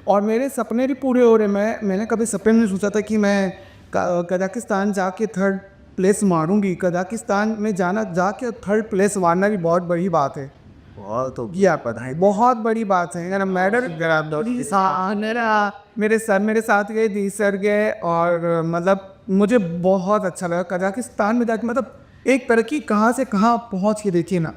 और मेरे सपने भी पूरे हो रहे। मैंने कभी सपने में सोचा था कि मैं कजाकिस्तान जाके 3rd प्लेस मारूंगी। कजाकिस्तान में जाके 3rd प्लेस मारना भी बहुत बड़ी बात है। बहुत तो ये आप बताएं, बहुत बड़ी बात है। मेरा मेडल मेरे साथ गए, दी सर गए, और मतलब मुझे बहुत अच्छा लगा कजाकिस्तान में जाके। मतलब एक तरक्की कहाँ से कहाँ पहुँच के देखिए ना।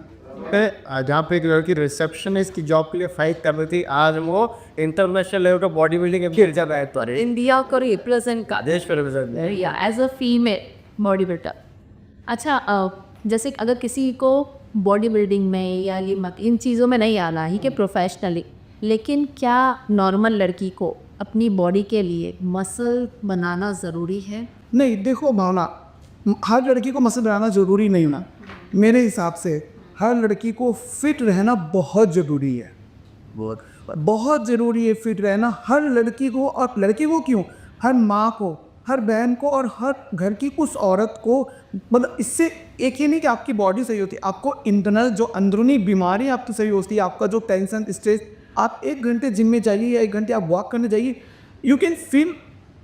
जहाँ पे एक लड़की रिसेप्शनिस्ट की जॉब के लिए फाइट कर रही थी, आज वो इंटरनेशनल लेवल का बॉडी बिल्डिंग गिर जा रहा है। तो इंडिया को रिप्रेजेंट का देश पर represent। या as a female body builder. अच्छा, जैसे अगर किसी को बॉडी बिल्डिंग में या ये इन चीज़ों में नहीं आना ही कि प्रोफेशनली, लेकिन क्या नॉर्मल लड़की को अपनी बॉडी के लिए मसल बनाना ज़रूरी है? नहीं, देखो भावना, हर लड़की को मसल बनाना ज़रूरी नहीं होना। मेरे हिसाब से हर लड़की को फिट रहना बहुत ज़रूरी है। बहुत ज़रूरी है फिट रहना हर लड़की को। और लड़की को क्यों, हर माँ को, हर बहन को, और हर घर की उस औरत को। मतलब इससे एक ही नहीं कि आपकी बॉडी सही होती है, आपको इंटरनल जो अंदरूनी बीमारी आपकी सही होती है। आपका जो टेंशन, स्ट्रेस, आप 1 घंटे जिम में जाइए या 1 घंटे आप वॉक करने जाइए, you can feel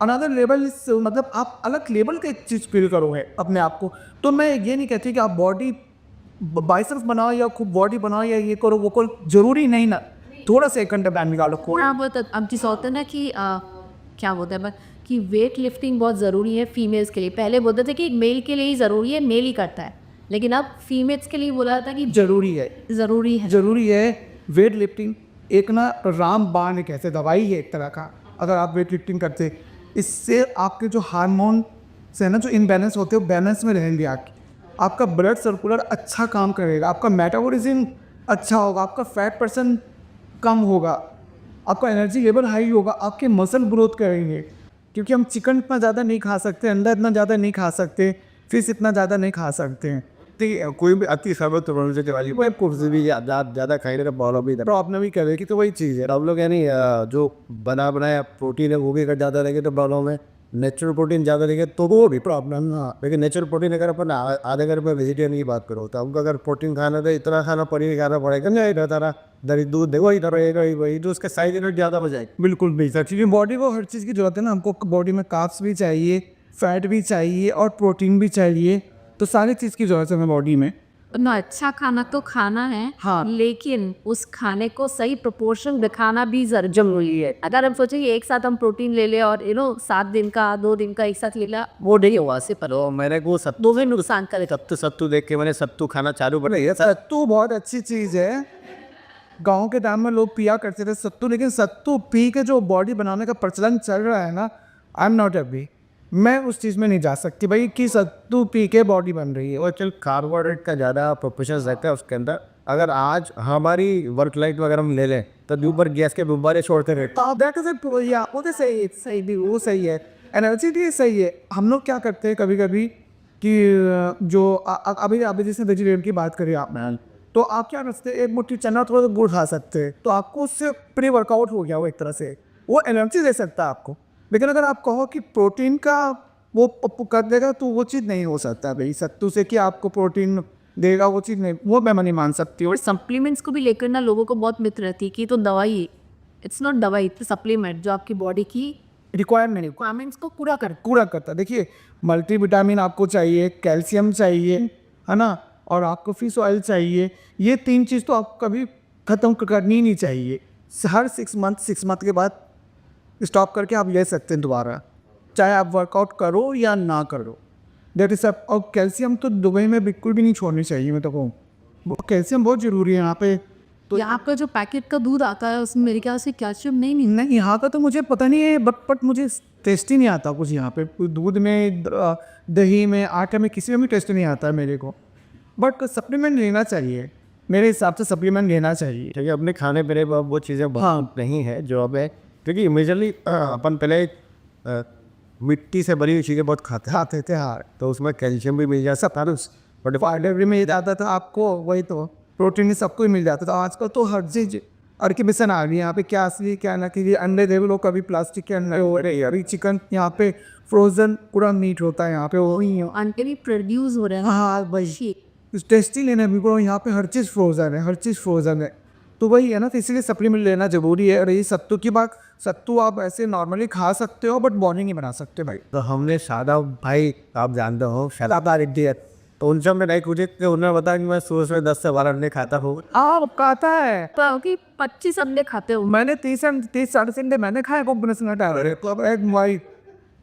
another level. मतलब आप अलग लेवल का एक चीज़ फील करोगे अपने आप को। तो मैं ये नहीं कहती कि आप बॉडी बाइसेप्स बनाओ या खूब बॉडी बनाओ या ये करो वो करो, ज़रूरी नहीं ना। थोड़ा सा 1 घंटे प्लान निकालो। थोड़ा बहुत अब चीज़ होता है ना कि क्या बोलते हैं कि वेट लिफ्टिंग बहुत ज़रूरी है फीमेल्स के लिए। पहले बोलते थे कि मेल के लिए ही ज़रूरी है, मेल ही करता है, लेकिन अब फीमेल्स के लिए बोला था कि ज़रूरी है ज़रूरी है वेट लिफ्टिंग। एक ना रामबाण एक ऐसे दवाई है एक तरह का, अगर आप वेट लिफ्टिंग करते, इससे आपके जो हार्मोन से ना जो इनबैलेंस होते हैं वो बैलेंस में रहेंगे। आपका ब्लड सर्कुलर अच्छा काम करेगा, आपका मेटाबॉलिज्म अच्छा होगा, आपका फैट परसेंट कम होगा, आपका एनर्जी लेवल हाई होगा, आपके मसल ग्रोथ करेंगे। क्योंकि हम चिकन इतना ज़्यादा नहीं खा सकते, अंडा इतना ज़्यादा नहीं खा सकते, फिश इतना ज़्यादा नहीं खा सकते हैं। कोई भी अति सर्वत्र वाली कुछ भी ज़्यादा खाने का प्रॉब्लम ही करेगी। तो वही चीज़ है। अब लोग यानी जो बना बनाया प्रोटीन है वो भी अगर ज़्यादा रहेंगे तो प्रॉब्लम है, नेचुरल प्रोटीन ज़्यादा रहेंगे तो वो भी प्रॉब्लम है। लेकिन नेचुरल प्रोटीन अगर अपन आधे घर में वेजिटेरियन की बात करो तो हमको अगर प्रोटीन खाना तो इतना खाना पनीर खाना पड़ेगा, नहीं रहता रहा दरी दूध देखो ही रहेगा वही, तो उसके साइड इफेक्ट ज़्यादा हो जाएगी। बिल्कुल भी सर, क्योंकि बॉडी को हर चीज़ की जरूरत है ना। हमको बॉडी में कार्ब्स भी चाहिए, फैट भी चाहिए और प्रोटीन भी चाहिए। तो सारी चीज़ की जरूरत है हमें बॉडी में। ना अच्छा खाना तो खाना है, हाँ, लेकिन उस खाने को सही प्रोपोर्शन दिखाना भी जरूरी है। अगर हम सोचें कि एक साथ हम प्रोटीन ले ले और 7 दिन का 2 दिन का एक साथ ले लिया, वो नहीं हुआ से पर तो मैंने वो दो में नुकसान करे। सत्तू देख के मैंने सत्तू खाना चालू कर दिया। सत्तू बहुत अच्छी चीज़ है। गांव के टाइम में लोग पिया करते थे सत्तू, लेकिन सत्तू पी के जो बॉडी बनाने का प्रचलन चल रहा है ना, आई एम नॉट हैप्पी। मैं उस चीज़ में नहीं जा सकती भाई कि सत्तू पी के बॉडी बन रही है। और चल कार्बोहाइड्रेट का ज़्यादा प्रोपोर्शन रहता है उसके अंदर। अगर आज हमारी वर्क लाइफ वगैरह हम ले लें तो ऊपर गैस के गुब्बारे छोड़ते रहते। दैट इज या वो तो सही है, सही भी वो सही है, एनर्जी भी सही है। हम लोग क्या करते हैं कभी कभी कि जो अभी अभी जैसे वेजिटेरियन की बात करिए आपने, तो आप क्या करते हैं, एक मुट्ठी चना थोड़ा सा गुड़ खा सकते हैं, तो आपको उससे प्री वर्कआउट हो गया वो एक तरह से, वो एनर्जी दे सकता है आपको। लेकिन अगर आप कहो कि प्रोटीन का वो कर देगा तो वो चीज़ नहीं हो सकता भाई सत्तू से कि आपको प्रोटीन देगा, वो चीज़ नहीं, वो मैं नहीं मान सकती। और और सप्लीमेंट्स को भी लेकर ना लोगों को बहुत मिथ रहती है कि तो दवाई है। इट्स नॉट दवाई, इट्स सप्लीमेंट जो आपकी बॉडी की रिक्वायरमेंट्स को पूरा करता। देखिए मल्टीविटामिन आपको चाहिए, कैल्शियम चाहिए, है ना, और आपको फिश ऑयल चाहिए। ये 3 चीज़ तो आपको कभी ख़त्म करनी नहीं चाहिए। हर 6 मंथ के बाद स्टॉप करके आप ले सकते हैं दोबारा, चाहे आप वर्कआउट करो या ना करो। दैट इज सब। और कैल्शियम तो दुबई में बिल्कुल भी नहीं छोड़नी चाहिए, मैं तो कहूँ कैल्शियम बहुत ज़रूरी है यहाँ पे। तो यहाँ का जो पैकेट का दूध आता है उसमें मेरे ख्याल से कैल्शियम नहीं, यहाँ का तो मुझे पता नहीं है, बट मुझे टेस्ट ही नहीं आता कुछ यहाँ पे। दूध में, दही में, आटे में, किसी में भी टेस्ट नहीं आता है मेरे को। बट सप्लीमेंट लेना चाहिए, मेरे हिसाब से सप्लीमेंट लेना चाहिए। ठीक है, अपने खाने पीने पर वो चीज़ें बहुत नहीं है जो अब है, क्योंकि इमेजली अपन पहले मिट्टी से बनी हुई चीज़ें बहुत खाते थे। हाँ, तो उसमें कैल्शियम भी मिल जाता था, बट फाइबर भी मिल जाता था आपको, वही तो प्रोटीन सबको ही मिल जाता था। आजकल तो हर चीज़ आर्टिफिशियल आ रही है यहाँ पे, क्या असली क्या ना कि अंडे देख लो, कभी प्लास्टिक के अंडे हो रहे हैं, अभी चिकन यहाँ पे फ्रोजन पूरा मीट होता है यहाँ पे, वही अंडे भी प्रोड्यूस हो रहे हैं। हाँ वही टेस्टी लेना भी करो, यहाँ पे हर चीज़ फ्रोजन है, तो वही है ना, तो इसीलिए सप्लीमेंट लेना ज़रूरी है। और ये सत्तू की बात, सत्तू आप ऐसे नॉर्मली खा सकते हो बट बॉडी नहीं बना सकते भाई। तो हमने शादाब भाई, आप जानते हो शादाब इंडियन, तो उनसे हमने नहीं पूछे कि उन्होंने बताया कि मैं सुबह में 10 से 12 अंडे खाता हूँ। आपका आता है तो कि 25 अंडे खाते हो। मैंने 30 साढ़े अंडे मैंने खाया कॉम्बिनेशन टाइम। तो अब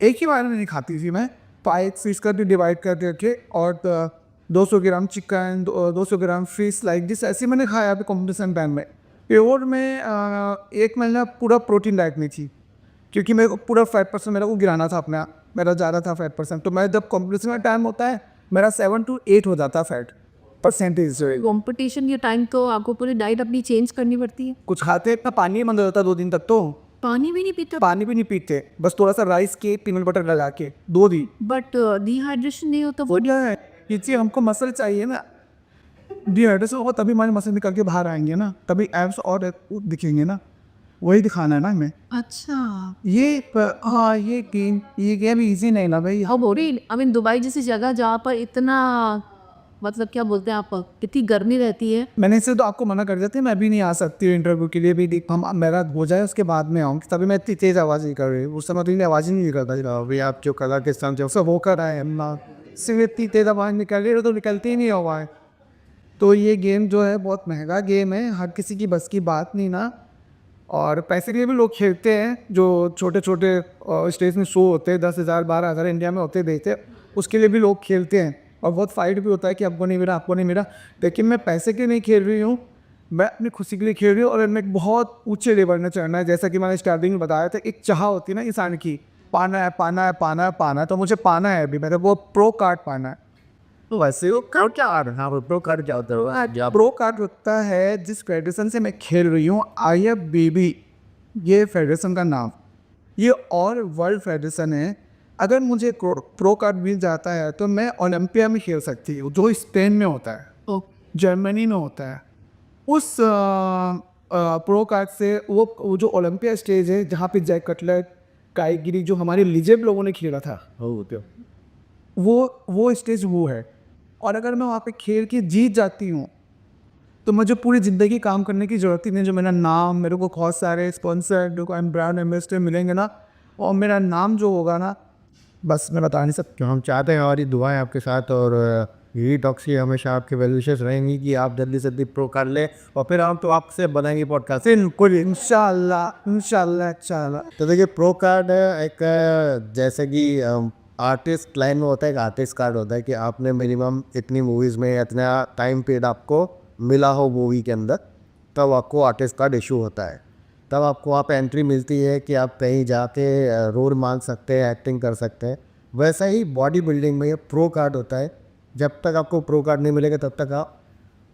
एक ही बार में नहीं खाती थी मैं, 5 पीस कर डिवाइड कर करके, और 200 gram chicken, 200 gram fish, like this, ऐसे मैंने खाया अभी कॉम्बिनेशन टाइम में। प्योर में 1 महीना पूरा प्रोटीन डाइट नहीं थी, क्योंकि मेरे को पूरा फैट परसेंट मेरे को गिराना था अपना, मेरा ज़्यादा था फैट परसेंट। तो मैं जब कॉम्पिटिशन का टाइम होता है मेरा 7 to 8 हो जाता फैट परसेंटेज। कंपटीशन के टाइम तो आपको पूरी डाइट अपनी चेंज करनी पड़ती है। कुछ खाते इतना पानी बंद हो जाता 2 दिन तक, तो पानी भी नहीं पीते। पानी भी नहीं पीते, बस थोड़ा सा राइस के पीनट बटर लगा के 2 दिन। बट डिहाइड्रेशन नहीं होता। वो क्या है, ये चीज़ हमको मसल चाहिए ना, डिहाइड्रेशन होगा तभी हमारे मसल निकल के बाहर आएंगे ना, तभी एब्स और दिखेंगे ना, वही दिखाना है ना हमें। अच्छा, हाँ ये गेम इजी नहीं ना भाई। अब हो रही, आई मीन दुबई जैसी जगह जहाँ पर इतना, मतलब क्या बोलते हैं आप, इतनी गर्मी रहती है। मैंने इससे तो आपको मना कर दिया था, मैं भी नहीं आ सकती हूँ इंटरव्यू के लिए भी। हम मेरा हो जाए उसके बाद में आऊँ, तभी मैं इतनी तेज़ आवाज़ नहीं कर रही, उस समय तो आवाज़ ही नहीं निकलता। अभी आप जो कजाकिस्तान जो सब वो कर रहा है ना, सिर्फ इतनी तेज़ आवाज़ निकल रही है तो निकलती ही नहीं आवाज़। तो ये गेम जो है बहुत महंगा गेम है, हर किसी की बस की बात नहीं ना। और पैसे के लिए भी लोग खेलते हैं, जो छोटे छोटे स्टेज में शो होते हैं, 10,000 12,000 इंडिया में होते देते, उसके लिए भी लोग खेलते हैं। और बहुत फाइट भी होता है कि आपको नहीं मिला, आपको नहीं मिला। लेकिन मैं पैसे के लिए नहीं खेल रही हूँ, मैं अपनी खुशी के लिए खेल रही हूँ। और मैं एक बहुत ऊँचे लेवल में चढ़ना है, जैसा कि मैंने स्टार्टिंग में बताया था, एक चाह होती है ना इंसान की, पाना है पाना है पाना है पाना है, तो मुझे पाना है अभी, मेरे वो प्रो कार्ड पाना है। तो वैसे वो कार्ड क्या आ रहा है, प्रो कार्ड क्या होता है? प्रो कार्ड होता है जिस फेडरेशन से मैं खेल रही हूँ, IFBB, ये फेडरेशन का नाम, ये और वर्ल्ड फेडरेशन है। अगर मुझे प्रो कार्ड मिल जाता है तो मैं ओलंपिया में खेल सकती हूँ, जो स्पेन में होता है, जर्मनी में होता है। उस प्रो कार्ड से वो जो ओलंपिया स्टेज है जहाँ पे जैक कटलर, काई गिरी, जो हमारे लिजेब लोगों ने खेला था, वो स्टेज वो है। और अगर मैं वहाँ पे खेल के जीत जाती हूँ तो मुझे पूरी ज़िंदगी काम करने की ज़रूरत ही नहीं। जो मेरा नाम, मेरे को बहुत सारे स्पॉन्सर, ब्रांड एम्बेसडर मिलेंगे ना, और मेरा नाम जो होगा ना, बस मैं बता नहीं सकता। हम चाहते हैं हमारी दुआएं आपके साथ, और यही टॉक्स की हमेशा आपके वेल विशेस रहेंगी कि आप जल्दी से जल्दी प्रो कर ले, और फिर हम तो आपसे बनाएंगे पॉडकास्ट बिल्कुल, इंशाल्लाह। तो देखिए, प्रो कार्ड एक जैसे कि आर्टिस्ट लाइन में होता है, एक आर्टिस्ट कार्ड होता है कि आपने मिनिमम इतनी मूवीज़ में इतना टाइम पीरियड आपको मिला हो मूवी के अंदर, तब आपको आर्टिस्ट कार्ड इशू होता है, तब आपको वहाँ पे एंट्री मिलती है कि आप कहीं जाके रोल मान सकते हैं, एक्टिंग कर सकते हैं। वैसा ही बॉडी बिल्डिंग में ये प्रो कार्ड होता है। जब तक आपको प्रो कार्ड नहीं मिलेगा तब तक आप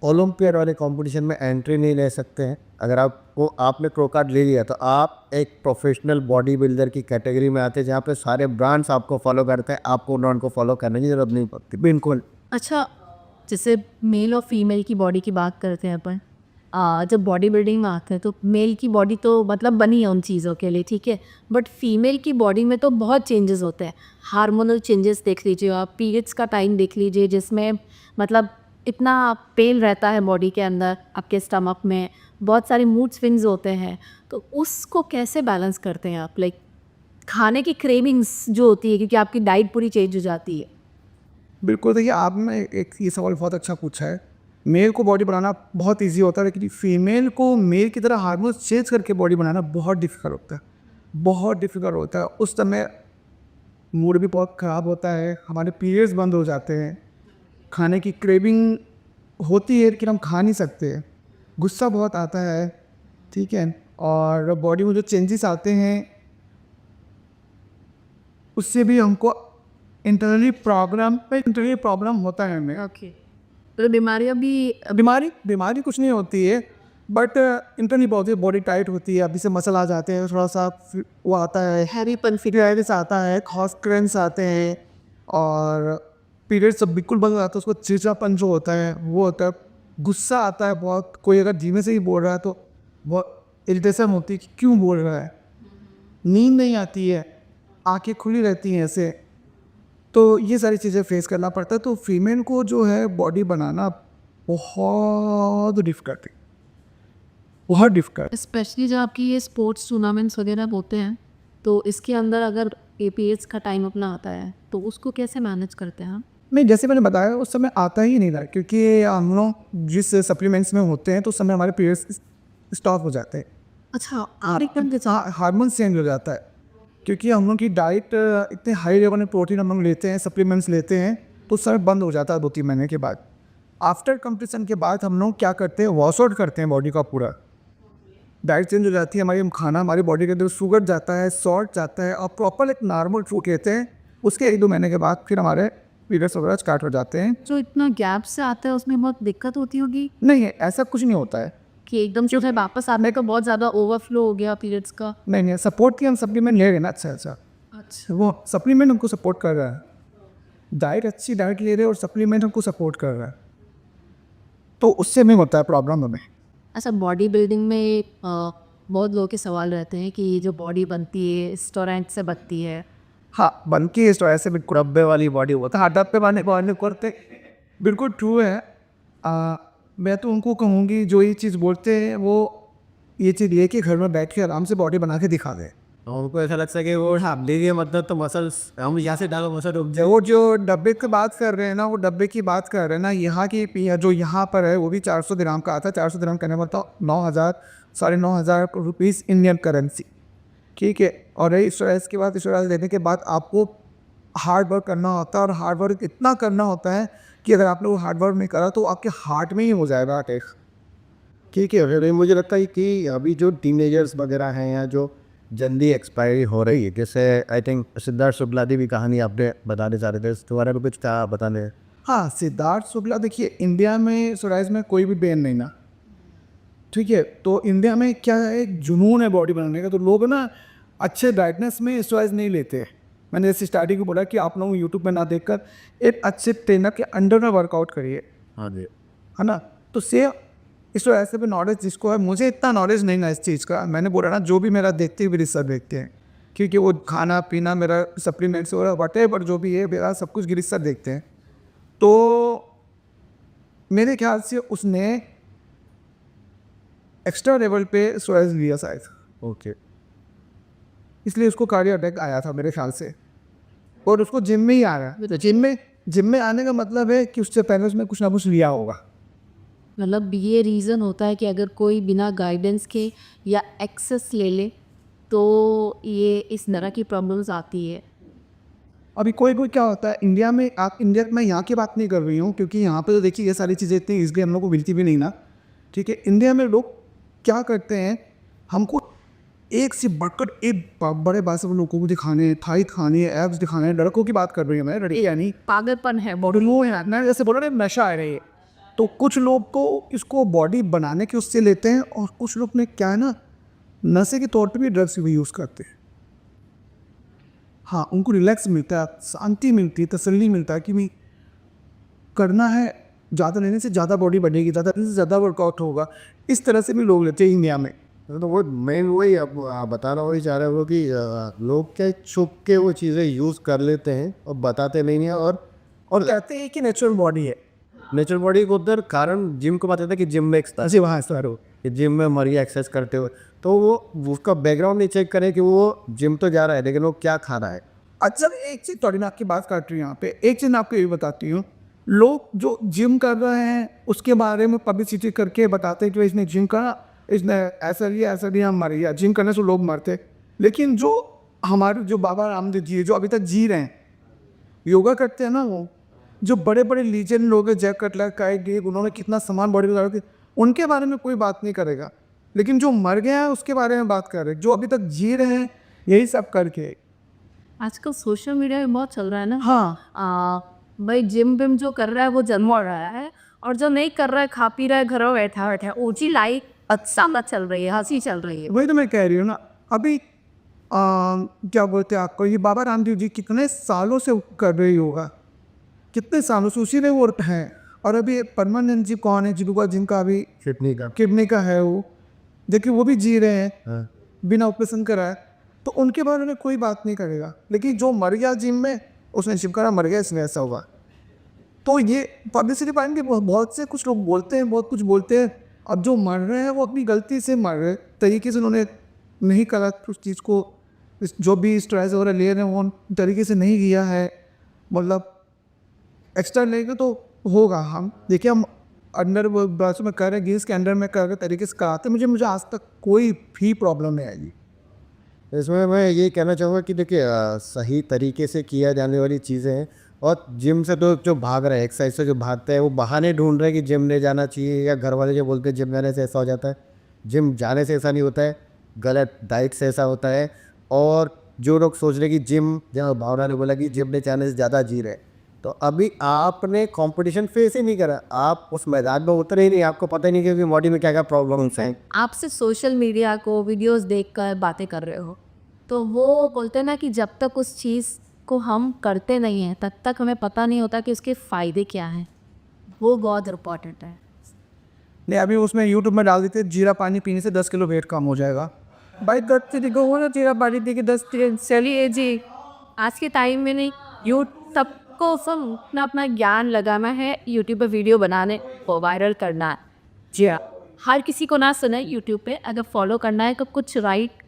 ओलंपियाड वाले कंपटीशन में एंट्री नहीं ले सकते हैं। अगर आपने प्रो कार्ड ले लिया तो आप एक प्रोफेशनल बॉडी बिल्डर की कैटेगरी में आते हैं, जहाँ पे सारे ब्रांड्स आपको फॉलो करते हैं, आपको उनको फॉलो करने की ज़रूरत नहीं पड़ती। बिल्कुल। अच्छा, जैसे मेल और फीमेल की बॉडी की बात करते हैं अपन, जब बॉडी बिल्डिंग में आते हैं तो मेल की बॉडी तो मतलब बनी है उन चीज़ों के लिए, ठीक है, बट फीमेल की बॉडी में तो बहुत चेंजेस होते हैं। हार्मोनल चेंजेस देख लीजिए आप, पीरियड्स का टाइम देख लीजिए, जिसमें मतलब इतना पेन रहता है बॉडी के अंदर, आपके स्टमक में बहुत सारे मूड स्विंग्स होते हैं। तो उसको कैसे बैलेंस करते हैं आप? लाइक खाने की क्रेविंग्स जो होती है, क्योंकि आपकी डाइट पूरी चेंज हो जाती है। बिल्कुल, देखिए आपने एक ये सवाल बहुत अच्छा पूछा है। मेल को बॉडी बनाना बहुत इजी होता है, लेकिन फीमेल को मेल की तरह हार्मोन्स चेंज करके बॉडी बनाना बहुत डिफ़िकल्ट होता है, बहुत डिफ़िकल्ट होता है। उस समय मूड भी बहुत ख़राब होता है, हमारे पीरियड्स बंद हो जाते हैं, खाने की क्रेविंग होती है लेकिन हम खा नहीं सकते, गुस्सा बहुत आता है, ठीक है, और बॉडी में जो चेंजेस आते हैं उससे भी हमको इंटरनली प्रॉब्लम होता है हमें। ओके, तो बीमारियाँ भी बीमारी कुछ नहीं होती है, बट इंटरनली बॉडी टाइट होती है। अभी से मसल आ जाते हैं, थोड़ा सा वो आता है, हैवीपन फिरियाइटिस आता है, हॉट क्रैम्स आते हैं, और पीरियड सब बिल्कुल बंद हो जाता है। उसको चिड़चिड़ापन जो होता है वो होता है, गुस्सा आता है बहुत। कोई अगर धीमे से ही बोल रहा है तो बहुत इरिटेशन होती है कि क्यों बोल रहा है। नींद नहीं आती है, आंखें खुली रहती हैं ऐसे। तो ये सारी चीज़ें फेस करना पड़ता है। तो फीमेल को जो है बॉडी बनाना बहुत डिफ़िकल्ट है, बहुत डिफ़िकल्ट। स्पेशली जब आपकी ये स्पोर्ट्स टूर्नामेंट्स वगैरह होते हैं, तो इसके अंदर अगर पीरियड्स का टाइम अपना आता है तो उसको कैसे मैनेज करते हैं आप? नहीं, जैसे मैंने बताया उस समय आता ही नहीं था, क्योंकि हम लोग जिस सप्लीमेंट्स में होते हैं तो उस समय हमारे पीरियड्स स्टॉप हो जाते हैं। अच्छा, हार्मोन्स चेंज हो जाता है, क्योंकि हम लोग की डाइट इतने हाई लेवल में प्रोटीन हम लोग लेते हैं, सप्लीमेंट्स लेते हैं, तो उस समय बंद हो जाता है 2-3 महीने के बाद। आफ्टर कंपटीशन के बाद हम लोग क्या करते हैं, वॉश आउट करते हैं बॉडी का पूरा। डाइट चेंज हो जाती है हमारी, खाना हमारी बॉडी के अंदर शुगर जाता है, सॉल्ट जाता है, और प्रॉपर एक नॉर्मल फूड लेते हैं। उसके 1-2 महीने के बाद फिर हमारे पीरियड्स वगैरह स्टार्ट हो जाते हैं। जो इतना गैप से आता है उसमें बहुत दिक्कत होती होगी नहीं, ऐसा कुछ नहीं होता है। कि एकदम से उसे वापस आने का बहुत ज़्यादा ओवरफ्लो हो गया पीरियड्स का। नहीं, सपोर्ट की हम सप्लीमेंट ले रहे हैं ना। अच्छा, वो सप्लीमेंट हमको सपोर्ट कर रहा है, डाइट अच्छी डाइट ले रहे हैं और सप्लीमेंट हमको सपोर्ट कर रहा है, तो उससे नहीं होता है प्रॉब्लम हमें। अच्छा, बॉडी बिल्डिंग में बहुत लोगों के सवाल रहते हैं कि जो बॉडी बनती है स्टोरेंट से बनती है। हाँ, बन के इस ऐसे बिल्कुल डब्बे वाली बॉडी होता है। हाँ, डब्बे वाले करते बिल्कुल ट्रू है। मैं तो उनको कहूँगी जो ये चीज़ बोलते हैं वो ये चीज़ ये कि घर में बैठ के आराम से बॉडी बना के दिखा दें। उनको ऐसा लगता है कि वो हाँ लीजिए, मतलब तो मसल्स हम यहाँ से डालो मसल रुक जाए। वो जो डब्बे की बात कर रहे हैं ना, वो डब्बे की बात कर रहे हैं ना, यहाँ की जो यहाँ पर है वो भी 400 दिरहम का आता है। 400 दिरहम कहने मतलब 9,000 साढ़े 9,000 रुपीज़ इंडियन करेंसी, ठीक है। और इंश्योरेंस के बाद, इंश्योरेंस लेने के बाद आपको हार्ड वर्क करना होता है, और हार्ड वर्क इतना करना होता है कि अगर आपने वो हार्ड वर्क नहीं करा तो आपके हार्ट में ही हो जाएगा अटैक, ठीक है। फिर मुझे लगता है कि अभी जो टीनेजर्स वगैरह हैं या जो जल्दी एक्सपायरी हो रही है, जैसे आई थिंक सिद्धार्थ शुक्ला की भी कहानी आपने बताने जा रहे थे, इस बारे में कुछ क्या बताने? हाँ, सिद्धार्थ शुक्ला, देखिए इंडिया में सोराइज में कोई भी बैन नहीं ना, ठीक है। तो इंडिया में क्या है, एक जुनून है बॉडी बनाने का, तो लोग ना अच्छे ब्राइटनेस में स्टेरॉइड्स नहीं लेते। मैंने जैसे स्टार्टिंग में बोला कि आप लोग यूट्यूब में ना देखकर एक अच्छे ट्रेनर के अंडर में वर्कआउट करिए, हाँ जी, है ना। तो से इस तो ऐसे भी नॉलेज जिसको है, मुझे इतना नॉलेज नहीं ना इस चीज़ का। मैंने बोला ना, जो भी मेरा देखते हुए रिसर्च देखते हैं, क्योंकि वो खाना पीना मेरा सप्लीमेंट्स वगैरह व्हाटएवर जो भी है मेरा सब कुछ रिसर्च देखते हैं। तो मेरे ख्याल से उसने एक्स्ट्रा लेवल पे स्टेरॉइड्स लिया शायद, ओके, इसलिए उसको कार्डियक अटैक आया था मेरे ख्याल से। और उसको जिम में ही आ रहा है, तो जिम में आने का मतलब है कि उससे पहले उसमें कुछ ना कुछ लिया होगा। मतलब ये रीज़न होता है कि अगर कोई बिना गाइडेंस के या एक्सेस ले ले तो ये इस तरह की प्रॉब्लम्स आती है। अभी कोई क्या होता है इंडिया में, आप इंडिया में यहाँ की बात नहीं कर रही हूँ, क्योंकि यहाँ पे तो देखिए ये सारी चीज़ें इतनी ईजिली हम लोग को मिलती भी नहीं ना, ठीक है। इंडिया में लोग क्या करते हैं, हमको एक से बढ़कर एक बड़े बात सब लोगों को दिखाने हैं, थाई दिखाने हैं, एब्स दिखाने हैं। लड़कों की बात कर रही हूँ मैं, लड़के यानी पागलपन है बॉडी लो है ना, जैसे बोल रहे हैं नशा है रही है। तो कुछ लोग तो इसको बॉडी बनाने के उससे लेते हैं, और कुछ लोग ने क्या है ना, नशे के तौर पे भी ड्रग्स भी यूज़ करते हैं। हाँ, उनको रिलैक्स मिलता है, शांति मिलती है, तसल्ली मिलता है कि मैं करना है, ज़्यादा लेने से ज़्यादा बॉडी बनेगी, ज़्यादा लेने से ज़्यादा वर्कआउट होगा। इस तरह से भी लोग लेते हैं इंडिया में। तो वो मेन वही अब आप बता रहा वही चाह रहे हो कि लोग क्या छुप के वो चीज़ें यूज़ कर लेते हैं और बताते नहीं हैं, और कहते हैं कि नेचुरल बॉडी है। नेचुरल बॉडी को उधर कारण जिम को बताते हैं कि जिम में ऐसे वहाँ स्टार हो, कि जिम में मरिए एक्सरसाइज करते हुए, तो वो उसका बैकग्राउंड नहीं चेक करें कि वो जिम तो जा रहा है लेकिन वो क्या खा रहा है। अच्छा, एक चीज़ थोड़ी ना आपकी बात काट रही हूँ यहाँ पे, एक चीज़ आपको ये बताती हूँ। लोग जो जिम कर रहे हैं उसके बारे में पब्लिसिटी करके बताते हैं कि इसने जिम करा, इसने ऐसा लिया हम मर गया। जिम करने से लोग मरते, लेकिन जो हमारे जो बाबा रामदेव जी जो अभी तक जी रहे हैं, योगा करते हैं ना, वो जो बड़े बड़े लीजेंड लोग हैं, जैक कटलर का, उन्होंने कितना सामान बॉडी लगा के, उनके बारे में कोई बात नहीं करेगा। लेकिन जो मर गया है उसके बारे में बात कर रहे हैं, जो अभी तक जी रहे हैं यही सब करके। आजकल सोशल मीडिया में बहुत चल रहा है ना। हाँ, भाई जिम विम जो कर रहा है वो जन्म रहा है, और जो नहीं कर रहा है खा पी रहा है घर में बैठा बैठा है, ऊंची लाइफ अच्छा चल रही है, हंसी चल रही है। वही तो मैं कह रही हूँ ना। अभी क्या बोलते हैं आपको, ये बाबा रामदेव जी कितने सालों से कर रहे होगा, कितने सालों से उसी में वो हैं। और अभी परमानंद जी कौन है, जिनका अभी किडनी का है, वो देखिए वो भी जी रहे हैं बिना ऑपरेशन कराए, तो उनके बारे में कोई बात नहीं करेगा। लेकिन जो मर गया जिम में, उसने जिम करा, मर गया, इसमें ऐसा हुआ। तो ये पब्लिसिटी पाएंगे, बहुत से कुछ लोग बोलते हैं, बहुत कुछ बोलते हैं। अब जो मर रहे हैं वो अपनी गलती से मर रहे, तरीके से उन्होंने नहीं करा उस चीज़ को, जो भी स्ट्रेस वगैरह ले रहे हैं वो तरीके से नहीं किया है, मतलब एक्स्ट्रा लेंगे तो होगा। हम देखिए, हम अंडर बाथरूम में कर रहे हैं, गिल्स के अंडर में कर रहे तरीके से कराते, मुझे आज तक कोई भी प्रॉब्लम नहीं आई। इसमें मैं ये कहना चाहूँगा कि देखिए सही तरीके से किया जाने वाली चीज़ें हैं, और जिम से तो जो भाग रहे हैं, एक्सरसाइज से जो भागते हैं, वो बहाने ढूंढ रहे हैं कि जिम नहीं जाना चाहिए, या घर वाले जो बोलते हैं जिम जाने से ऐसा हो जाता है। जिम जाने से ऐसा नहीं होता है, गलत डाइट से ऐसा होता है। और जो लोग सोच रहे हैं कि जिम, जहाँ भावना ने बोला कि जिम नहीं जाने से ज़्यादा जी रहे, तो अभी आपने कंपटीशन फेस ही नहीं करा, आप उस मैदान में उतरे ही नहीं, आपको पता ही नहीं कि बॉडी में क्या क्या प्रॉब्लम्स हैं। आपसे सोशल मीडिया को वीडियोस देखकर बातें कर रहे हो, तो वो बोलते हैं ना कि जब तक उस चीज़ को हम करते नहीं हैं तब तक हमें पता नहीं होता कि उसके फ़ायदे क्या हैं। वो बहुत इम्पॉर्टेंट है। नहीं, अभी उसमें यूट्यूब में डाल देते, जीरा पानी पीने से 10 किलो वेट कम हो जाएगा। भाई 10 तरीका हो ना, जीरा पानी पी के 10 चलिए जी, आज के टाइम में नहीं, सबको सब अपना अपना ज्ञान लगाना है, यूट्यूब पे वीडियो बनाने को वायरल करना है। जी हाँ, हर किसी को ना सुने यूट्यूब पे, अगर फॉलो करना है तो कुछ राइट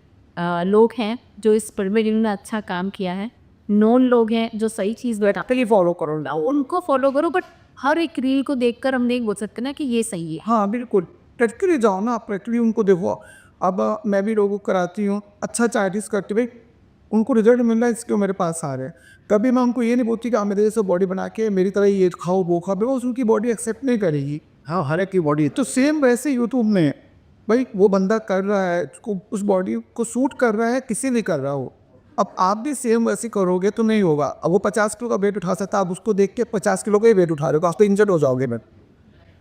लोग हैं जो इस पर में जिन्होंने अच्छा काम किया है, नॉन लोग हैं जो सही चीज़ बताते हैं, फॉलो करो ना, उनको फॉलो करो। बट हर एक रील को देखकर हम नहीं बोल सकते ना कि ये सही है। हाँ बिल्कुल, प्रैक्टिकली जाओ ना, आप प्रैक्टिकली उनको देखो। अब मैं भी लोगों को कराती हूँ, अच्छा चार्टिस करते हुए उनको रिजल्ट मिल रहा है, इसके मेरे पास आ रहे हैं। कभी मैं उनको ये नहीं बोलती कि आप मेरे जैसे बॉडी बना के मेरी तरह ये खाओ वो खाओ, बिकॉज उनकी बॉडी एक्सेप्ट नहीं करेगी। हाँ, हर एक की बॉडी तो सेम वैसे यूट्यूब में भाई वो बंदा कर रहा है, उसको उस बॉडी को सूट कर रहा है, किसी नहीं कर रहा हो। अब आप भी सेम वैसे करोगे तो नहीं होगा। अब वो 50 किलो का वेट उठा सकता है, आप उसको देख के 50 किलो का ही वेट उठा रहे हो, आप तो इंजर्ड हो जाओगे। मैं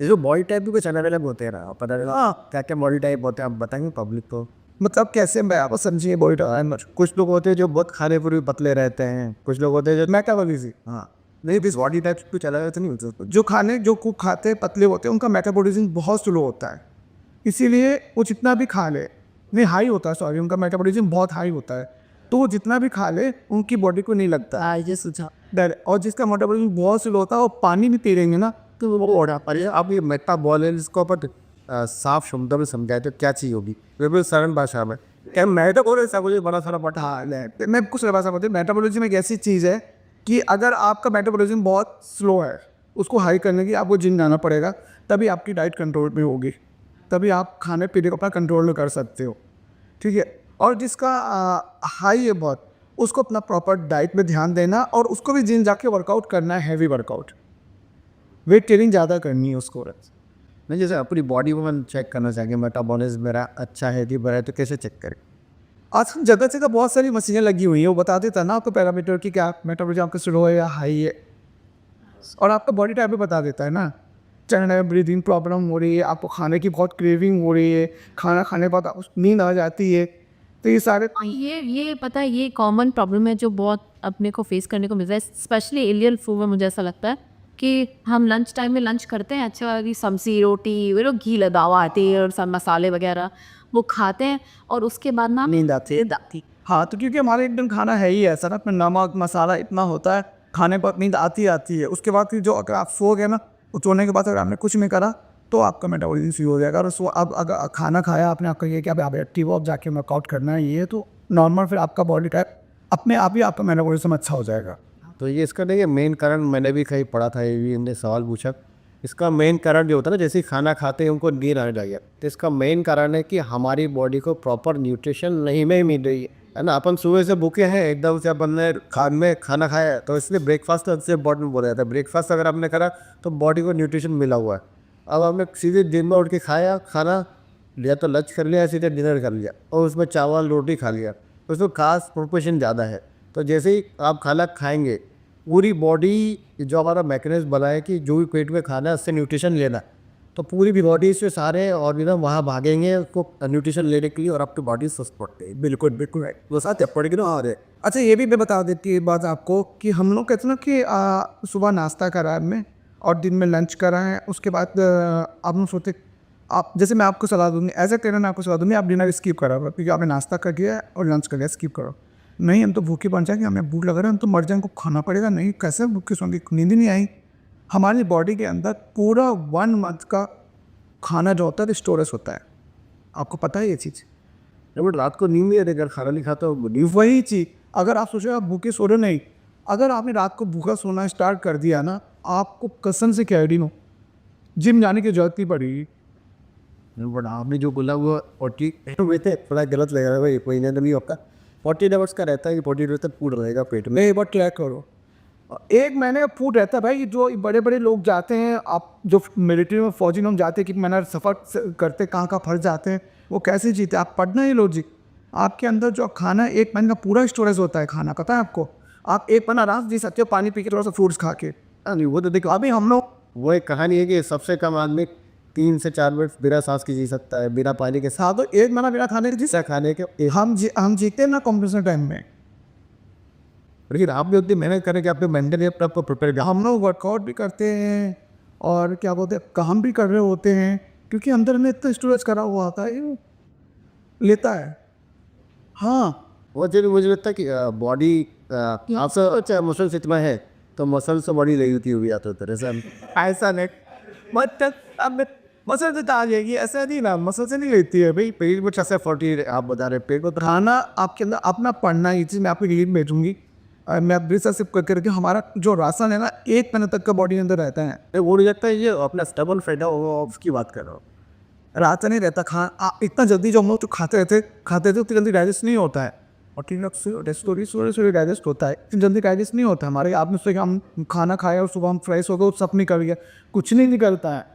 ये जो बॉडी टाइप भी कुछ अलग अलग होते हैं ना, पता नहीं क्या क्या बॉडी टाइप होते हैं, आप बताएंगे पब्लिक को? मतलब कैसे, मैं आपको समझिए बॉडी टाइप। कुछ लोग होते हैं जो बहुत खाने पर भी पतले रहते हैं, कुछ लोग होते हैं जो मेटाबॉलिज्म, हाँ नहीं, इस बॉडी टाइप कुछ अलग तो नहीं होता। जो कुक खाते हैं पतले होते हैं, उनका मेटाबॉलिज्म बहुत स्लो होता है, इसीलिए वो जितना भी खा ले, नहीं हाई होता है, सॉरी, उनका मेटाबॉलिज्म बहुत हाई होता है, तो वो जितना भी खा ले उनकी बॉडी को नहीं लगता। ये सोचा और जिसका मेटाबॉलिज्म बहुत स्लो होता है, वो पानी भी पी लेंगे ना तो वो ओढ़ा। अरे अब ये मेटाबॉलिज्म को अपन साफ शब्दों में समझाए तो क्या चीज़ होगी, बिल्कुल सरल भाषा में? क्या मेटाबॉलिज्म बड़ा सारा पटा। हाँ, मैं कुछ भाषा बोलती हूँ। मेटाबॉलिज्म एक ऐसी चीज़ है कि अगर आपका मेटाबॉलिज्म बहुत स्लो है, उसको हाई करने की आपको जिम जाना पड़ेगा, तभी आपकी डाइट कंट्रोल में होगी, तभी आप खाने पीने को अपना कंट्रोल में कर सकते हो, ठीक है। और जिसका हाई है बहुत, उसको अपना प्रॉपर डाइट में ध्यान देना, और उसको भी जिम जाके वर्कआउट करना है, हैवी वर्कआउट, वेट ट्रेनिंग ज़्यादा करनी है उसको। नहीं, जैसे अपनी बॉडी को मैं चेक करना चाहेंगे मेटाबॉलिज्म मेरा अच्छा है कि बुरा है, तो कैसे चेक करें? आजकल जगह जगह बहुत सारी मशीनें लगी हुई हैं, वो बता देता है ना आपको पैरामीटर की क्या मेटाबॉलिज्म आपका स्लो है या हाई है, और आपका बॉडी टाइप भी बता देता है ना। चलने में ब्रीदिंग प्रॉब्लम हो रही है, आपको खाने की बहुत क्रेविंग हो रही है, खाना खाने के बाद आपको नींद आ जाती है, तो ये सारे ये पता है, ये कॉमन प्रॉब्लम है जो बहुत अपने को फेस करने को मिल रहा है, स्पेशली इंडियन फूड में। मुझे ऐसा लगता है कि हम लंच टाइम में लंच करते हैं, अच्छा वाली सब्जी रोटी, वो घी लगा हुआ आती है और सब मसाले वगैरह वो खाते हैं, और उसके बाद ना नींद आती है। हाँ, तो क्योंकि हमारा एकदम खाना है ही ऐसा ना, अपना नमक मसाला इतना होता है, खाने पर नींद आती है। उसके बाद फिर जो अगर आप सो गए ना, सोने के बाद अगर आपने कुछ नहीं करा तो आपका मेटाबॉलिज्म सही हो जाएगा। और सो अब अगर खाना खाया आपने, आपका ये कि आप एक्टिव हो, अब जाके वर्कआउट करना है, ये तो नॉर्मल, फिर आपका बॉडी टाइप अपने आप ही आपका मेटाबॉलिज्म अच्छा हो जाएगा। तो ये इसका देखिए मेन कारण मैंने भी कहीं पढ़ा था, ये भी हमने सवाल पूछा। इसका मेन कारण जो होता है ना, जैसे ही खाना खाते हैं उनको नींद आने लगे, तो इसका मेन कारण है कि हमारी बॉडी को प्रॉपर न्यूट्रिशन नहीं मिल रही है ना। अपन सुबह से भूखे हैं, एकदम से अपन ने खाना खाया, तो इसलिए ब्रेकफास्ट सबसे इंपॉर्टेंट बोला जाता है। ब्रेकफास्ट अगर आपने करा तो बॉडी को न्यूट्रिशन मिला हुआ है। अब आपने सीधे दिन में उठ के खाया खाना, लिया तो लंच कर लिया, सीधे डिनर कर लिया, और उसमें चावल रोटी खा लिया, तो उसमें खास प्रोपोर्शन ज़्यादा है। तो जैसे ही आप खाना खाएंगे, पूरी बॉडी जो हमारा मैकेनिज्म बना है कि जो भी पेट में खाना है उससे न्यूट्रिशन लेना, तो पूरी भी बॉडी से सारे ऑर्गेनम वहाँ भागेंगे उसको न्यूट्रिशन लेने के लिए, और आपकी बॉडी स्वस्थ पड़ती है। बिल्कुल बिल्कुल राइट, वो साथ पड़ेगी ना। और अच्छा, ये भी मैं बता देती है बात आपको कि हम लोग कहते हैं ना कि सुबह नाश्ता करा है हमने और दिन में लंच करा है, उसके बाद आप लोग सोचते, आप जैसे मैं आपको सलाह दूंगी, एज ए ट्रेनर मैं आपको सलाह दूंगी आप डिनर स्किप करा हुआ, क्योंकि आपने नाश्ता कर दिया और लंच कर लिया, स्किप करो। नहीं, हम तो भूखे बन जाएंगे, हमें भूख लग रहा है, हम तो मर जाएंगे, को खाना पड़ेगा। नहीं, कैसे भूखे सोंगे, नींद ही नहीं आई। हमारी बॉडी के अंदर पूरा 1 मंथ का खाना जो होता है स्टोरेज होता है, आपको पता है ये चीज़। बट रात को नींद नहीं आती अगर खाना नहीं खाता, वही चीज़, अगर आप सोचो आप भूखे सो रहे, नहीं, अगर आपने रात को भूखा सोना स्टार्ट कर दिया ना, आपको कसम से कह रही हूँ जिम जाने की जरूरत नहीं पड़ेगी। बट आपने जो बोला वो 40 वैसे थोड़ा गलत लग रहा है भाई, कोई नहीं होता। 40 आवर्स का रहता है कि 40 आवर्स तक फूड रहेगा पेट में। नहीं, एक बार ट्रैक करो, 1 महीने का फूड रहता है भाई। जो बड़े बड़े लोग जाते हैं, आप जो मिलिट्री में फौजी लोग जाते हैं कि मैंने सफ़र करते कहाँ फंस जाते हैं, वो कैसे जीते, आप पढ़ना ही लॉजिक। आपके अंदर जो खाना 1 महीने का पूरा स्टोरेज होता है खाना, पता है आपको। आप 1 महीना आराम से जी सकते हो पानी पी के, थोड़ा सा फ्रूट्स खा के। नहीं, वो तो देखो अभी हम लोग, वो एक कहानी है कि सबसे कम आदमी 3 से 4 मिनट बिना सांस की जी सकता है, बिना पानी के साथ। तो 1 महीना बिना खाने के जी खाने के हम जीते हैं ना कॉम्पिटिशन टाइम में। लेकिन आप भी उतनी मेहनत करें कि आपने मेंटली अपने आप को प्रिपेयर किया। हम लोग वर्कआउट भी करते हैं और क्या बोलते हैं, काम भी कर रहे होते हैं, क्योंकि अंदर में इतना स्टोरेज करा हुआ आता है, ये लेता है। हाँ, वो चीज़ मुझे लगता है कि बॉडी आपसे अच्छा मसल्स इतना है, तो मसल से बॉडी नहीं होती हुई आते तरह से। ऐसा नहीं, मतलब अब मसल से आ जाएगी, ऐसा नहीं ना, मसल से नहीं लेती है भाई। पेट में 40 आप बता रहे पेट को खाना आपके अंदर अपना पढ़ना, ये चीज़ मैं आपको लिंक भेजूंगी, मैं रिसर्च करके हमारा जो राशन है ना 1 महीने तक का बॉडी के अंदर रहता है। वो नहीं लगता है ये अपना स्टेबल फैट है, उसकी बात कर रहा हूँ। राशन नहीं रहता खाना, इतना जल्दी जो हम लोग खाते थे उतनी जल्दी डाइजेस्ट नहीं होता है, और 3 लाख से डाइजेस्ट होता है, इतनी जल्दी डाइजेस्ट नहीं होता हमारे। आपने सोचा हम खाना खाए और सुबह हम फ्रेश हो गए, सब निकल गया, कुछ नहीं निकलता है।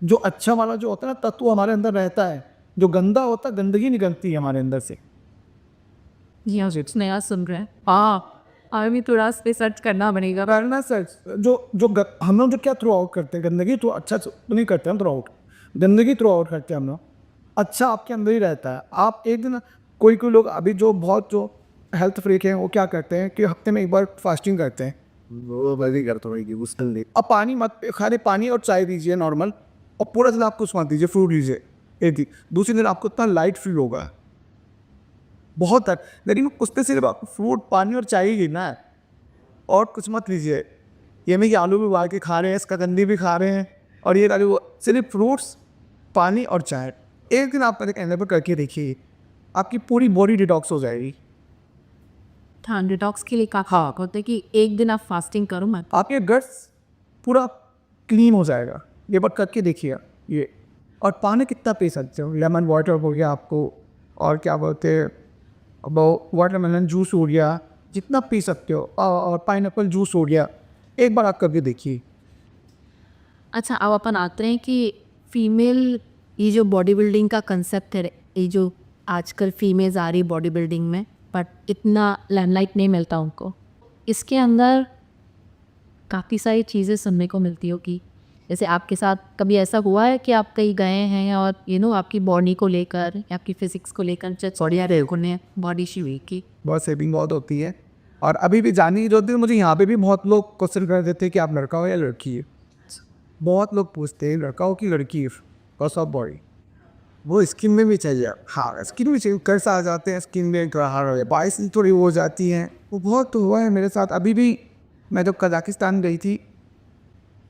जो अच्छा वाला जो होता है ना तत्व हमारे अंदर रहता है, जो गंदा होता है गंदगी निकलती है हमारे अंदर से। जी हाँ, कुछ नया सुन रहे हैं। हाँ, हमें भी थोड़ा इस पे सर्च करना बनेगा। करना सच, हम लोग जो क्या थ्रो आउट करते हैं, गंदगी तो अच्छा तो नहीं करते हम, थ्रो आउट गंदगी थ्रो आउट करते हैं हम लोग। अच्छा आपके अंदर ही रहता है। आप एक दिन, कोई लोग अभी जो हेल्थ फ्रीक हैं वो क्या करते हैं कि हफ्ते में 1 बार फास्टिंग करते हैं। वो मैं भी करता हूँ कि उस दिन नहीं। अब पानी मत खाली पानी और चाय दीजिए नॉर्मल, और पूरा दिन आपको स्वाद दीजिए, फ्रूट लीजिए, एक दिन दूसरे दिन आपको इतना लाइट फील होगा, बहुत है। लेकिन कुछ तो सिर्फ आपको फ्रूट पानी और चाय ही ना, और कुछ मत लीजिए। ये नहीं कि आलू भी उबाल के खा रहे हैं, इसका गंदी भी खा रहे हैं, और ये आलू, सिर्फ फ्रूट्स पानी और चाय। एक दिन आप मेरे कहने पर करके देखिए, आपकी पूरी बॉडी डिटॉक्स हो जाएगी। हाँ, डिटॉक्स के लिए कहा होता है कि एक दिन आप फास्टिंग करो मत, आपके गट्स पूरा क्लीन हो जाएगा। ये बात करके देखिए ये। और पानी कितना पी सकते हो, लेमन वाटर हो गया आपको, और क्या बोलते हैं वाटरमेलन जूस हो गया, जितना पी सकते हो, और पाइनएप्पल जूस हो गया, एक बार आप करके देखिए। अच्छा, अब अपन आते हैं कि फीमेल ये जो बॉडी बिल्डिंग का कंसेप्ट है, ये जो आजकल फीमेल्स आ रही बॉडी बिल्डिंग में, बट इतना लाइमलाइट नहीं मिलता उनको। इसके अंदर काफ़ी सारी चीज़ें सुनने को मिलती होगी। जैसे आपके साथ कभी ऐसा हुआ है कि आप कहीं गए हैं और आपकी बॉडी को लेकर या आपकी फिजिक्स को लेकर सॉरी यार ने बॉडी शी की बहुत सेविंग बहुत होती है। और अभी भी जानी जो होती है, मुझे यहाँ पे भी बहुत लोग क्वेश्चन कर देते हैं कि आप लड़का हो या लड़की है। बहुत लोग पूछते हैं लड़का हो कि लड़की है, कॉस ऑफ बॉडी। वो स्किन में भी चाहिए। हाँ, स्किन भी चेंज कर्स आ जाते हैं, स्किन में बाइस थोड़ी हो जाती हैं। वो बहुत हुआ है मेरे साथ। अभी भी मैं जब कजाकिस्तान गई थी,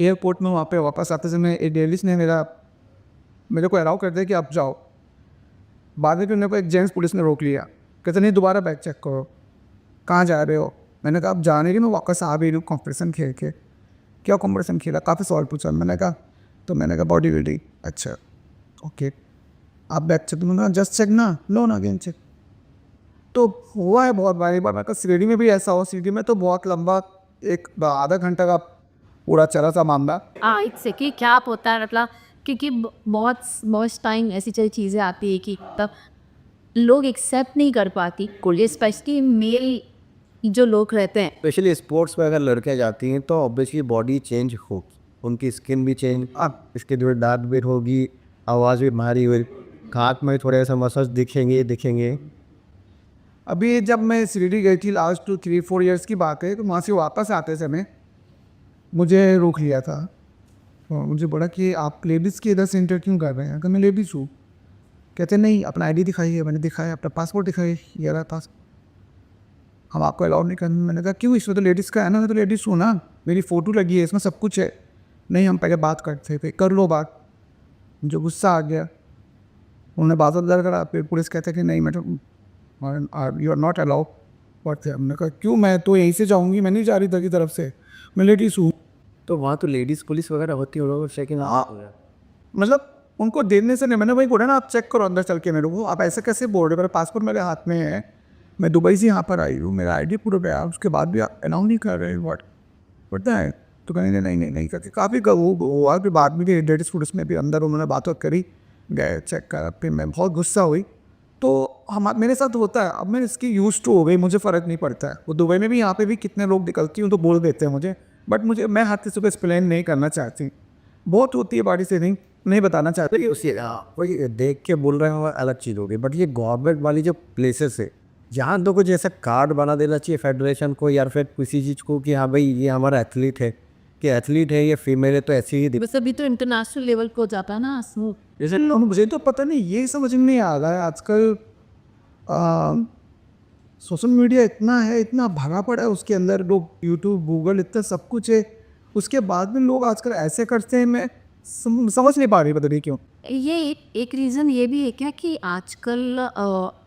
एयरपोर्ट में वहाँ पे वापस आते समय एक लेडीज़ ने मेरे को अलाउ कर दिया कि आप जाओ। बाद में फिर मेरे को एक जेंट्स पुलिस ने रोक लिया, कहते नहीं दोबारा बैग चेक करो, कहाँ जा रहे हो। मैंने कहा आप जाने के मैं वापस आ भी रही हूँ कॉम्पिटिशन खेल के। क्या कॉम्पिटिशन खेला, काफ़ी सवाल पूछा। मैंने कहा बॉडी बिल्डिंग। अच्छा ओके, आप बैग चेक, मैंने कहा जस्ट चेक ना, लो ना अगेन चेक। तो हुआ है बहुत बार। मैं कहा सीढ़ी में भी ऐसा हो, सीढ़ी में तो बहुत लंबा एक आधा घंटा का पूरा चला सा मामला। इससे कि क्या होता है, मतलब क्योंकि बहुत टाइम ऐसी चीज़ें आती है कि तब लोग एक्सेप्ट नहीं कर पाती कोई, स्पेशली मेल जो लोग रहते हैं। स्पेशली स्पोर्ट्स में अगर लड़कियाँ जाती हैं तो ऑब्वियसली बॉडी चेंज होगी, उनकी स्किन भी चेंज, अब इसके जो डार्क भी होगी, आवाज़ भी भारी हुई, हाथ में थोड़े ऐसे मसल्स दिखेंगे। अभी जब मैं शिरडी गई थी लास्ट 3-4 ईयर्स की बात है, तो वहाँ से वापस आते समय मुझे रोक लिया था। तो मुझे बोला कि आप लेडीज़ की इधर से इंटर क्यों कर रहे हैं। अगर मैं लेडीज़ हूँ, कहते नहीं अपना आईडी दिखाइए। मैंने दिखाया, अपना पासपोर्ट दिखाइए, ये रहा पास, हम आपको अलाउ नहीं करना। मैंने कहा क्यों, इसमें तो लेडीज़ का है ना, मैं तो लेडीज़ हूँ ना, मेरी फ़ोटो लगी है, इसमें सब कुछ है। नहीं हम पहले बात करते थे, कर लो बात। मुझे गुस्सा आ गया, उन्होंने बात दर्ज करा। फिर पुलिस कहते कि नहीं madam you are not allow पढ़ते। हमने कहा क्यों, मैं तो यहीं से जाऊँगी, मैं नहीं जा रही इधर की तरफ से, मैं लेडीज़ हूँ। तो वहाँ तो लेडीज़ पुलिस वगैरह होती है, सेकंड मतलब उनको देने से नहीं, मैंने वही बोला ना आप चेक करो अंदर चल के मेरे को। आप ऐसे कैसे बोल रहे हो, मेरा पासपोर्ट मेरे हाथ में है, मैं दुबई से यहाँ पर आई हूँ, मेरा आईडी पूरा पे है, उसके बाद भी आप अलाउ नहीं कर रहे। व्हाट पता है। तो कहेंगे नहीं करके काफ़ी हुआ। फिर बाद में भी लेडीज़ पुलिस में भी अंदर उन्होंने बात करी, गए चेक करा। फिर मैं बहुत गुस्सा हुई। तो मेरे साथ होता है, अब मैं इसकी यूज टू हो गई, मुझे फ़र्क नहीं पड़ता है। वो दुबई में भी यहाँ पे भी कितने लोग निकलती हूँ तो बोल देते हैं मुझे, बट मैं हर किसी को एक्सप्लेन नहीं करना चाहती। बहुत होती है बॉडी से नहीं बताना चाहते कि उसी वही देख के बोल रहे हो अलग चीज़ होगी। बट ये गवर्नमेंट वाली जो प्लेसेस है, जहाँ तो कुछ ऐसा कार्ड बना देना चाहिए फेडरेशन को या फिर किसी चीज़ को कि हाँ भाई ये हमारा एथलीट है, कि एथलीट है, ये फीमेल है तो ऐसी ही बस अभी तो इंटरनेशनल लेवल पे हो जाता है ना। जैसे मुझे तो पता नहीं, ये समझ में नहीं आ रहा है आजकल। सोशल मीडिया इतना है, इतना भरा पड़ा है उसके अंदर, लोग यूट्यूब गूगल इतना सब कुछ है, उसके बाद में लोग आजकल ऐसे करते हैं। मैं समझ नहीं पा रही, पता नहीं क्यों। ये एक रीज़न ये भी है क्या कि आजकल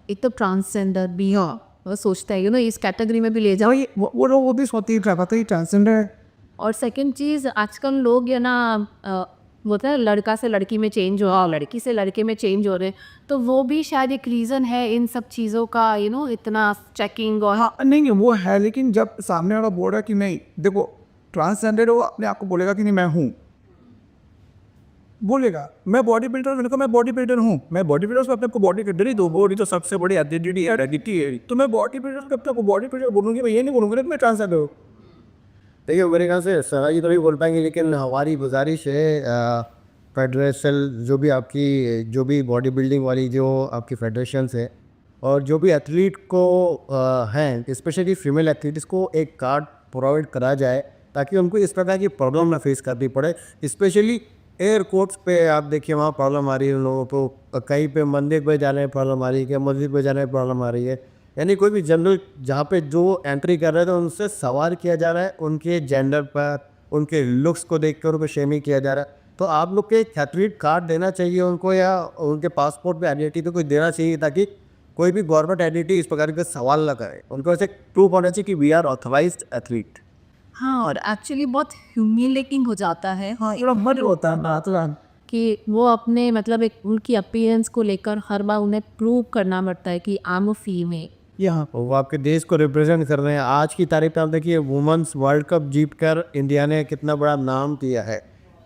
एक तो ट्रांसजेंडर भी वो सोचता है इस कैटेगरी में भी ले जाओ। वो लोग वो भी सोचती है पता ही ट्रांसजेंडर है। और सेकंड चीज़, आजकल लोग बोलते हैं लड़का से लड़की में चेंज हो और लड़की से लड़के में चेंज हो रहे हैं, तो वो भी शायद एक रीज़न है इन सब चीज़ों का, इतना चेकिंग। और हाँ नहीं वो है, लेकिन जब सामने वाला बोल रहा है कि नहीं देखो ट्रांसजेंडर, वो अपने आप को बोलेगा कि नहीं मैं हूँ, बोलेगा मैं बॉडी बिल्डर, मैंने कहा मैं बॉडी बिल्डर हूँ, मैं बॉडी बिल्डर से अपने को बॉडी बिल्डर ही दो, बॉडी तो सबसे बड़ी आइडेंटिटी है, तो मैं बॉडी बिल्डर से अपने को बॉडी बिल्डर बोलूँगी, मैं ये नहीं बोलूँगी कि मैं ट्रांसजेंडर हूँ। देखिए मेरे ख्याल से सर जी तो नहीं बोल पाएंगे, लेकिन हमारी गुजारिश है फेडरेशन जो भी बॉडी बिल्डिंग वाली जो आपकी फेडरेशंस है और जो भी एथलीट को हैं, स्पेशली फीमेल एथलीट्स को एक कार्ड प्रोवाइड करा जाए ताकि उनको इस प्रकार की प्रॉब्लम ना फेस करनी पड़े। स्पेशली एयरपोर्ट्स पे आप देखिए वहाँ प्रॉब्लम आ रही है उन लोगों को, कहीं पे मंदिर पे जाने में प्रॉब्लम आ रही है, क्या मस्जिद पे जाने में प्रॉब्लम आ रही है, यानी कोई भी जनरल जहाँ पे जो एंट्री कर रहे हैं तो उनसे सवाल किया जा रहा है, उनके जेंडर पर, उनके लुक्स को देख कर उनको शेमिंग किया जा रहा है। तो आप लोग के एथलीट कार्ड देना चाहिए उनको, या उनके पासपोर्ट पे आइडेंटिटी तो कुछ देना चाहिए ताकि कोई भी गवर्नमेंट आइडेंटिटी इस प्रकार के सवाल ना करे, उनको ऐसे प्रूफ होना चाहिए कि वी आर ऑथराइज्ड एथलीट। हाँ, और एक्चुअली बहुत ह्यूमिलेटिंग हो जाता है। हाँ, मत होता है बात कि वो अपने एक उनकी अपीयरेंस को लेकर हर बार उन्हें प्रूव करना पड़ता है कि आई एम अ फीमेल। यहाँ वो आपके देश को रिप्रेजेंट कर रहे हैं। आज की तारीख में आप देखिए वुमेंस वर्ल्ड कप जीत कर इंडिया ने कितना बड़ा नाम किया है,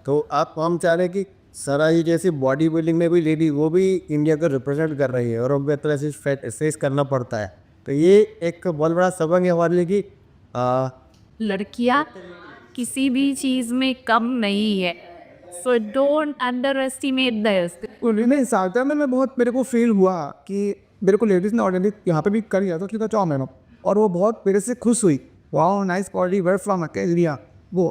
तो आप हम चाह रहे हैं कि सरा जी जैसी बॉडी बिल्डिंग में भी लेडी वो भी इंडिया को रिप्रेजेंट कर रही है और अब तरह से फेस करना पड़ता है। तो ये एक बहुत बड़ा सबक है हमारे लिए कि लड़कियाँ किसी भी चीज़ में कम नहीं है, so don't under estimate this. नहीं साउथ में मैं बहुत मेरे को फील हुआ कि मेरे को लेडीज़ ने ऑलरेडी यहाँ पे भी कर लिया था उसका 4 महीनों, और वो बहुत मेरे से खुश हुई, wow nice body where from लिया वो।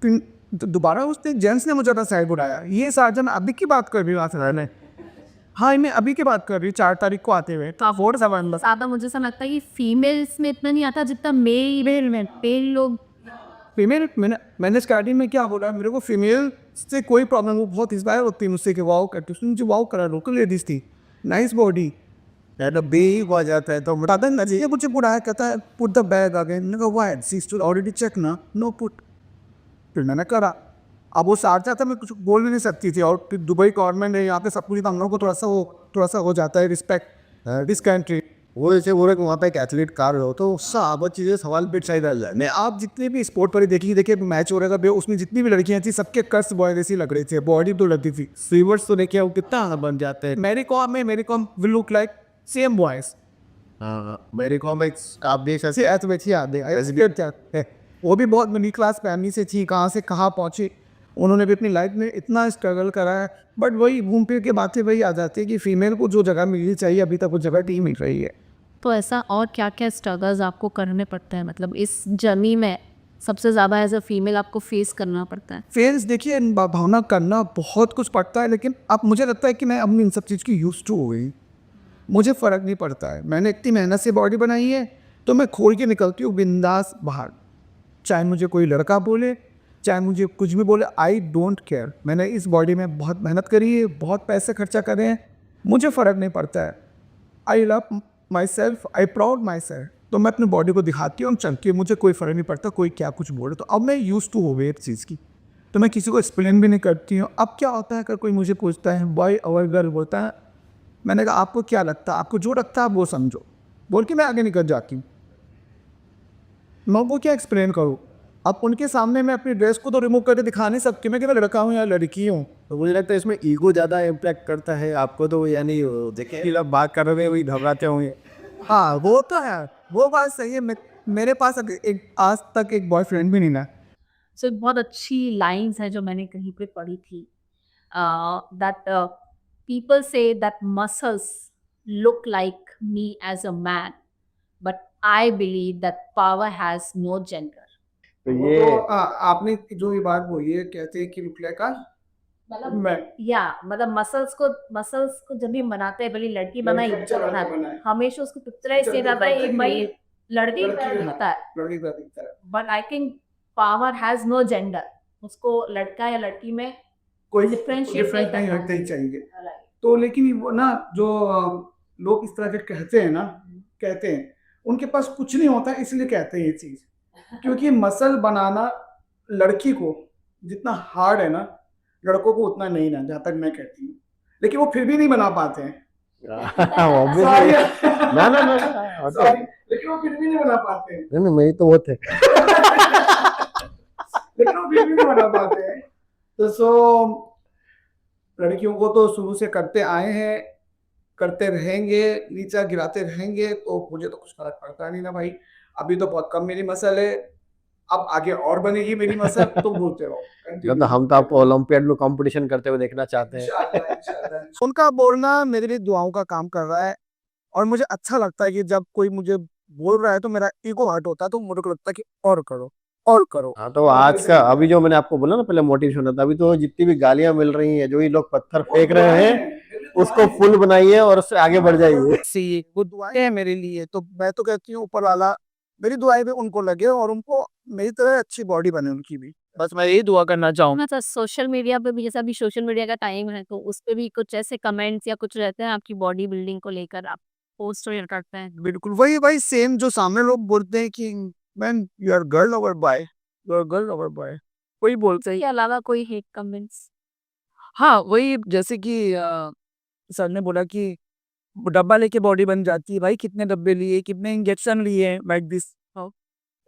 फिर दोबारा उसने जेंट्स ने मुझे साइड बुलाया, ये सार्जन अभी की बात कर रही हूँ आज। हाँ मैं अभी की बात कर रही हूँ 4 तारीख को आते हुए। तो फोर सेवन बस ज़्यादा मुझे ऐसा लगता है कि फीमेल्स में इतना नहीं आता जितना मेल लोग। फीमेल मैंने स्टार्टिंग में क्या बोला, मेरे को फीमेल से कोई प्रॉब्लम, वो बहुत इंस्पायर होती है मुझसे कि वाओ करती, उसने मुझे वाओ करा, लोकल लेडीज थी, नाइस बॉडी। बे हो जाता है तो दादा ना जी मुझे बुलाया, कहता है put the bag again, why see to already check ना, नो पुट। फिर मैंने करा, अब वो साथ था मैं कुछ बोल भी नहीं सकती थी, और फिर दुबई गवर्नमेंट है यहाँ पे सब कुछ, हम लोग को थोड़ा सा हो जाता है रिस्पेक्ट दिस कंट्री। वो जैसे बोल रहे कि वहाँ पे एक एथलीट कार हो तो सब चीज़ें सवाल पे चाहिए डाल जाए। मैं आप जितने भी स्पोर्ट पर देखिए मैच हो रहा था, उसमें जितनी भी लड़कियां थी सबके कर्स बॉय जैसी लग रही थी, बॉडी तो लगती थी। स्वीवर्स तो देखिए वो कितना बन जाते हैं। मेरी com will look like same boys. मेरी कॉमिक्स आप देख सकते ऐसे बैठी आते वो भी बहुत मिडिल क्लास फैमिली से थी, कहाँ से कहाँ पहुँची, उन्होंने भी अपनी लाइफ में इतना स्ट्रगल करा है। बट वही घूम फिर के बातें वही आ जाती है कि फीमेल को जो जगह मिलनी चाहिए अभी तक वो जगह नहीं मिल रही है। तो ऐसा और क्या क्या स्ट्रगल्स आपको करने पड़ते हैं, मतलब इस जर्नी में सबसे ज़्यादा एज अ फीमेल आपको फेस करना पड़ता है? फेस देखिए इन भावना करना बहुत कुछ पड़ता है, लेकिन अब मुझे लगता है कि मैं अपनी इन सब चीज़ की यूज टू हो गई, मुझे फ़र्क नहीं पड़ता है। मैंने इतनी मेहनत से बॉडी बनाई है तो मैं खोल के निकलती हूँ बिंदास बाहर, चाहे मुझे कोई लड़का बोले चाहे मुझे कुछ भी बोले, आई डोंट केयर। मैंने इस बॉडी में बहुत मेहनत करी है, बहुत पैसे खर्चा करे हैं, मुझे फ़र्क नहीं पड़ता है। I love my self, I proud my self. तो मैं अपनी बॉडी को दिखाती हूँ, चलती हूँ, मुझे कोई फ़र्क नहीं पड़ता कोई क्या कुछ बोले। तो अब मैं यूज़ टू हो गई इस चीज़ की, तो मैं किसी को एक्सप्लेन भी नहीं करती हूँ। अब क्या होता है, अगर कोई मुझे पूछता है बॉय और गर्ल बोलता है, मैंने कहा आपको क्या लगता है, आपको जो लगता है आप वो समझो, बोल के मैं आगे निकल जाती हूँ। मैं वो क्या एक्सप्लेन करूँ, अब उनके सामने मैं अपनी ड्रेस को तो रिमूव करके दिखा नहीं सकती, मैं केवल लड़का हूँ या लड़की हूँ। तो मुझे लगता है इसमें ईगो ज़्यादा इम्पैक्ट करता है आपको, तो यानी देखिए लोग बात कर रहे हैं वही घबराते होंगे। हाँ वो तो है, वो बात सही है। मेरे पास आज तक एक बॉयफ्रेंड भी नहीं ना। सो बहुत अच्छी लाइंस है जो मैंने कहीं पे पढ़ी थी, that people say that muscles look like me as a man, but I believe that power has no gender. तो ये आपने जो ये बात बोली है, कहते हैं कि रुपया का मतलब मतलब मसल्स को जब भी बनाते हैं, भले लड़की बनाई हमेशा उसको पिक्चराइज किया जाता है भाई लड़की होता है, but I think power has no gender, उसको लड़का या लड़की में कोई डिफरेंस डिफरेंस नहीं होता ही चाहिए। तो लेकिन वो ना जो लोग इस तरह के कहते हैं उनके पास कुछ नहीं होता, इसलिए कहते हैं ये चीज़, क्योंकि मसल बनाना लड़की को जितना हार्ड है ना, लड़कों को उतना नहीं ना, जहाँ तक मैं कहती हूँ। लेकिन वो फिर भी नहीं बना पाते हैं। Sorry, लेकिन वो फिर भी नहीं बना पाते हैं। नहीं मैं तो वो थे। लेकिन वो फिर भी नहीं बना पाते हैं। तो लड़कियों को तो शुरू से करते आए हैं, करते रहेंगे, नीचा गिराते रहेंगे, तो मुझे तो कुछ फर्क पड़ता नहीं ना भाई। अभी तो बहुत कम मेरी मसल है, अब आगे और बनेगी मेरी मसल, तो बोलते रहो। तो हम तो आपको ओलंपियाड में कंपटीशन करते हुए देखना चाहते हैं। उनका बोलना मेरे लिए दुआओं का काम कर रहा है, और मुझे अच्छा लगता है कि जब कोई मुझे बोल रहा है तो मेरा ईगो हर्ट होता है, तो मुझे को लगता है कि और करो और करो। हाँ तो आज का अभी जो मैंने आपको बोला ना पहले मोटिवेशन होता है, अभी तो जितनी भी गालियां मिल रही हैं, जो ये लोग पत्थर फेंक रहे हैं, उसको फुल बनाइए और उससे आगे बढ़ जाइए। वो दुआएं हैं मेरे लिए, तो मैं तो कहती हूँ ऊपर वाला मेरी दुआएं भी उनको लगे और उनको मेरी तरह अच्छी बॉडी बने उनकी भी, बस मैं यही दुआ करना चाहूँगा। मतलब सोशल मीडिया पे भी, जैसा अभी सोशल मीडिया का टाइम है, तो उस पे भी कुछ ऐसे कमेंट्स या कुछ रहते हैं आपकी बॉडी बिल्डिंग को लेकर, आप पोस्ट शेयर करते हैं? बिल्कुल वही सेम जो सामने लोग बोलते हैं कि man you are girl over boy, you are girl over boy, वही बोलते हैं। इसके अलावा कोई हेट कमेंट्स? हाँ वही, जैसे कि सर ने बोला कि डब्बा लेके बॉडी बन जाती है, भाई कितने डब्बे लिए, कितने इंजेक्शन लिए, लाइक दिस।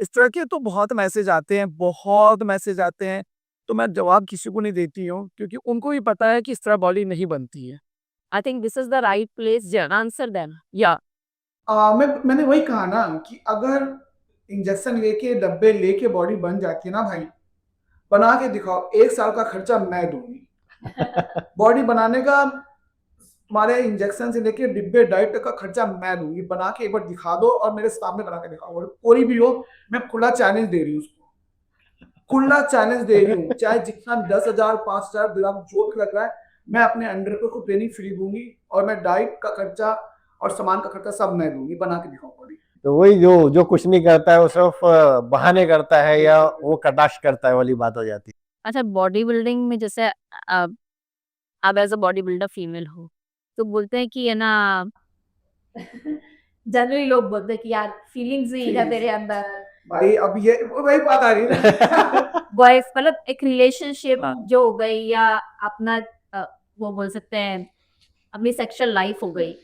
इस तरह के तो बहुत मैसेज आते हैं, बहुत मैसेज आते हैं। तो मैं जवाब किसी को नहीं देती हूँ, क्योंकि उनको भी पता है कि इस तरह बॉडी नहीं बनती है। I think this is the right place. Jen, answer then. Yeah. मैंने वही कहा ना कि अगर इंजेक्शन लेके डब्बे लेके बॉडी बन जाती है ना भाई, बना के दिखाओ, 1 साल का खर्चा मैं दूंगी। बॉडी बनाने का हमारे इंजेक्शन से लेके डिब्बे डाइट तक का खर्चा मैं दूंगी। बना के एक बार दिखा दो और मेरे सामने बना के दिखाओ, और कोई भी हो, मैं खुला चैलेंज दे रही हूँ उसको, खुला चैलेंज दे रही हूँ। चाहे जितना 10,000 5,000 ग्राम जो भी लग रहा है, मैं अपने अंडर को ट्रेनिंग फ्री दूंगी, और मैं डाइट का खर्चा और सामान का खर्चा सब मैं दूंगी। बना के दिखाओ बॉडी। तो वही जो कुछ नहीं करता है वो सिर्फ बहाने करता है या वो कटाक्ष करता है वाली बात हो जाती है। अच्छा, बॉडी बिल्डिंग में जैसे आप as a body builder female हो, तो बोलते हैं कि है ना, जनरली लोग बोलते हैं कि यार फीलिंग्स नहीं है तेरे अंदर, भाई अब ये वही बात आ रही है ना। बॉयज मतलब एक रिलेशनशिप जो हो गई, या अपना वो बोल सकते हैं अपनी सेक्सुअल लाइफ हो गई।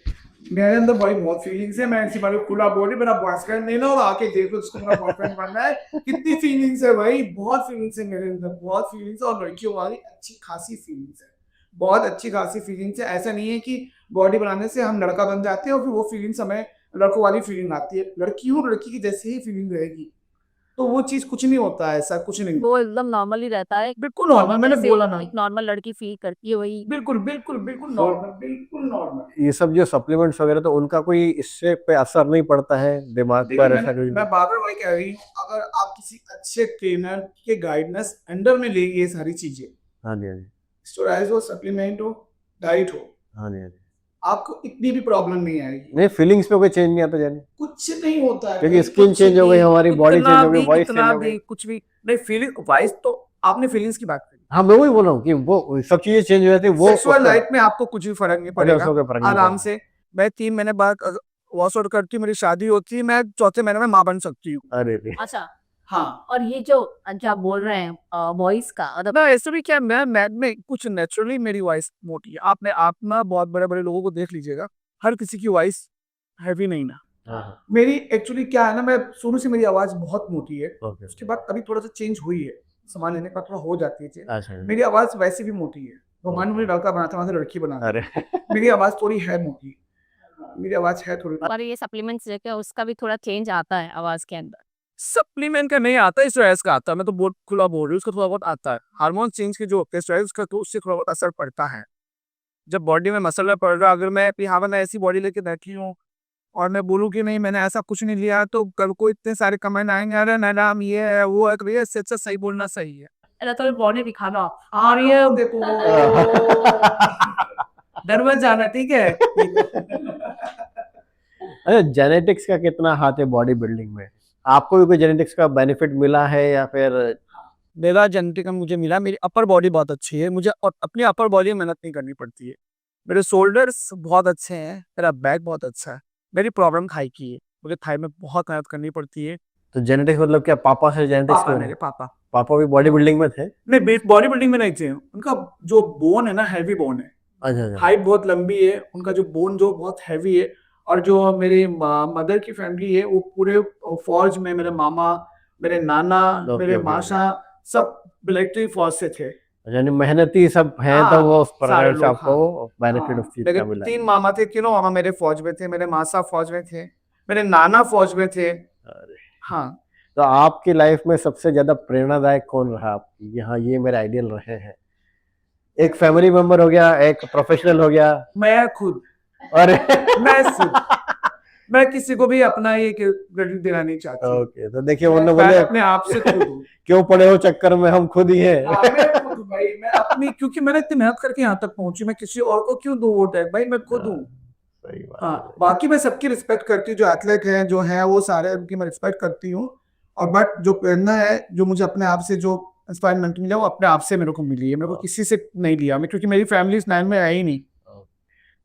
मेरे अंदर भाई बहुत फीलिंग्स है। मैं ऐसी बार खुला बॉडी, मेरा बॉयफ्रेंड नहीं ना, और आके देखो उसको मेरा बॉयफ्रेंड बनना है। कितनी फीलिंग्स है भाई, बहुत फीलिंग्स है मेरे अंदर, बहुत फीलिंग्स है। और लड़कियों वाली अच्छी खासी फीलिंग्स है, बहुत अच्छी खासी फीलिंग्स है। ऐसा नहीं है कि बॉडी बनाने से हम लड़का बन जाते हैं और फिर वो फीलिंग्स हमें लड़कों वाली फीलिंग आती है। लड़कियों लड़की की जैसे ही फीलिंग रहेगी, तो वो चीज कुछ नहीं होता है, ऐसा कुछ नहीं। वो एकदम नॉर्मल ही रहता है, बिल्कुल नॉर्मल, मैंने जैसे बोला ना, एक नॉर्मल लड़की फील करती है वही। बिल्कुल बिल्कुल बिल्कुल नॉर्मल, बिल्कुल नॉर्मल। ये सब जो सप्लीमेंट्स वगैरह, तो उनका कोई इससे पे असर नहीं पड़ता है दिमाग पर? ऐसा कोई? मैं बार बार वही कह रही हूँ, अगर आप किसी अच्छे ट्रेनर के गाइडेंस अंडर में लेंगे ये सारी चीजें, हाँ जी, हाँ जी, स्टेरॉइड हो, सप्लीमेंट हो, डाइट हो, हाँ जी, हाँ जी। आपको इतनी भी प्रॉब्लम नहीं आएगी। नहीं, फीलिंग्स में कोई चेंज नहीं आता जानी, कुछ नहीं होता है, क्योंकि स्किन चेंज हो गई, हमारी बॉडी चेंज हो गई, वॉइस चेंज हो गई। कुछ भी नहीं। फीलिंग वाइज तो आपने फीलिंग्स की बात करी, हाँ, मैं वही बोल रहा हूँ कि वो सब चीजें चेंज हो जाती है। वो सेक्सुअल लाइफ में आपको कुछ भी फर्क नहीं उसका कोई पड़ेगा, फर्क नहीं आराम पड़ता। से। मैं 3 महीने बाद वॉश आउट करती हूँ, मेरी शादी होती है, मैं चौथे महीने में माँ बन सकती हूँ। अरे रे। अच्छा, हाँ, और ये जो आप बोल रहे हैं वॉइस का, मतलब ना ऐसे भी क्या, मैं कुछ नेचुरली मेरी वॉइस मोटी है। आप ना बहुत बड़े बड़े लोगों को देख लीजिएगा, हर किसी की वॉइस हैवी नहीं ना। हाँ, मेरी एक्चुअली क्या है ना, मैं शुरू से मेरी आवाज बहुत मोटी है, ओके, उसके बाद अभी थोड़ा सा चेंज हुई है, सामान लेने का थोड़ा हो जाती है change। अच्छा, मेरी आवाज वैसे भी मोटी है, भगवान ने मुझे लड़का बनाता वहां से लड़की बनाता। अरे मेरी आवाज थोड़ी है मोटी, मेरी आवाज है थोड़ी। और ये सप्लीमेंट्स लेके उसका भी थोड़ा चेंज आता है आवाज के अंदर। सप्लीमेंट का नहीं आता, स्टेरॉइड्स का आता है। मैं तो बहुत खुला बोल रही हूँ, उसका थोड़ा बहुत आता है। हार्मोन चेंज के जो होते हैं स्टेरॉइड्स का, तो उससे थोड़ा बहुत असर पड़ता है। जब बॉडी में मसल पड़ रहा, अगर मैं हाँ मैं ऐसी बॉडी लेके बैठी हूँ और मैं बोलूँ कि नहीं मैंने ऐसा कुछ नहीं लिया, तो कल को इतने सारे कमेंट आएंगे, अरे नाम ये है वो है, तो ये इससे अच्छा सही बोलना सही है। अरे तो बॉडी दिखाना, और ये देखो डर मत जाना, ठीक है। अरे जेनेटिक्स का कितना हाथ है बॉडी बिल्डिंग में? आपको भी कोई जेनेटिक्स का बेनिफिट मिला है या फिर? मेरा जेनेटिक मुझे मिला, मेरी अपर बॉडी बहुत अच्छी है, मुझे अपनी अपर बॉडी में मेहनत नहीं करनी पड़ती है। मेरे शोल्डर्स बहुत अच्छे हैं, मेरा बैक बहुत अच्छा है। मेरी प्रॉब्लम थाई की है, मुझे थाई में बहुत मेहनत करनी पड़ती है। तो जेनेटिक्स मतलब क्या, पापा से जेनेटिक्स पापा, में? मेरे पापा पापा भी बॉडी बिल्डिंग में थे? नहीं, बॉडी बिल्डिंग में नहीं थे। उनका जो बोन है ना, हैवी बोन है, अच्छा, अच्छा। हाइट बहुत लंबी है, उनका जो बोन जो बहुत हैवी है। और जो मेरी मदर की फैमिली है, वो पूरे फौज में, मेरे मामा, मेरे नाना, ओके, मेरे ओके, मासा, सब मिलिट्री फौज से थे। यानी मेहनती सब हैं, हाँ, तो वो उस सारे प्रकार से लोग, आपको बेनिफिट हाँ। उस चीज का मेरे मिला। 3 मामा थे, तीनों मामा मेरे फौज में थे, मेरे मासा फौज में थे, मेरे नाना फौज में थे। अरे, हाँ, तो आपकी लाइफ में सबसे ज्यादा प्रेरणादायक कौन रहा आपकी? यहाँ ये मेरे आइडियल रहे हैं। एक फैमिली मेंबर हो गया, एक प्रोफेशनल हो गया, मैं खुद, और मैं किसी को भी अपना ये क्रेडिट देना नहीं चाहता। ओके, तो देखिए उन्होंने बोले अपने आप से खुद हूँ। क्यों पड़े हो चक्कर में, हम खुद ही हैं। मैं खुद हूँ भाई, मैं अपनी, क्योंकि मैंने इतनी मेहनत करके यहाँ तक पहुंची, मैं किसी और को क्यों दूं वो टैग? भाई मैं खुद हूँ। सही बात हाँ, है। बाकी मैं सबकी रिस्पेक्ट करती हूँ, जो एथलीट हैं जो हैं वो सारे, उनकी मैं रिस्पेक्ट करती हूँ। और बट जो प्रेरणा है, जो मुझे अपने आप से जो इंस्पायरमेंट मिला, वो अपने आप से मेरे को मिली है, मेरे को किसी से नहीं लिया मैं, क्योंकि मेरी फैमिली इस लाइन में आई नहीं।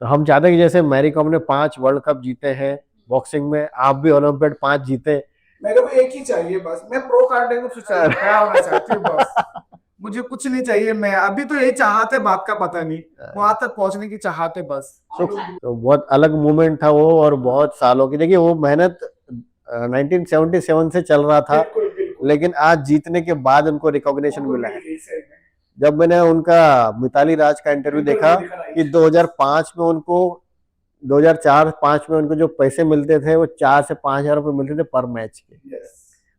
तो हम चाहते हैं कि जैसे मैरी कॉम ने 5 वर्ल्ड कप जीते हैं बॉक्सिंग में, आप भी ओलंपियाड 5 जीते। मेरे को एक ही चाहिए बस, मैं प्रो कार्डिंग होना चाहती हूँ बस। मुझे कुछ नहीं चाहिए, मैं अभी तो यही चाहते, बात का पता नहीं, वहां तक पहुंचने की चाहते बस। तो बहुत अलग मूवमेंट था वो, और बहुत सालों की, देखिए वो मेहनत 1977 से चल रहा था, बिल्कुल बिल्कुल। लेकिन आज जीतने के बाद उनको रिकॉग्निशन मिला है। जब मैंने उनका मिताली राज का इंटरव्यू देखा कि 2005 में उनको 2004-5 में उनको जो पैसे मिलते थे वो 4 से 5 हजार रुपए मिलते थे पर मैच के,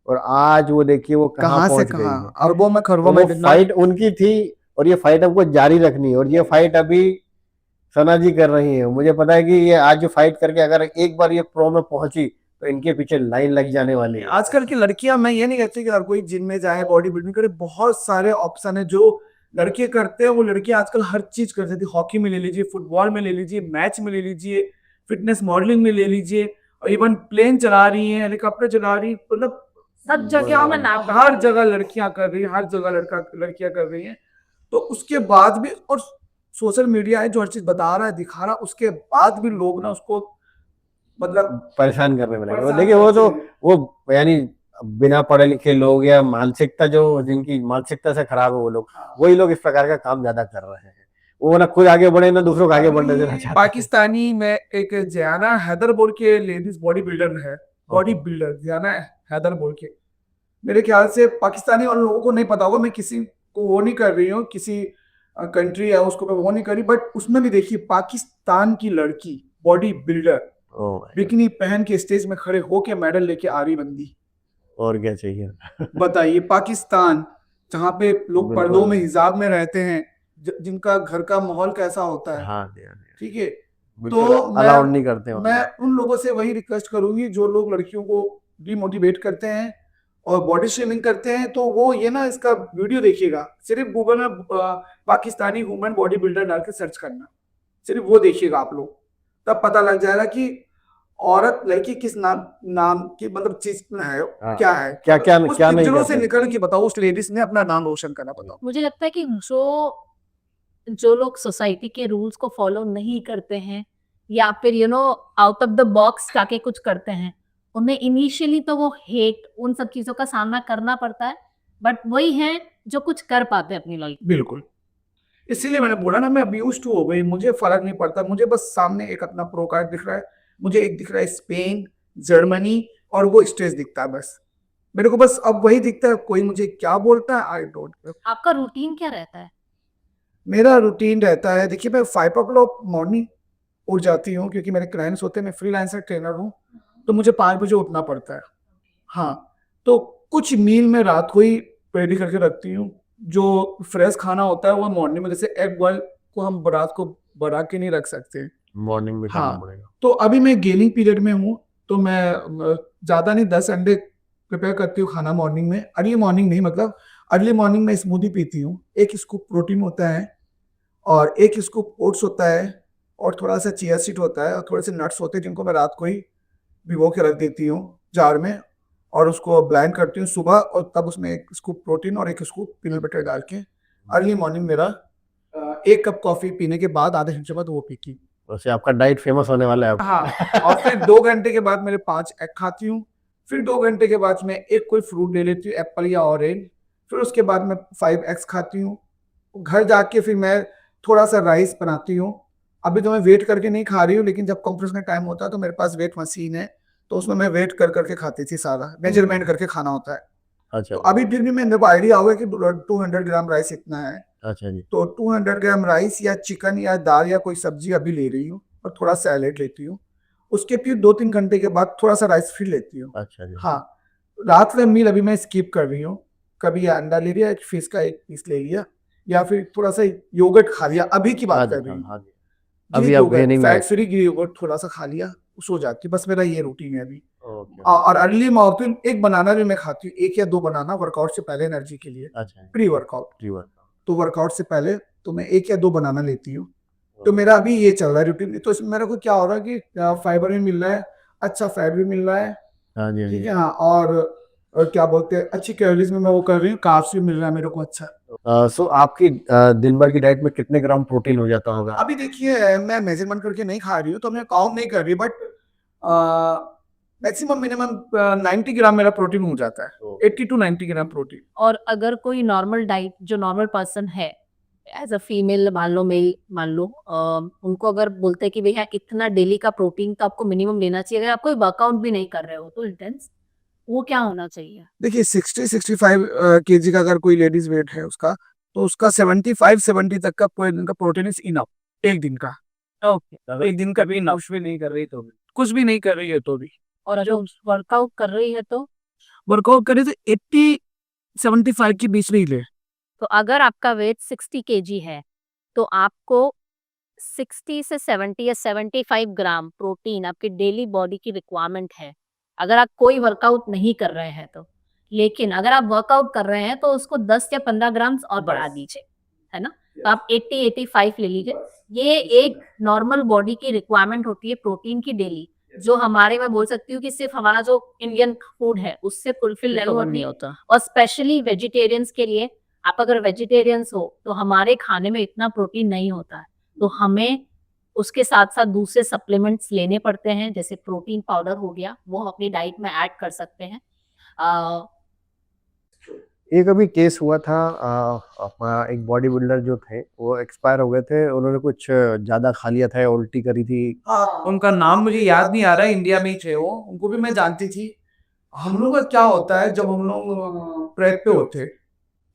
और आज वो देखिए वो कहाँ कहाँ से पहुंच गई कहाँ है। अरबों में तो खरबों वो में फाइट उनकी थी और ये फाइट हमको जारी रखनी है, और ये फाइट अभी सना जी कर रही है। मुझे पता है कि ये आज जो फाइट करके अगर एक बार ये प्रो में पहुंची तो इनके पीछे लाइन लग जाने वाली है। आजकल की लड़कियां, मैं ये नहीं कहती कि हर कोई जिम में जाए बॉडी बिल्डिंग करे, बहुत सारे ऑप्शन है जो लड़के करते हैं। वो लड़कियां आजकल हर चीज कर सकती है, हॉकी में ले लीजिए, फुटबॉल में ले लीजिए, मैच में ले लीजिए, फिटनेस मॉडलिंग में ले लीजिए, और इवन प्लेन चला रही है, हेलीकॉप्टर चला रही है, मतलब सब जगह में नाम हर जगह लड़कियां कर रही है, हर जगह लड़कियां कर रही हैं। तो उसके बाद भी, और सोशल मीडिया है जो हर चीज बता रहा है, दिखा रहा है, उसके बाद भी लोग ना उसको मतलब परेशान करने में लगे। परेशान देखिए वो तो करते हैं। वो यानी बिना पढ़े लिखे लोग या मानसिकता जो जिनकी मानसिकता से खराब है वो लोग, वही लोग इस प्रकार का काम ज्यादा कर रहे हैं। वो ना खुद आगे बढ़े ना दूसरों को आगे बढ़ने देना चाहते हैं। पाकिस्तानी में एक जियाना हैदर बोल के लेडीज बॉडी बिल्डर है, बॉडी बिल्डर जियाना हैदर बोल के, मेरे ख्याल से पाकिस्तानी और लोगों को नहीं पता होगा, मैं किसी को वो नहीं कर रही हूँ, किसी कंट्री है उसको मैं वो नहीं कर रही, बट उसमें भी देखिए पाकिस्तान की लड़की बॉडी बिल्डर ओह भाई, बिकनी पहन के स्टेज में खड़े होके मेडल लेके आ रही बंदी। और क्या चाहिए। बताइए, पाकिस्तान जहाँ पे लोग बिल्कुल। पर्दों में हिजाब में रहते हैं, जिनका घर का माहौल कैसा होता है, हाँ जी, हाँ जी, ठीक है, बिल्कुल तो अलाउड नहीं करते वहाँ। मैं उन लोगों से वही रिक्वेस्ट करूंगी जो लोग लड़कियों को डिमोटिवेट करते हैं और बॉडी शेमिंग करते हैं, तो वो ये ना इसका वीडियो देखिएगा, सिर्फ गूगल में पाकिस्तानी वुमेन बॉडी बिल्डर डाल के सर्च करना, सिर्फ वो देखिएगा आप लोग, तब पता लग जाएगा कि औरत लड़की किस नाम की मतलब चीज है, हाँ, क्या है, क्या क्या उस क्या नहीं पिक्चरों से करते। निकल के बताओ उस लेडीज ने अपना नाम रोशन करा, बताओ। मुझे लगता है कि जो लोग सोसाइटी के रूल्स को फॉलो नहीं करते हैं या फिर आउट ऑफ द बॉक्स जाके कुछ करते हैं, उन्हें इनिशियली तो वो हेट उन सब चीजों का सामना करना पड़ता है, बट वही हैं जो कुछ कर पाते हैं अपनी लाइफ। बिल्कुल, इसीलिए मैंने बोला ना, मैं अब्यूज टू हो गई, मुझे फर्क नहीं पड़ता, मुझे बस सामने एक अपना प्रो कार्ड दिख रहा है, मुझे एक दिख रहा है स्पेन, जर्मनी, और वो स्टेज दिखता है, बस मेरे को बस अब वही दिखता है, कोई मुझे क्या बोलता है आई डोंट केयर। आपका रूटीन क्या रहता है? मेरा रूटीन रहता है, देखिए मैं 5 o'clock मॉर्निंग उठ जाती हूँ, क्योंकि मेरे क्लाइंट्स होते हैं, मैं फ्रीलांसर ट्रेनर हूँ, तो मुझे 5 बजे उठना पड़ता है। हाँ, तो कुछ मील में रात को ही रेडी करके रखती हूँ, जो फ्रेश खाना होता है वो मॉर्निंग में, जैसे एग बॉयल को हम रात को बढ़ा के नहीं रख सकते। मॉर्निंग में करना हाँ, पड़ेगा। तो अभी मैं गेनिंग पीरियड में हूँ, तो मैं ज़्यादा नहीं 10 अंडे प्रिपेयर करती हूँ खाना मॉर्निंग में, अर्ली मॉर्निंग नहीं, मतलब अर्ली मॉर्निंग में स्मूदी पीती हूँ, 1 स्कूप प्रोटीन होता है और 1 स्कूप ओट्स होता है और थोड़ा सा चिया सीड होता है और थोड़े से नट्स होते हैं, जिनको मैं रात को ही भिगो के रख देती हूँ जार में, और उसको ब्लेंड करती हूँ सुबह, और तब उसमें 1 स्कूप प्रोटीन और 1 स्कूप पीनट बटर डाल के अर्ली मॉर्निंग मेरा 1 कप कॉफ़ी पीने के बाद आधे घंटे बाद वो पीती। वैसे आपका डाइट फेमस होने वाला है अब। हाँ, और फिर 2 घंटे के बाद मेरे 5 एग खाती हूँ, फिर 2 घंटे के बाद मैं एक कोई फ्रूट ले लेती हूँ, एप्पल या ऑरेंज, फिर उसके बाद मैं 5 एग्स खाती हूँ। घर जाके फिर मैं थोड़ा सा राइस बनाती हूँ। अभी तो मैं वेट करके नहीं खा रही हूँ, लेकिन जब कॉन्फ्रेंस का टाइम होता है तो मेरे पास वेट मशीन है, तो उसमें मैं वेट करके खाती थी, सारा मेजरमेंट करके खाना होता है। अच्छा तो अभी फिर भी मेरे को आइडिया होगा कि 200 ग्राम राइस इतना है, अच्छा जी, तो 200 ग्राम राइस या चिकन या दाल या कोई सब्जी अभी ले रही हूँ, और थोड़ा सैलेड लेती हूँ। उसके फिर 2-3 घंटे के बाद थोड़ा सा राइस फिर लेती हूँ। अच्छा जी। हाँ, रात में मील अभी मैं स्किप कर रही हूँ, कभी अंडा ले लिया, एक फिश का 1 पीस ले लिया, या फिर थोड़ा सा योगर्ट खा लिया, अभी की हाँ बात जी, कर रही हाँ, हूँ, हाँ जी। अभी आप गेनिंग में। फैट फ्री योगर्ट थोड़ा सा खा लिया, सो जाती है, बस मेरा ये रूटीन है अभी। ओके। और अर्ली मॉर्निंग 1 बनाना भी मैं खाती हूँ, 1 या 2 बनाना वर्कआउट से पहले, एनर्जी के लिए, अच्छा प्री वर्कआउट। जी, तो वर्कआउट से पहले तो मैं 1 या 2 बनाना लेती हूँ। तो मेरा अभी ये चल रहा है रूटीन। तो इसमें मेरे को क्या हो रहा है कि फाइबर भी मिल रहा है, अच्छा फैट भी मिल रहा है, हाँ जी, हाँ ठीक जी। है, हाँ, और क्या बोलते हैं, अच्छी कैलोरीज में मैं वो कर रही हूँ, कार्ब्स भी मिल रहा है मेरे को अच्छा। सो आपकी दिन भर की डाइट में कितने ग्राम प्रोटीन हो जाता होगा? अभी देखिए मैं मेजरमेंट करके नहीं खा रही हूँ, तो मैं काउंट नहीं कर रही, बट मैक्सिमम मिनिमम 90 ग्राम मेरा प्रोटीन हो जाता है, 80 to 90 ग्राम प्रोटीन। और अगर कोई नॉर्मल डाइट जो नॉर्मल पर्सन है, एज अ फीमेल मान लो, मेल मान लो, उनको अगर बोलते हैं कि भैया इतना डेली का प्रोटीन तो आपको मिनिमम लेना चाहिए, अगर आप कोई वर्कआउट भी नहीं कर रहे हो तो इंटेंस, वो क्या होना चाहिए? देखिए 60-65 केजी का अगर कोई लेडीज वेट है उसका, तो उसका 75-70 तक का पूरे दिन का प्रोटीन इज इनफ, एक दिन का। ओके। एक दिन का भी इनफ। कुछ भी नहीं कर रही तो भी। कुछ भी नहीं कर रही है तो भी। और जो वर्कआउट कर रही है तो वर्कआउट करे तो 80-75 के बीच में ही ले। तो अगर आपका वेट 60 केजी है तो आपको 60 से 70 या 75 ग्राम प्रोटीन आपकी डेली बॉडी की रिक्वायरमेंट है, अगर आप कोई वर्कआउट नहीं कर रहे हैं तो। लेकिन अगर आप वर्कआउट कर रहे हैं तो उसको 10 या 15 ग्राम और बढ़ा दीजिए, है ना। तो आप 80-85 ले लीजिए। ये एक नॉर्मल बॉडी की रिक्वायरमेंट होती है प्रोटीन की डेली, जो हमारे मैं बोल सकती हूँ कि सिर्फ हमारा जो इंडियन फूड है उससे फुलफिल नहीं होता। और स्पेशली वेजिटेरियंस के लिए, आप अगर वेजिटेरियंस हो तो हमारे खाने में इतना प्रोटीन नहीं होता है, तो हमें उसके साथ साथ दूसरे सप्लीमेंट्स लेने पड़ते हैं, जैसे प्रोटीन पाउडर हो गया, वो हम अपनी डाइट में ऐड कर सकते हैं। एक अभी केस हुआ था, अपना एक बॉडी बिल्डर जो थे वो एक्सपायर हो गए थे, उन्होंने कुछ ज़्यादा खा लिया था, उल्टी करी थी। उनका नाम मुझे याद नहीं आ रहा है, इंडिया में ही थे वो, उनको भी मैं जानती थी। हम लोग का क्या होता है जब हम लोग प्रेप पे होते,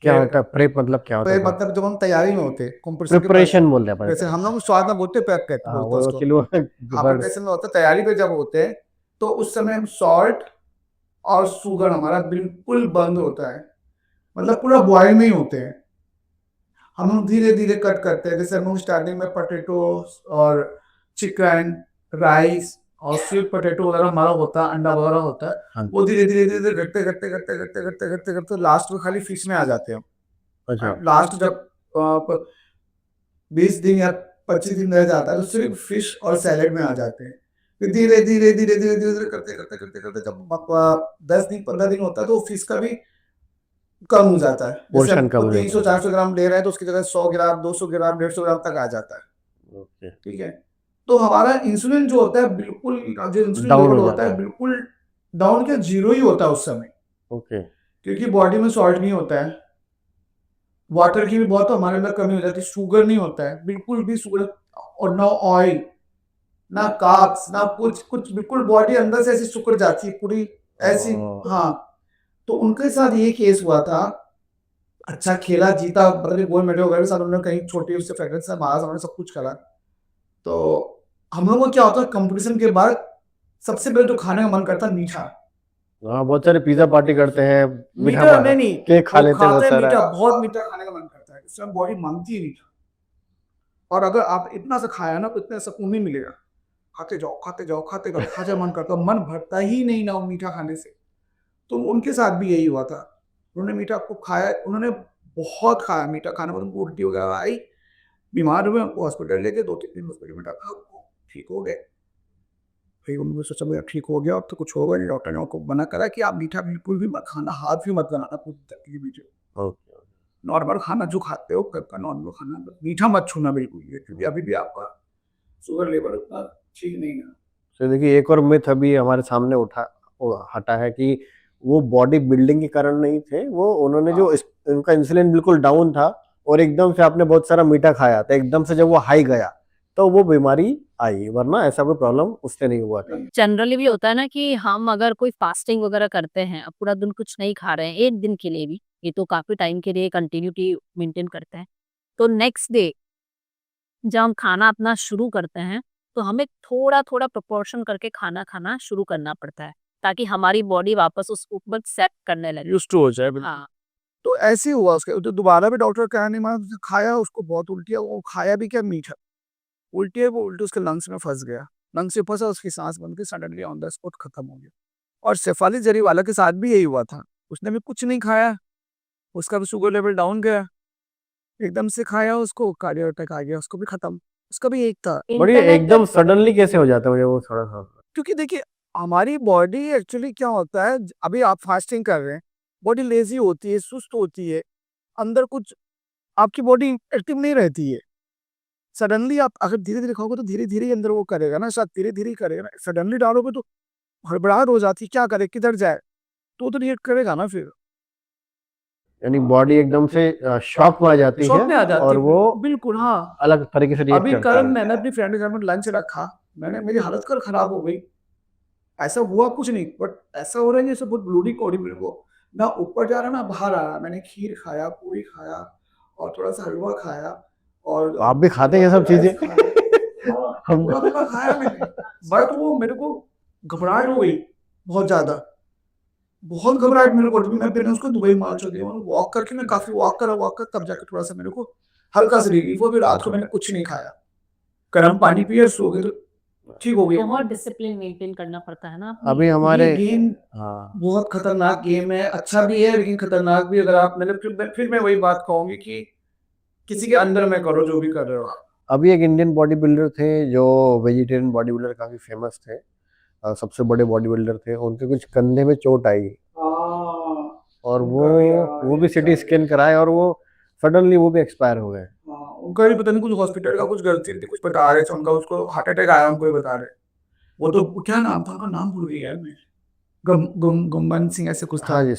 क्या होता है प्रेप, मतलब क्या होता है? मतलब जब हम तैयारी में होते कंपटीशन प्रिपरेशन बोल रहे हैं जैसे हम लोग स्वाद में बोलते प्रेप कहते हाँ, बोलते वो उसको। किलो प्रिपरेशन में होता तैयारी पे जब होते हैं तो उस समय हम सॉल्ट और शुगर हमारा बिल्कुल बंद होता है, मतलब पूरा बॉयल में ही होते हैं। हम लोग धीरे धीरे कट करते हैं, जैसे हम लोग स्टार्टिंग में पोटैटो और चिकन, राइस और स्वीट पोटैटो वगैरह हमारा होता है, अंडा वगैरह होता है, वो धीरे धीरे धीरे करते करते करते करते करते करते करते लास्ट में खाली फिश में आ जाते हैं। अच्छा, लास्ट जब 20 दिन या 25 दिन रह जाता है तो सिर्फ फिश और सैलेड में आ जाते हैं। फिर धीरे धीरे धीरे धीरे धीरे धीरे करते करते करते करते जब 10 दिन 15 दिन होता है तो फिश का भी कम हो जाता है। जैसे पोर्शन हम कम हो जाता है। 300-400 ग्राम ले रहे हैं तो उसकी जगह 100 ग्राम 200 ग्राम 150 ग्राम तक आ जाता है। ओके, ठीक है, तो हमारा इंसुलिन जो होता है बिल्कुल, जो इंसुलिन Down लेवल हो होता जाता है है। बिल्कुल डाउन के जीरो ही होता है उस समय, ओके, क्योंकि बॉडी में सॉल्ट नहीं होता है, वाटर की भी बहुत हमारे अंदर कमी हो जाती है, शुगर नहीं होता है बिल्कुल भी, शुगर और ना ऑयल ना कार्ब्स ना कुछ कुछ, बिल्कुल बॉडी अंदर से ऐसी सिकुड़ जाती है पूरी ऐसी। हाँ, तो उनके साथ ये केस हुआ था। अच्छा खेला, जीता, मतलब गोल्ड मेडल वगैरह साथ उन्होंने कहीं छोटी उससे फ्रेगरेंस से मारा, उन्होंने सब कुछ करा। तो हम लोगों को क्या होता है कंपटीशन के बाद सबसे पहले तो खाने का मन करता है मीठा। हाँ, बहुत सारे पिज्जा पार्टी करते हैं, मीठा नहीं, केक खा वो लेते हैं बहुत खाते हैं सारा। मीठा, बहुत मीठा खाने का मन करता है, इसमें बॉडी मांगती है मीठा। और अगर आप इतना सा खाया ना तो इतना सुकून नहीं मिलेगा, खाते जाओ खाते जाओ खाते जाओ, खाते मन करता है, मन भरता ही नहीं ना वो मीठा खाने से। तो उनके साथ भी यही हुआ था, उन्होंने मीठा खूब खाया, उन्होंने बहुत खाया मीठा, खाने पर उनको उल्टी वगैरह आई, बीमार हुए, उनको हॉस्पिटल लेके 2-3 दिन हॉस्पिटल में रखा, ठीक हो गए। फिर उन्होंने सोचा भैया ठीक हो गया, अब तो कुछ होगा नहीं। डॉक्टर ने उनको मना करा कि आप मीठा बिल्कुल भी मत खाना, हाथ भी मत लगाना पूरी तकलीफ मीठे, ओके, नॉर्मल खाना जो खाते हो घर का नॉर्मल खाना, मीठा मत छूना बिल्कुल भी, क्योंकि अभी भी आपका शुगर लेवल उतना ठीक नहीं है। तो देखिए एक और मिथ अभी हमारे सामने हटा है कि वो बॉडी बिल्डिंग के कारण नहीं थे, वो उन्होंने जो उनका इंसुलिन बिल्कुल डाउन था और एकदम से आपने बहुत सारा मीठा खाया तो एकदम से जब वो हाई गया तो वो बीमारी आई, वरना ऐसा कोई प्रॉब्लम उससे नहीं हुआ था। जनरली भी होता है ना कि हम अगर कोई फास्टिंग वगैरह करते हैं, अब पूरा दिन कुछ नहीं खा रहे हैं, एक दिन के लिए भी, ये तो काफी टाइम के लिए कंटिन्यूटी मेंटेन करते हैं, तो नेक्स्ट डे जब हम खाना अपना शुरू करते हैं तो हमें थोड़ा थोड़ा प्रोपोर्शन करके खाना खाना शुरू करना पड़ता है, ताकि हमारी बॉडी वापस उस ऊपर सेट करने लगे। यूज्ड टू हो जाए। हाँ, तो ऐसे ही हुआ उसके, तो दोबारा भी डॉक्टर कहा नहीं माना, खाया, उसको बहुत उल्टी है, वो खाया भी क्या मीठा, उल्टी है, वो उल्टी उसके लंग्स में फंस गया, लंग्स से फंसा, उसकी सांस बंद गई, सडनली ऑन द स्पॉट खत्म हो गया। और शेफाली जरीवाला के साथ भी यही हुआ था, उसने भी कुछ नहीं खाया, उसका भी शुगर लेवल डाउन गया, एकदम से खाया, उसको कार्डियक अटैक आ गया, उसको भी खत्म, उसका भी एक था। बड़ी एकदम सडनली कैसे हो जाता है, मुझे वो थोड़ा सा। क्योंकि देखिए हमारी बॉडी एक्चुअली क्या होता है, अभी आप फास्टिंग कर रहे हैं, बॉडी लेजी होती है, सुस्त होती है, अंदर कुछ आपकी बॉडी एक्टिव नहीं रहती है। सडनली आप अगर धीरे धीरे खाओगे तो धीरे धीरे ही अंदर वो करेगा ना, शायद धीरे धीरे ही करेगा ना, सडनली डालोगे तो हड़बड़ाहट हो जाती है, क्या करे किधर जाए, तो रिएक्ट करेगा ना, फिर यानी बॉडी एकदम से शॉक में आ जाती शॉक है में आ जाती और है, वो बिल्कुल। हाँ, अलग तरीके से रिएक्ट अभी करता कल है। मैंने अपनी फ्रेंड के घर में लंच रखा, मैंने, मेरी हालत कल खराब हो गई, ऐसा हुआ कुछ नहीं, बट ऐसा हो रहा है जैसे बहुत ब्लूडिंग हो रही मेरे को, ना ऊपर जा रहा ना बाहर आ रहा। मैंने खीर खाया, पूरी खाया, और थोड़ा सा हलवा खाया और आप भी खाते हैं ये सब चीजें? हम थोड़ा थोड़ा खाया मैंने, बट वो मेरे को घबराहट हो गई बहुत ज्यादा, बहुत घबराहट मेरे को। मैं फिर उसको दुबई मार चुकी हूँ, वॉक करके मैं काफी वॉक कर तब जाकर थोड़ा सा मेरे को हल्का सा रिलीफ हुआ। फिर रात को मैंने कुछ नहीं खाया, गर्म पानी पिया, सो गए, तो ठीक हो गया। बहुत डिसिप्लिन मेंटेन करना पड़ता है ना अपनी। अभी हमारे ये गेम हाँ बहुत खतरनाक गेम है, अच्छा भी है लेकिन खतरनाक भी। अगर आप मैंने फिर मैं वही बात कहूंगी कि किसी के अंदर में करो जो भी कर रहे हो आप। अभी एक इंडियन बॉडी बिल्डर थे जो वेजिटेरियन बॉडी बिल्डर, काफी फेमस थे, सबसे बड़े बॉडी बिल्डर थे। उनके कुछ कंधे में चोट आई और वो भी सिटी स्कैन कराए और वो सडनली वो भी एक्सपायर हो गए। उनका भी पता नहीं, कुछ हॉस्पिटल का कुछ गलती थी, कुछ बता रहे थे उनका, उसको हार्ट अटैक आया, उनको ही बता रहे। वो तो क्या नाम था उनका, नाम भूल गया यार मैं, गुम्बन सिंह ऐसे कुछ था। हाँ जी,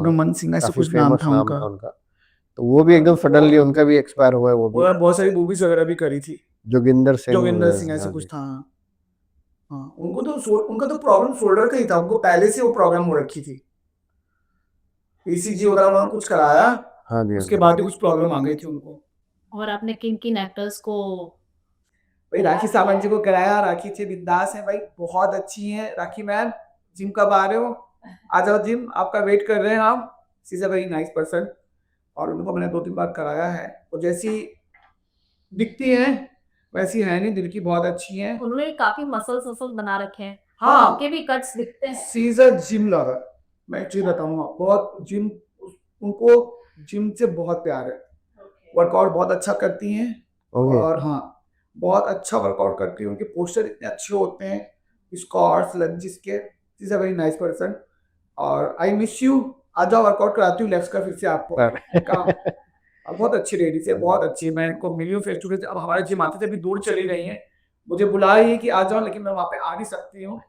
गुम्बन सिंह ऐसे काफी कुछ नाम फेमस था नाम उनका। था उनका। तो वो भी एकदम सडनली उनका भी एक्सपायर हुआ है। वो भी वो बहुत सारी मूवीज वगैरह भी करी थी, जोगिंदर जोगिंदर सिंह ऐसे हाँ कुछ जी। था। हाँ, उनका तो प्रॉब्लम शोल्डर का ही था, उनको पहले से वो प्रॉब्लम हो रखी थी। ईसीजी वगैरह उन्होंने कुछ कराया, हाँ जी, हाँ उसके जी। बाद ही कुछ प्रॉब्लम आ गई थी उनको। और आपने किन किन एक्टर्स को? भाई राखी सावंत जी को कराया, राखी जी बिंदास है भाई, बहुत अच्छी है राखी मैम। जिम कब आ रहे हो? आ जाओ जिम, आपका वेट कर रहे हैं हम। She is a very nice person, और उनको मैंने 2-3 बार कराया है। और जैसी दिखती है वैसी है नहीं, दिल की बहुत अच्छी है। उन्होंने काफी मसल्स बना रखे हैं। हाँ। और उनके भी कट्स दिखते हैं। She is a gym lover, मैं चीज बताऊंगा, बहुत जिम, उनको जिम से बहुत प्यार है। वर्कआउट बहुत अच्छा करती हैं, ओके। और हाँ बहुत अच्छा वर्कआउट करती है। उनके पोस्टर इतने अच्छे होते हैं, स्क्वाट्स लंजेस के। She is a very nice person, और आई मिस यू। आ जाओ, वर्कआउट कराती हूँ लेग्स का फिर से आपको काम। अब बहुत अच्छी लेडीज है, बहुत अच्छी है। मैं इनको मिली हूँ फेस टू फेस। अब हमारे जिम आते थे, अभी दूर चली गई हैं, मुझे बुला रही है कि आ जाओ, लेकिन मैं वहाँ पे आ नहीं सकती हूँ।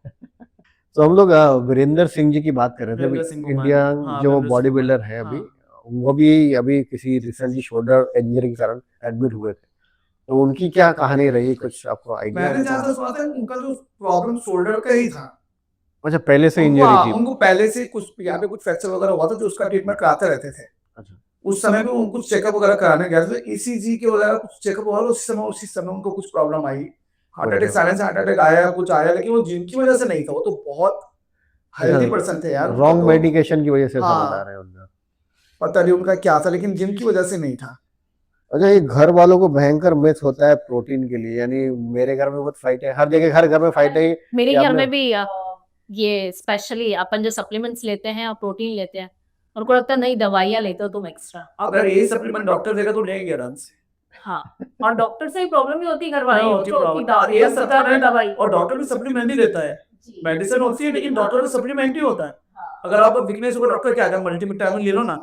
तो हम लोग वीरेंद्र सिंह जी की बात कर रहे थे। वीरेंद्र सिंह अभी को इंडिया हाँ, जो वीरेंद्र बॉडी सिंह बिल्डर है अभी, हाँ। वो भी अभी किसी रिसेंटली शोल्डर इंजरी के कारण एडमिट हुए थे। तो उनकी क्या कहानी रही, कुछ आपको आइडिया? मैंने जहाँ तक सुना था उनका जो प्रॉब्लम शोल्डर का ही था। अच्छा, पहले से उनको इंजरी थी? उनको पहले से कुछ यहाँ पे कुछ फ्रैक्चर वगैरह हुआ था, जो उसका ट्रीटमेंट कराते रहते थे। अच्छा। उस समय पे उनको चेकअप वगैरह कराने गया था, ईसीजी के वगैरह कुछ चेकअप हुआ, उसी समय उनको कुछ प्रॉब्लम आई, heart attack, silence heart attack आया, कुछ आया, लेकिन वो जिम की वजह से नहीं था। वो तो बहुत हेल्दी पर्सन थे यार। उनका रॉन्ग तो मेडिकेशन की वजह से ऐसा हाँ। बता रहे हैं उनका। पता नहीं उनका क्या था, लेकिन जिम की वजह से नहीं था। अच्छा, ये घर वालों को भयंकर मिथ होता है प्रोटीन के लिए, यानी मेरे घर में बहुत फाइट है, हर जगह हर घर में फाइट है। मेरे कि घर आपने- में भी ये स्पेशली अपन जो सप्लीमेंट्स लेते हैं और प्रोटीन लेते हैं, उनको लगता है नहीं दवाइयाँ लेते हो तुम एक्स्ट्रा। अगर ये सप्लीमेंट डॉक्टर देगा तो लेंगे आराम से। हाँ, और डॉक्टर से भी प्रॉब्लम ही होती है घर वालों नहीं को, होती जो होती प्रॉब्लम, दवाई, ये ये सप्लीमेंट दवाई। और डॉक्टर भी सप्लीमेंट ही देता है। मेडिसिन होती है लेकिन डॉक्टर का सप्लीमेंट ही होता है। अगर आपको वीकनेस हो, डॉक्टर क्या करेगा, मल्टीविटामिन ले लो ना।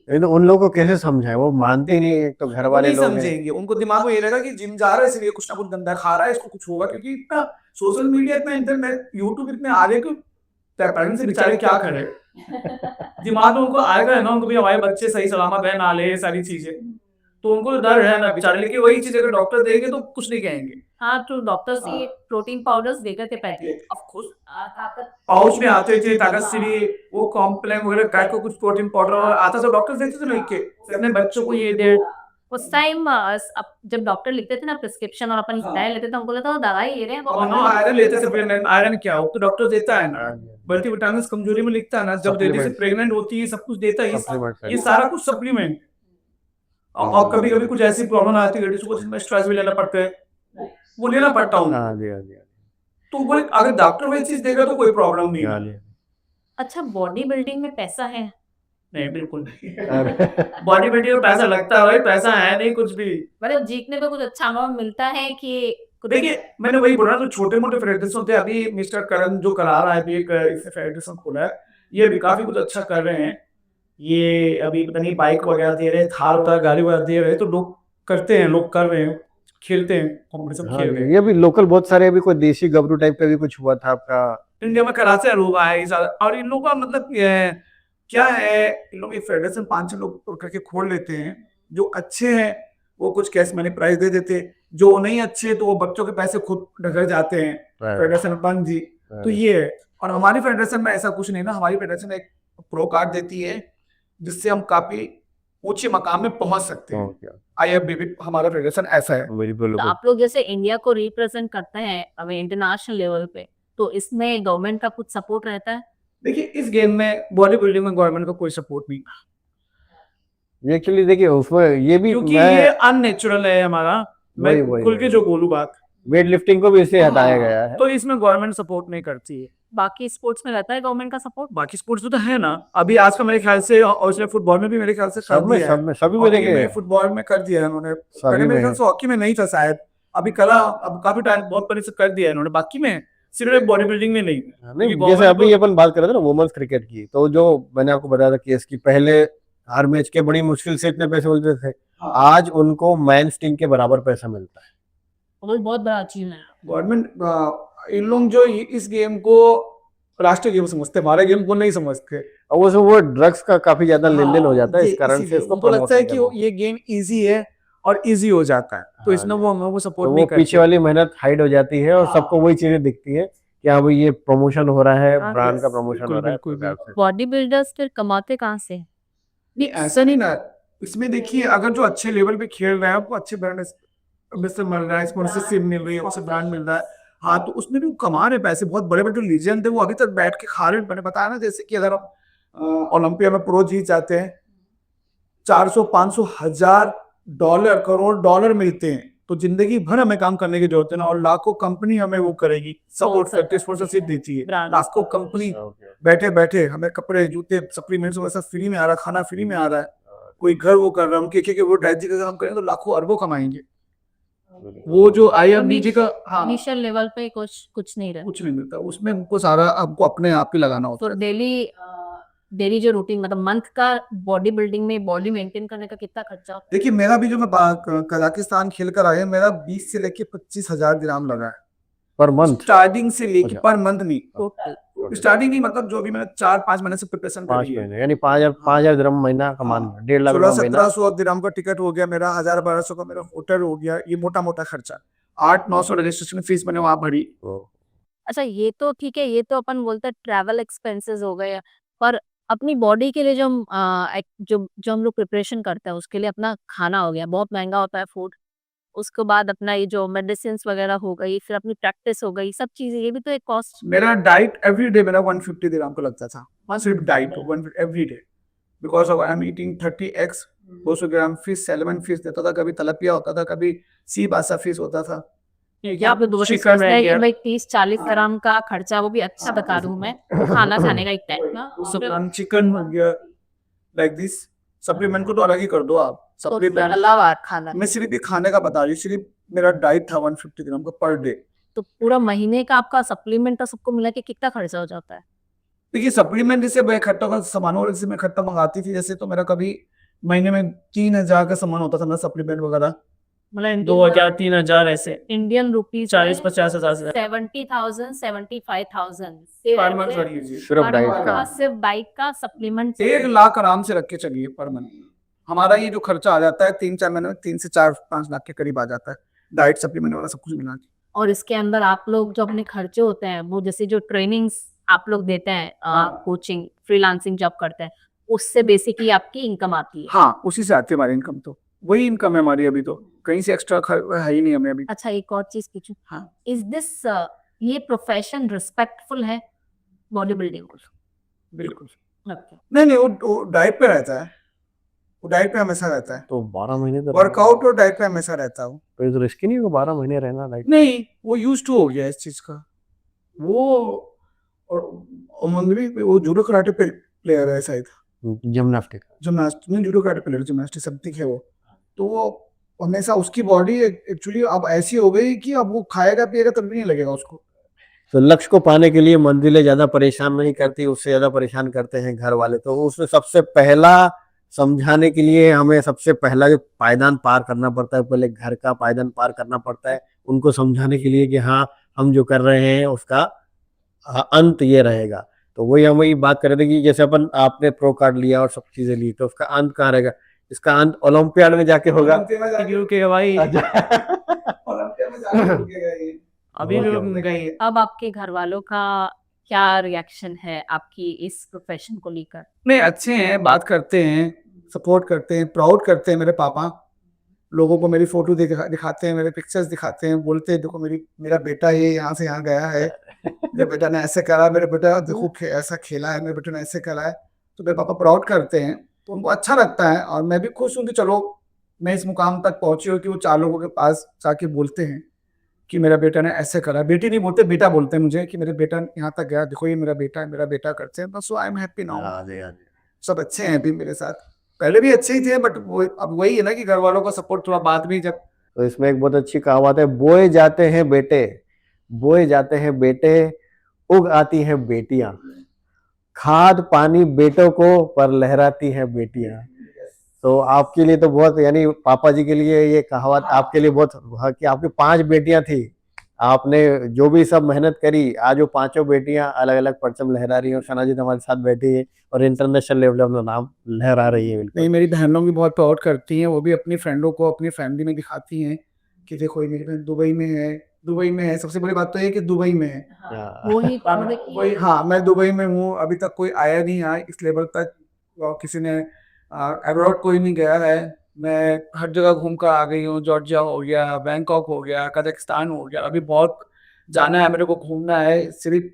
नहीं तो उन लोगों को कैसे समझाएं, वो मानते ही नहीं। एक तो घर वो वाले नहीं लोग हैं। समझेंगे, उनको दिमाग में ये रहेगा कि जिम जा रहा है इसलिए कुछ ना कुछ गंदा खा रहा है, इसको कुछ होगा। क्योंकि इतना सोशल मीडिया, इतना इंटरनेट, यूट्यूब इतने आगे कि पेरेंट्स से बेचारे क्या करें। दिमाग में उनको आएगा है ना, उनको भी हमारे बच्चे सही सलामत है ना, ले ये सारी चीजें, तो उनको डर है ना बेचारे। लेकिन वही चीज अगर डॉक्टर देंगे तो कुछ नहीं कहेंगे। हाँ, तो डॉक्टर्स ये प्रोटीन पाउडर्स देते थे पहले। ऑफ कोर्स ताकत पाउच में आते थे, ताकत से भी वो कॉम्प्लेन वगैरह टाइप का कुछ प्रोटीन पाउडर आता था, डॉक्टर देते थे लिख के अपने बच्चों को ये दे। उस टाइम जब डॉक्टर लिखते थे ना प्रिस्क्रिप्शन और अपन दवाई लेते थे, हमको लगता था दवाई ले रहे हैं और ना आयरन लेते थे, आयरन क्या हो तो डॉक्टर देता है ना, मल्टीविटामिन कमजोरी में लिखता है ना, जब लेडीज प्रेग्नेंट होती है सब कुछ देता है, ये सारा कुछ सप्लीमेंट। और कभी कभी कुछ ऐसी प्रॉब्लम आती है लेडीज को जिसमें स्ट्रेस भी लेना पड़ता है, वो लेना पड़ता हूँ। हाँ जी, हाँ जी, तो वो अगर डॉक्टर वही चीज देगा तो कोई प्रॉब्लम नहीं हाँ है। जी। अच्छा, बॉडी बिल्डिंग में पैसा है? नहीं बिल्कुल नहीं। अरे, बॉडी बिल्डिंग में पैसा लगता है भाई, पैसा है नहीं कुछ भी। मतलब जीतने पे कुछ अच्छा अमाउंट मिलता है कि कुछ? देखिए मैंने वही बोला, जो छोटे मोटे फेडरेशन होते हैं, अभी मिस्टर करण जो करा रहा है, अभी एक इसने फेडरेशन खोला है, ये भी काफी कुछ अच्छा कर रहे हैं। ये अभी पता नहीं बाइक वगैरह दे रहे हैं, थार होता है, गाड़ी वगैरह दे रहे हैं, तो लोग करते हैं, लोग कर रहे हैं, खेलते हैं, कॉम्पिटिशन हाँ खेल रहे जी, हैं। ये भी लोकल बहुत सारे, अभी कोई देसी गबरू टाइप का भी कुछ हुआ था आपका। इंडिया में कराचे लोग आए और इन लोगों का मतलब क्या है, इन लोग फेडरेशन 5-6 लोग करके खोल लेते हैं। जो अच्छे हैं वो कुछ कैश मनी प्राइज दे देते हैं, जो नहीं अच्छे तो वो बच्चों के पैसे खुद ढके जाते हैं। फेडरेशन बंद जी। तो ये है, और हमारी फेडरेशन में ऐसा कुछ नहीं ना, हमारी फेडरेशन एक प्रो कार्ड देती है जिससे हम काफी ऊंचे मकाम में पहुंच सकते हैं। ओके, IFBB हमारा फेडरेशन ऐसा है। बिल्कुल तो आप लोग जैसे इंडिया को रिप्रेजेंट करते हैं अभी इंटरनेशनल लेवल पे, तो इसमें गवर्नमेंट का कुछ सपोर्ट रहता है? देखिए इस गेम में बॉडी बिल्डिंग में गवर्नमेंट का कोई सपोर्ट नहीं, एक्चुअली देखिए उसमें ये भी क्योंकि ये अननेचुरल है हमारा। मैं वही खुल के जो बोलूं बात, वेट लिफ्टिंग को भी इससे हटाया गया है। तो इसमें गवर्नमेंट सपोर्ट नहीं करती है। बाकी स्पोर्ट्स में रहता है गवर्नमेंट का सपोर्ट? बाकी स्पोर्ट्स में तो है ना, अभी आज का मेरे ख्याल से, और इसलिए फुटबॉल में भी मेरे ख्याल से कर सब में दिया है। सब में सभी में हॉकी देखिए में, फुटबॉल में कर दिया है उन्होंने। सभी पहले मेरे में ख्याल से हॉकी में नहीं था शायद, अभी कला अब काफी टाइम बहुत पहले से कर दिया है इन्होंने। बाकी में सिर्फ बॉडी बिल्डिंग में नहीं। नहीं, क्योंकि जैसे अभी government अपन बात कर रहे थे ना वुमेन्स क्रिकेट की, तो जो मैंने आपको बताया था कि इसकी पहले हर मैच के बड़ी मुश्किल से इतने पैसे मिलते थे, आज उनको मेंस टीम के बराबर पैसा मिलता है। वो बहुत बड़ा अचीवमेंट है। गवर्नमेंट इन लोग जो इस गेम को राष्ट्रीय गेम समझते हैं, हमारे गेम को नहीं समझते। और वो ड्रग्स का काफी ज्यादा लेन देन हो जाता है, इस कारण से इसीलिए इसको उनको लगता है promote कि नहीं करते। ये गेम इजी है और इजी हो जाता है, तो हाँ इसमें जी। वो हमें वो तो सपोर्ट वो नहीं करते। पीछे वाली मेहनत हाइड हो जाती है और सबको वही चीजें दिखती है कि हाँ भाई ये प्रमोशन हो रहा है, हाँ, ब्रांड का yes, प्रमोशन बिल्कुल, हो रहा है, बिल्कुल, तो हिसाब से। बॉडी बिल्डर्स फिर कमाते कहाँ से हैं? नहीं ऐसा नहीं ना, इसमें देखिए अगर जो अच्छे लेवल पे खेल रहा है, आपको अच्छे ब्रांड से मिल रहा है, स्पॉन्सरशिप मिल रही है, उससे ब्रांड मिल रहा है, हाँ तो उसमें भी वो कमा रहे पैसे। बहुत बड़े बड़े जो लीजेंड है वो अभी तक बैठ के खा रहे हैं। मैंने बताया ना, जैसे कि अगर हम ओलंपिया में प्रो जीत जाते हैं, 400 500 हजार डॉलर, करोड़ डॉलर मिलते हैं, तो जिंदगी भर हमें काम करने की जरूरत है ना, और लाखों कंपनी हमें वो करेगी, सपोर्ट करती है, स्पॉन्सरशिप देती है। Brand. लाखों कंपनी बैठे बैठे हमें कपड़े, जूते, सप्लीमेंट्स वैसा फ्री में आ रहा है, खाना फ्री में आ रहा है, कोई घर वो कर रहा है। हम के वो डाइट का काम करें तो लाखों अरबों कमाएंगे। वो जो IFBB का, हाँ, इनिशियल लेवल पे कुछ नहीं रहता। कुछ नहीं मिलता उसमें, उनको सारा आपको अपने आप ही लगाना होता तो है। डेली जो रूटीन, मतलब मंथ का बॉडी बिल्डिंग में बॉडी मेंटेन करने का कितना खर्चा होता देखिए मेरा भी जो मैं कजाकिस्तान खेल कर आया, मेरा 20 से लेके 25 हजार दिराम लगा है पर मंथ, स्टार्टिंग से लेके, अच्छा। पर मंथ नहीं, है टोटल? स्टार्टिंग नहीं, मतलब जो भी मैंने 4-5 महीने से प्रिपरेशन 5 करी है, महीने यानी 5,000 दिरहम महीना कमाना, 1.5 लाख रुपए महीना। 1600-1700 दिराम का टिकट हो गया मेरा, 1000-1200 का मेरा होटल हो गया, ये मोटा मोटा खर्चा। 800-900 रजिस्ट्रेशन फीस मैंने वहां भरी। अच्छा, ये तो ठीक है, ये तो अपन बोलते हैं ट्रैवल एक्सपेंसेस हो गए, पर अपनी बॉडी के लिए जो हम जो हम लोग प्रिपरेशन करते हैं उसके लिए अपना खाना हो गया, बहुत महंगा होता है फूड। उसके बाद अपना ये जो मेडिसिन वगैरह हो गई, फिर अपनी प्रैक्टिस हो गई, सब चीजें, ये भी तो एक कॉस्ट। मेरा डाइट एवरी डे मेरा 150 दिराम का लगता था, सिर्फ diet every day, because of I am eating 30 eggs, 200 gram fish, salmon fish देता था, कभी तलपिया होता था, कभी सी बासा फिश होता था। यहाँ पे दो चिकन सोचना है है कि यार। भाई 30-40 ग्राम का खर्चा, वो भी अच्छा बता दूं मैं, वो खाना खाने का एक टाइम का। चिकन हो गया, लाइक दिस। सप्लीमेंट को तो अलग ही कर दो आप, तो सप्लीमेंट अलावा खाना, मैं सिर्फ ये खाने का बता रही हूँ, सिर्फ मेरा डाइट था 150 ग्राम का पर डे। तो पूरा महीने का आपका सप्लीमेंट का सबको मिला के कितना खर्चा हो जाता है? देखिए सप्लीमेंट जैसे मैं इकट्ठा का सामान और जैसे मैं इकट्ठा मंगाती थी, जैसे तो मेरा कभी महीने में 3000 का सामान होता था मेरा, सप्लीमेंट वगैरह मतलब 2000-3000 ऐसे, इंडियन रुपीज 40-50 हजार से 70,000 75,000 पर मंथ कर लीजिए। सिर्फ डाइट का सिर्फ बाइक का सप्लीमेंट 1 लाख आराम से रख के चलिए पर मंथ। हमारा ये जो खर्चा आ जाता है 3-4 महीने में 3 से 4-5 लाख के करीब आ जाता है, डाइट सप्लीमेंट वाला सब कुछ मिला के। और इसके अंदर आप लोग जो अपने खर्चे होते हैं, वो जैसे जो ट्रेनिंग्स आप लोग देते हैं, कोचिंग, फ्रीलांसिंग जॉब करते हैं, उससे बेसिकली आपकी इनकम आती है। हाँ उसी से आती है हमारी इनकम, तो वही इनकम है हमारी अभी, तो कहीं से एक्स्ट्रा है ही नहीं हमें अभी। अच्छा, एक और चीज पूछूं, हाँ इज दिस ये प्रोफेशन रिस्पेक्टफुल है बॉडी बिल्डिंग को? बिल्कुल Okay. नहीं, वो डाइट पे रहता है, वो डाइट पे हमेशा रहता है, तो 12 महीने तो वर्कआउट और डाइट पे हमेशा रहता है। तो ये तो रिस्की नहीं होगा 12 महीने रहना डाइट? नहीं वो यूज टू हो गया इस चीज का, वो और मंदवी वो जूडो कराटे प्लेयर है शायद, जिम्नास्टिक जिम्नास्टिक नहीं, judo karate player, gymnastic something है वो, तो वो हमेशा उसकी बॉडी एक्चुअली अब ऐसी हो गई कि अब वो खाएगा पिएगा तब भी नहीं लगेगा उसको। तो लक्ष्य को पाने के लिए मंजिलें ज्यादा परेशान नहीं करती, उससे ज्यादा परेशान करते हैं घर वाले। तो उसमें सबसे पहला समझाने के लिए हमें सबसे पहला जो पायदान पार करना पड़ता है, पहले घर का पायदान पार करना पड़ता है, उनको समझाने के लिए कि हाँ हम जो कर रहे हैं उसका अंत ये रहेगा। तो वही हम वही बात कर रहे थे कि जैसे अपन आपने प्रो कार्ड लिया और सब चीजें ली, तो उसका अंत कहाँ रहेगा? इसका अंत ओलंपियाड में जाके होगा। भाई अभी गई। अब आपके घर वालों का क्या रिएक्शन है आपकी इस प्रोफेशन को लेकर? नहीं अच्छे हैं, बात करते हैं, सपोर्ट करते हैं, प्राउड करते हैं मेरे पापा। लोगों को मेरी फ़ोटो दिखाते हैं, मेरे पिक्चर्स दिखाते हैं, बोलते हैं देखो मेरा बेटा ये यहाँ से यहाँ गया है, मेरे बेटा ने ऐसे करा, मेरे बेटा देखो ऐसा खेला है, मेरे बेटे ने ऐसे करा है। तो मेरे पापा प्राउड करते हैं, तो उनको अच्छा लगता है और मैं भी खुश हूँ कि चलो मैं इस मुकाम तक पहुँची हूँ कि वो 4 लोगों के पास जाके बोलते हैं कि मेरा बेटा ने ऐसे करा। बेटी नहीं बोलते, बेटा बोलते हैं मुझे कि मेरे बेटा यहाँ तक गया, देखो ये मेरा बेटा करते हैं। सो आई एम हैप्पी नाउ। हाँ जी, हाँ जी। सब अच्छे हैं अभी मेरे साथ, पहले भी अच्छे ही थे, बट वो अब वही है ना कि घर वालों का सपोर्ट थोड़ा बाद में जब तो इसमें एक बहुत अच्छी कहावत है, बोए जाते हैं बेटे, बोए जाते हैं बेटे, उग आती हैं बेटियां, खाद पानी बेटों को पर लहराती हैं बेटियां। तो आपके लिए तो बहुत, यानी पापा जी के लिए ये कहावत आपके लिए बहुत कि आपकी 5 बेटियां थी, आपने जो भी सब मेहनत करी, आज वो 5 बेटियां अलग अलग परचम लहरा रही हैं और सना जी तो हमारे साथ बैठी है और इंटरनेशनल लेवल में अपना नाम लहरा रही है। बिल्कुल नहीं, मेरी बहन लोग भी बहुत प्राउड करती हैं, वो भी अपनी फ्रेंडों को अपनी फैमिली में दिखाती हैं कि देखो ये मेरी बहन दुबई में है। सबसे बड़ी बात तो ये है कि दुबई में है। हाँ। वही वही, हाँ, मैं दुबई में हूँ, अभी तक कोई आया नहीं है इस लेवल तक, और किसी ने अब्रॉड कोई नहीं गया है। मैं हर जगह घूम कर आ गई हूँ, जॉर्जिया हो गया, बैंकॉक हो गया, कजाकिस्तान हो गया, अभी बहुत जाना है मेरे को, घूमना है। सिर्फ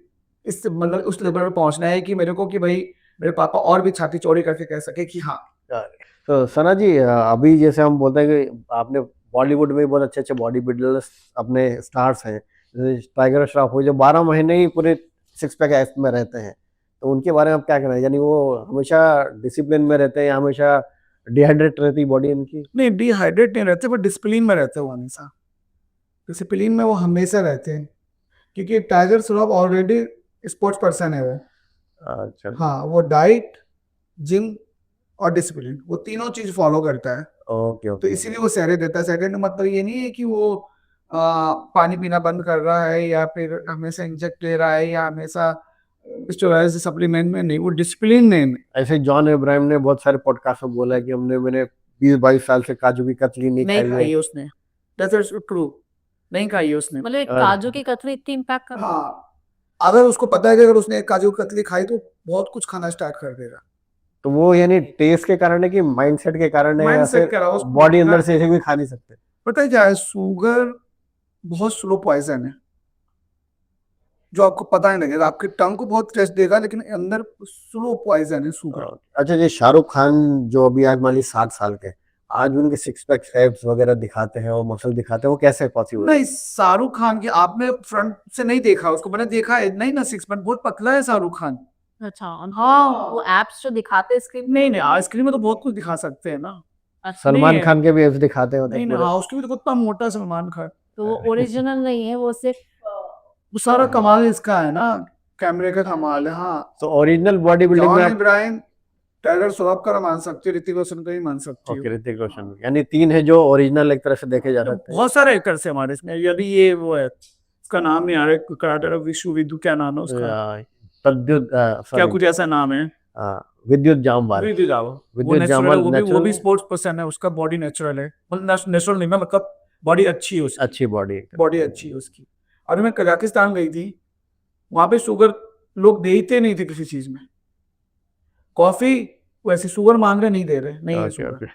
इस मतलब उस लेवल पर पहुँचना है कि मेरे को कि भाई मेरे पापा और भी छाती चौड़ी करके कह सके कि हाँ। तो सना जी, अभी जैसे हम बोलते हैं कि आपने बॉलीवुड में बहुत अच्छे अच्छे बॉडी बिल्डर्स अपने स्टार्स हैं, जैसे टाइगर श्रॉफ हो जो 12 महीने ही पूरे 6 पैक एब्स में रहते हैं, तो उनके बारे में आप क्या कहना है? यानी वो हमेशा डिसिप्लिन में रहते हैं या हमेशा डिहाइड्रेट रहती बॉडी उनकी? नहीं, डिहाइड्रेट नहीं रहते, बट डिसिप्लिन में रहते हैं वो हमेशा। डिसिप्लिन में वो हमेशा रहते हैं, क्योंकि tiger Shroff already sports person है वो। अच्छा। हाँ, वो डाइट, जिम और डिसिप्लिन, वो तीनों चीज फॉलो करता है। ओके तो ओके। इसीलिए वो सैरे देता है। सेकंड मतलब ये नहीं है कि वो पानी पीना बंद कर रहा है या फिर हमेशा इंजेक्ट ले रहा है या हमेशा स्टेरॉइड से सप्लीमेंट में, नहीं, वो डिसिप्लिन में। ऐसे जॉन इब्राहिम ने बहुत सारे पॉडकास्ट में बोला है कि मैंने 20-22 साल से काजू की कतली नहीं नहीं खाई खाई है। है उसने, दैट्स ट्रू, नहीं खाई है उसने। मतलब एक काजू की कतली इतनी इम्पैक्ट कर हाँ, अगर उसको पता है कि अगर उसने एक काजू की कतली खाई तो बहुत कुछ खाना स्टार्ट कर देगा। तो वो यानी टेस्ट के कारण है कि माइंडसेट के कारण है या Mindset फिर के अलावा उसको बॉडी अंदर से ऐसे भी खा नहीं सकते? पता है क्या है, शुगर बहुत स्लो पॉइजन है, जो आपको पता नहीं लगेगा। आपके टंग को बहुत टेस्ट देगा, लेकिन अंदर स्लो पॉइजन है शुगर। अच्छा, ये शाहरुख खान जो अभी आज मान ली 60 साल के, आज उनके 6 पैक एब्स वगैरह दिखाते हैं और मसल दिखाते हैं, वो कैसे पॉसिबल? नहीं, शाहरुख खान की आपने फ्रंट से नहीं देखा, उसको मैंने देखा है, नहीं ना, 6 पैक बहुत पतला है शाहरुख खान। अच्छा, हाँ, वो एप्स जो दिखाते हैं स्क्रीन नहीं, आइसक्रीम में तो बहुत कुछ दिखा सकते हैं ना। सलमान नहीं खान के भी एब्स दिखाते होते नहीं हैं ना, हाँ, उसकी भी तो कितना मोटा सलमान खान। तो वो ओरिजिनल नहीं है, वो सिर्फ वो सारा कमाल इसका है ना, कैमरे का कमाल है। हाँ, तो ओरिजिनल बॉडी बिल्डिंग में जॉन आप इब्राहिम, टाइगर श्रॉफ का मान सकती हो, ऋतिक रोशन का ही मान सकती हो। ओके, ऋतिक रोशन, यानी 3 है जो ओरिजिनल एक तरह से देखे जा सकते हैं। बहुत सारे एक्टर्स हैं हमारे इसमें। यदि ये वो है, उसका नाम नहीं आ रहा, कराटे विशु विदु, क्या नाम है उसका, प्रद्युत क्या सॉरी, कुछ ऐसा नाम है, विद्युत जामवाल। विद्यु जावा। वो विद्युत नेचुरल जामवाल है, वो natural भी है? स्पोर्ट्स पर्सन है, उसका बॉडी नेचुरल है, मतलब नेचुरल नहीं, मतलब बॉडी अच्छी है उसकी, अच्छी बॉडी, बॉडी अच्छी है उसकी। अभी मैं कजाकिस्तान गई थी, वहां पे शुगर लोग देते नहीं थे किसी चीज में। कॉफी वैसे शुगर मांग रहे, नहीं दे रहे, नहीं है शुगर।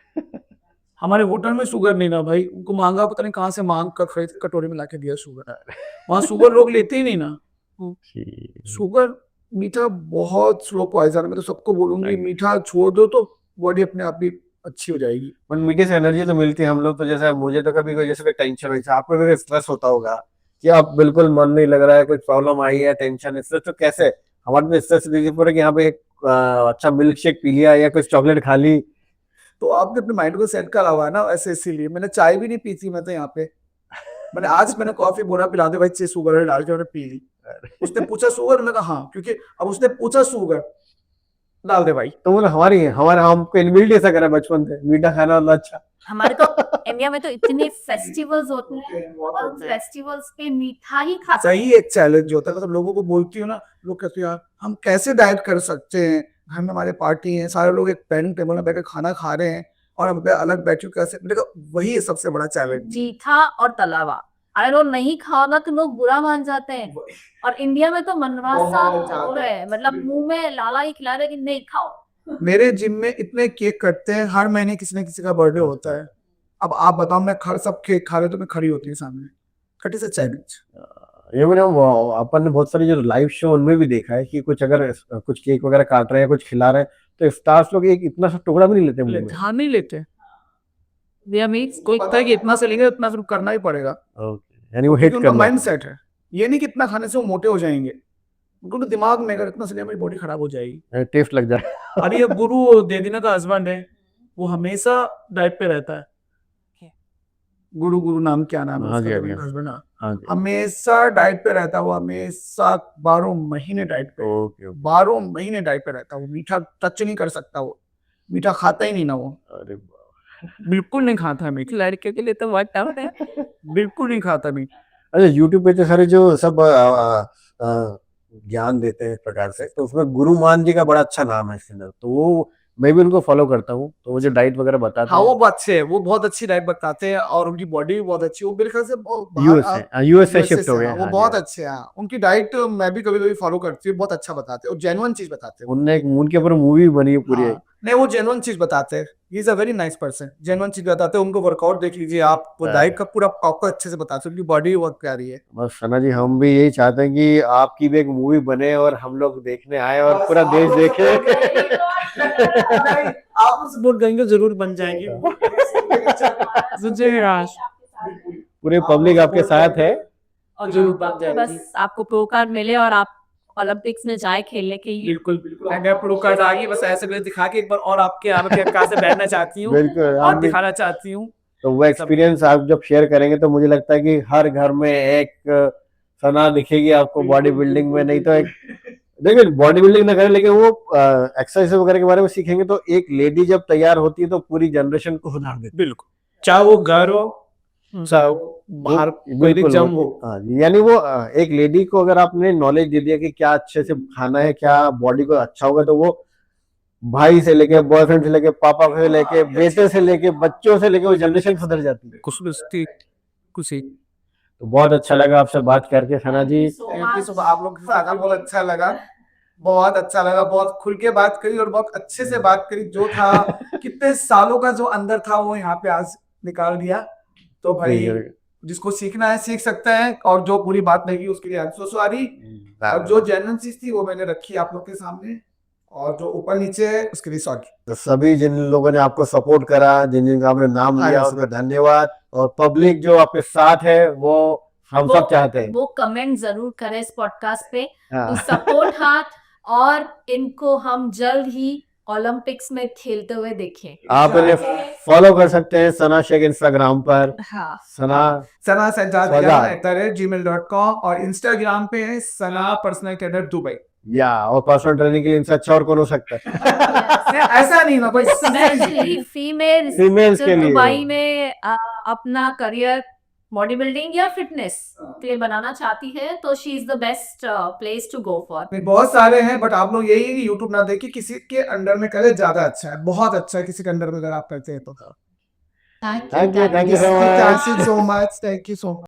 हमारे होटल में शुगर नहीं ना भाई, उनको मांगा, पता नहीं कहाँ से मांग कर खरीद कटोरी में लाके दिया शुगर। वहाँ शुगर लोग लेते ही नहीं ना। शुगर मीठा बहुत स्लो पॉइजन है। मैं तो सबको बोलूंगी मीठा छोड़ दो तो बॉडी अपने आप भी अच्छी हो जाएगी। पर मीठे से एनर्जी तो मिलती है हम लोग तो, जैसे मुझे तो कभी कोई जैसे कोई टेंशन हुई, आपको भी स्ट्रेस होता होगा कि आप बिल्कुल मन नहीं लग रहा है, कोई प्रॉब्लम आई है, टेंशन स्ट्रेस, तो कैसे हमारे में स्ट्रेस रिलीफ हो रहा है कि यहाँ पे एक अच्छा मिल्क शेक पी लिया या कुछ चॉकलेट खा ली? तो आपने अपने माइंड को सेट करा हुआ है ना ऐसे, इसीलिए मैंने चाय भी नहीं पी थी मैं तो यहाँ पे। मैंने कॉफी बोला पिला दे भाई, से शुगर है डाल के, मैंने पी ली। उसने पूछा शुगर, मैंने कहा हाँ, क्योंकि अब उसने पूछा शुगर डाल दे भाई। तो वो हमारा हमको इनबिल्ट ऐसा करा बचपन से, मीठा खाना वाला अच्छा। हमारे तो इंडिया में तो इतने फेस्टिवल्स होते हैं और उन फेस्टिवल्स पे मीठा ही खा सही एक चैलेंज होता है, मतलब लोगों को बोलती हूँ ना, लोग कहते हैं यार हम कैसे डाइट कर सकते हैं, घर में हमारे पार्टी है, सारे लोग एक डाइनिंग टेबल में बैठकर खाना खा रहे हैं और हम पे अलग बैठे कैसे, मैंने कहा वही है सबसे बड़ा चैलेंज। जीठा और तलावा, अरे वो नहीं खाओ ना तो लोग बुरा मान जाते हैं। और इंडिया में तो मनवासा बहुत ज्यादा। है, मतलब मुंह में लाला ही खिला रहे कि नहीं खाओ, मेरे जिम में इतने केक कटते हैं, हर महीने किसी न किसी का बर्थडे होता है। अब आप बताओ, मैं सब केक खा रहे तो मैं खड़ी होती है सामने। Cut is a challenge. ये मैंने अपन ने बहुत सारी जो लाइव शो उनमें भी देखा है कि कुछ अगर कुछ केक वगैरह काट रहे हैं, कुछ खिला रहे हैं, तो स्टार्स लोग एक इतना सा टुकड़ा भी नहीं लेते मुंह में। हाँ, नहीं लेते। कोई पता है कि इतना से लेंगे, उतना फिर करना ही पड़ेगा। ओके, यानी वो हिट उनका करना माइंड सेट है। ये नहीं कि इतना खाने से वो मोटे हो जाएंगे। उनको तो दिमाग में अगर इतना से लिया, मेरी बॉडी खराब हो जाएगी। टेस्ट लग जाए। अरे ये गुरु दीना का हस्बैंड है, वो हमेशा डाइट पे रहता है। गुरु नाम, क्या नाम है हाँ जी, उसका? हाँ जी। हस्बैंड। हाँ जी। हमेशा डाइट पे रहता है वो, हमेशा 12 महीने डाइट पे। ओके, 12 महीने डाइट पे रहता है वो। मीठा टच नहीं कर सकता वो, मीठा खाता ही नहीं ना वो। अरे बिल्कुल नहीं खाता मीट, लड़के के लिए तो बहुत टफ है। बिल्कुल नहीं खाता मीट। अच्छा, यूट्यूब पे तो सारे जो सब ज्ञान देते हैं एक प्रकार से, तो उसमें गुरु मान जी का बड़ा अच्छा नाम है इसके अंदर, तो वो मैं भी उनको फॉलो करता हूँ, तो वो जो डाइट वगैरह बताते हाँ, हैं। वो अच्छे है, वो बहुत अच्छी डाइट बताते हैं और उनकी बॉडी भी बहुत अच्छी है। वो मेरे ख्याल से यूएस से शिफ्ट हो गए। वो बहुत अच्छे हैं। उनकी डाइट मैं भी कभी कभी फॉलो करती हूँ, बहुत अच्छा बताते हैं और जेन्युइन चीज बताते हैं। उनने एक उनके ऊपर मूवी बनी है पूरी। हाँ, नहीं, वो जेन्युइन चीज बताते हैं। He is a very nice person. Genuine चीज बताते हैं। उनको वर्कआउट देख लीजिए आप, वो हाँ। डाइट का पूरा प्रॉपर अच्छे से बताते हैं। उनकी बॉडी बहुत प्यारी है। बस सना जी, हम भी यही चाहते हैं कि आपकी भी एक मूवी बने और हम लोग देखने आए और पूरा देश देखे। आप सपोर्ट करेंगे जरूर बन जाएंगे। पूरे पब्लिक आपके साथ है। और जरूर बन जाएंगे। बस आपको प्रो कार्ड मिले और आप ओलंपिक्स में जाए खेलने के लिए। बिल्कुल बिल्कुल, अगर प्रो कार्ड आ गई, बस ऐसे करके दिखा के एक बार और आपके आगे से बैठना चाहती हूँ बिल्कुल, और हम भी। दिखाना चाहती हूँ। तो वो एक्सपीरियंस आप जब शेयर करेंगे तो मुझे लगता है कि हर घर में एक सना दिखेगी आपको बॉडी बिल्डिंग में। नहीं तो एक देखिए, बॉडी बिल्डिंग ना करें लेकिन वो एक्सरसाइज वगैरह के बारे में सीखेंगे, तो एक लेडी जब तैयार होती है तो पूरी जनरेशन को सुधार देती बिल्कुल, चाहे वो घर हो चाहे वो बाहर है। कोई बिल्कुल, जम हो। हाँ जी, यानी वो एक लेडी को अगर आपने नॉलेज दे दिया कि क्या अच्छे से खाना है, क्या बॉडी को अच्छा होगा, तो वो भाई से लेके, बॉयफ्रेंड से लेके, पापा से लेके, बेटे से लेके, बच्चों से लेके वो जनरेशन सुधर जाती है। कुछ ही तो बहुत अच्छा लगा आपसे बात करके सना जी। आप लोग के साथ बहुत अच्छा लगा। बहुत अच्छा लगा। बहुत खुल के बात करी और बहुत अच्छे से बात करी। जो था कितने सालों का जो अंदर था वो यहाँ पे आज निकाल दिया। तो भाई, जिसको सीखना है सीख सकता है, और जो पूरी बात नहीं की उसके लिए आई एम सो सॉरी। और जो जेन्युइन चीज थी वो मैंने रखी आप लोग के सामने, और जो ऊपर नीचे है उसके लिए सॉरी। तो सभी जिन लोगों ने आपको सपोर्ट करा, जिन जिनका आपने नाम लिया, उसका धन्यवाद। और पब्लिक जो आपके साथ है वो हम सब चाहते हैं। वो कमेंट जरूर करें इस पॉडकास्ट पे, हाँ। तो सपोर्ट हाथ, और इनको हम जल्द ही ओलंपिक्स में खेलते हुए देखें। आप इन्हें फॉलो कर सकते हैं सना शेख इंस्टाग्राम पर। हाँ, सना सना @gmail.com और इंस्टाग्राम पे है सना पर्सनल ट्रेनर दुबई। या और पर्सनल ट्रेनिंग के लिए इनसे अच्छा और कौन हो सकता है। ऐसा नहीं ना भाई, स्पेशली फीमेल्स Females के लिए। दुबई में अपना करियर बॉडी बिल्डिंग या फिटनेस के लिए बनाना चाहती है, तो she is the best place to go for. बहुत सारे हैं, बट आप लोग यही है कि यूट्यूब ना देखिए, किसी के अंडर में करे ज्यादा अच्छा है। बहुत अच्छा है किसी के अंडर में अगर आप करते हैं तो। Thank you so much. Thank you so much.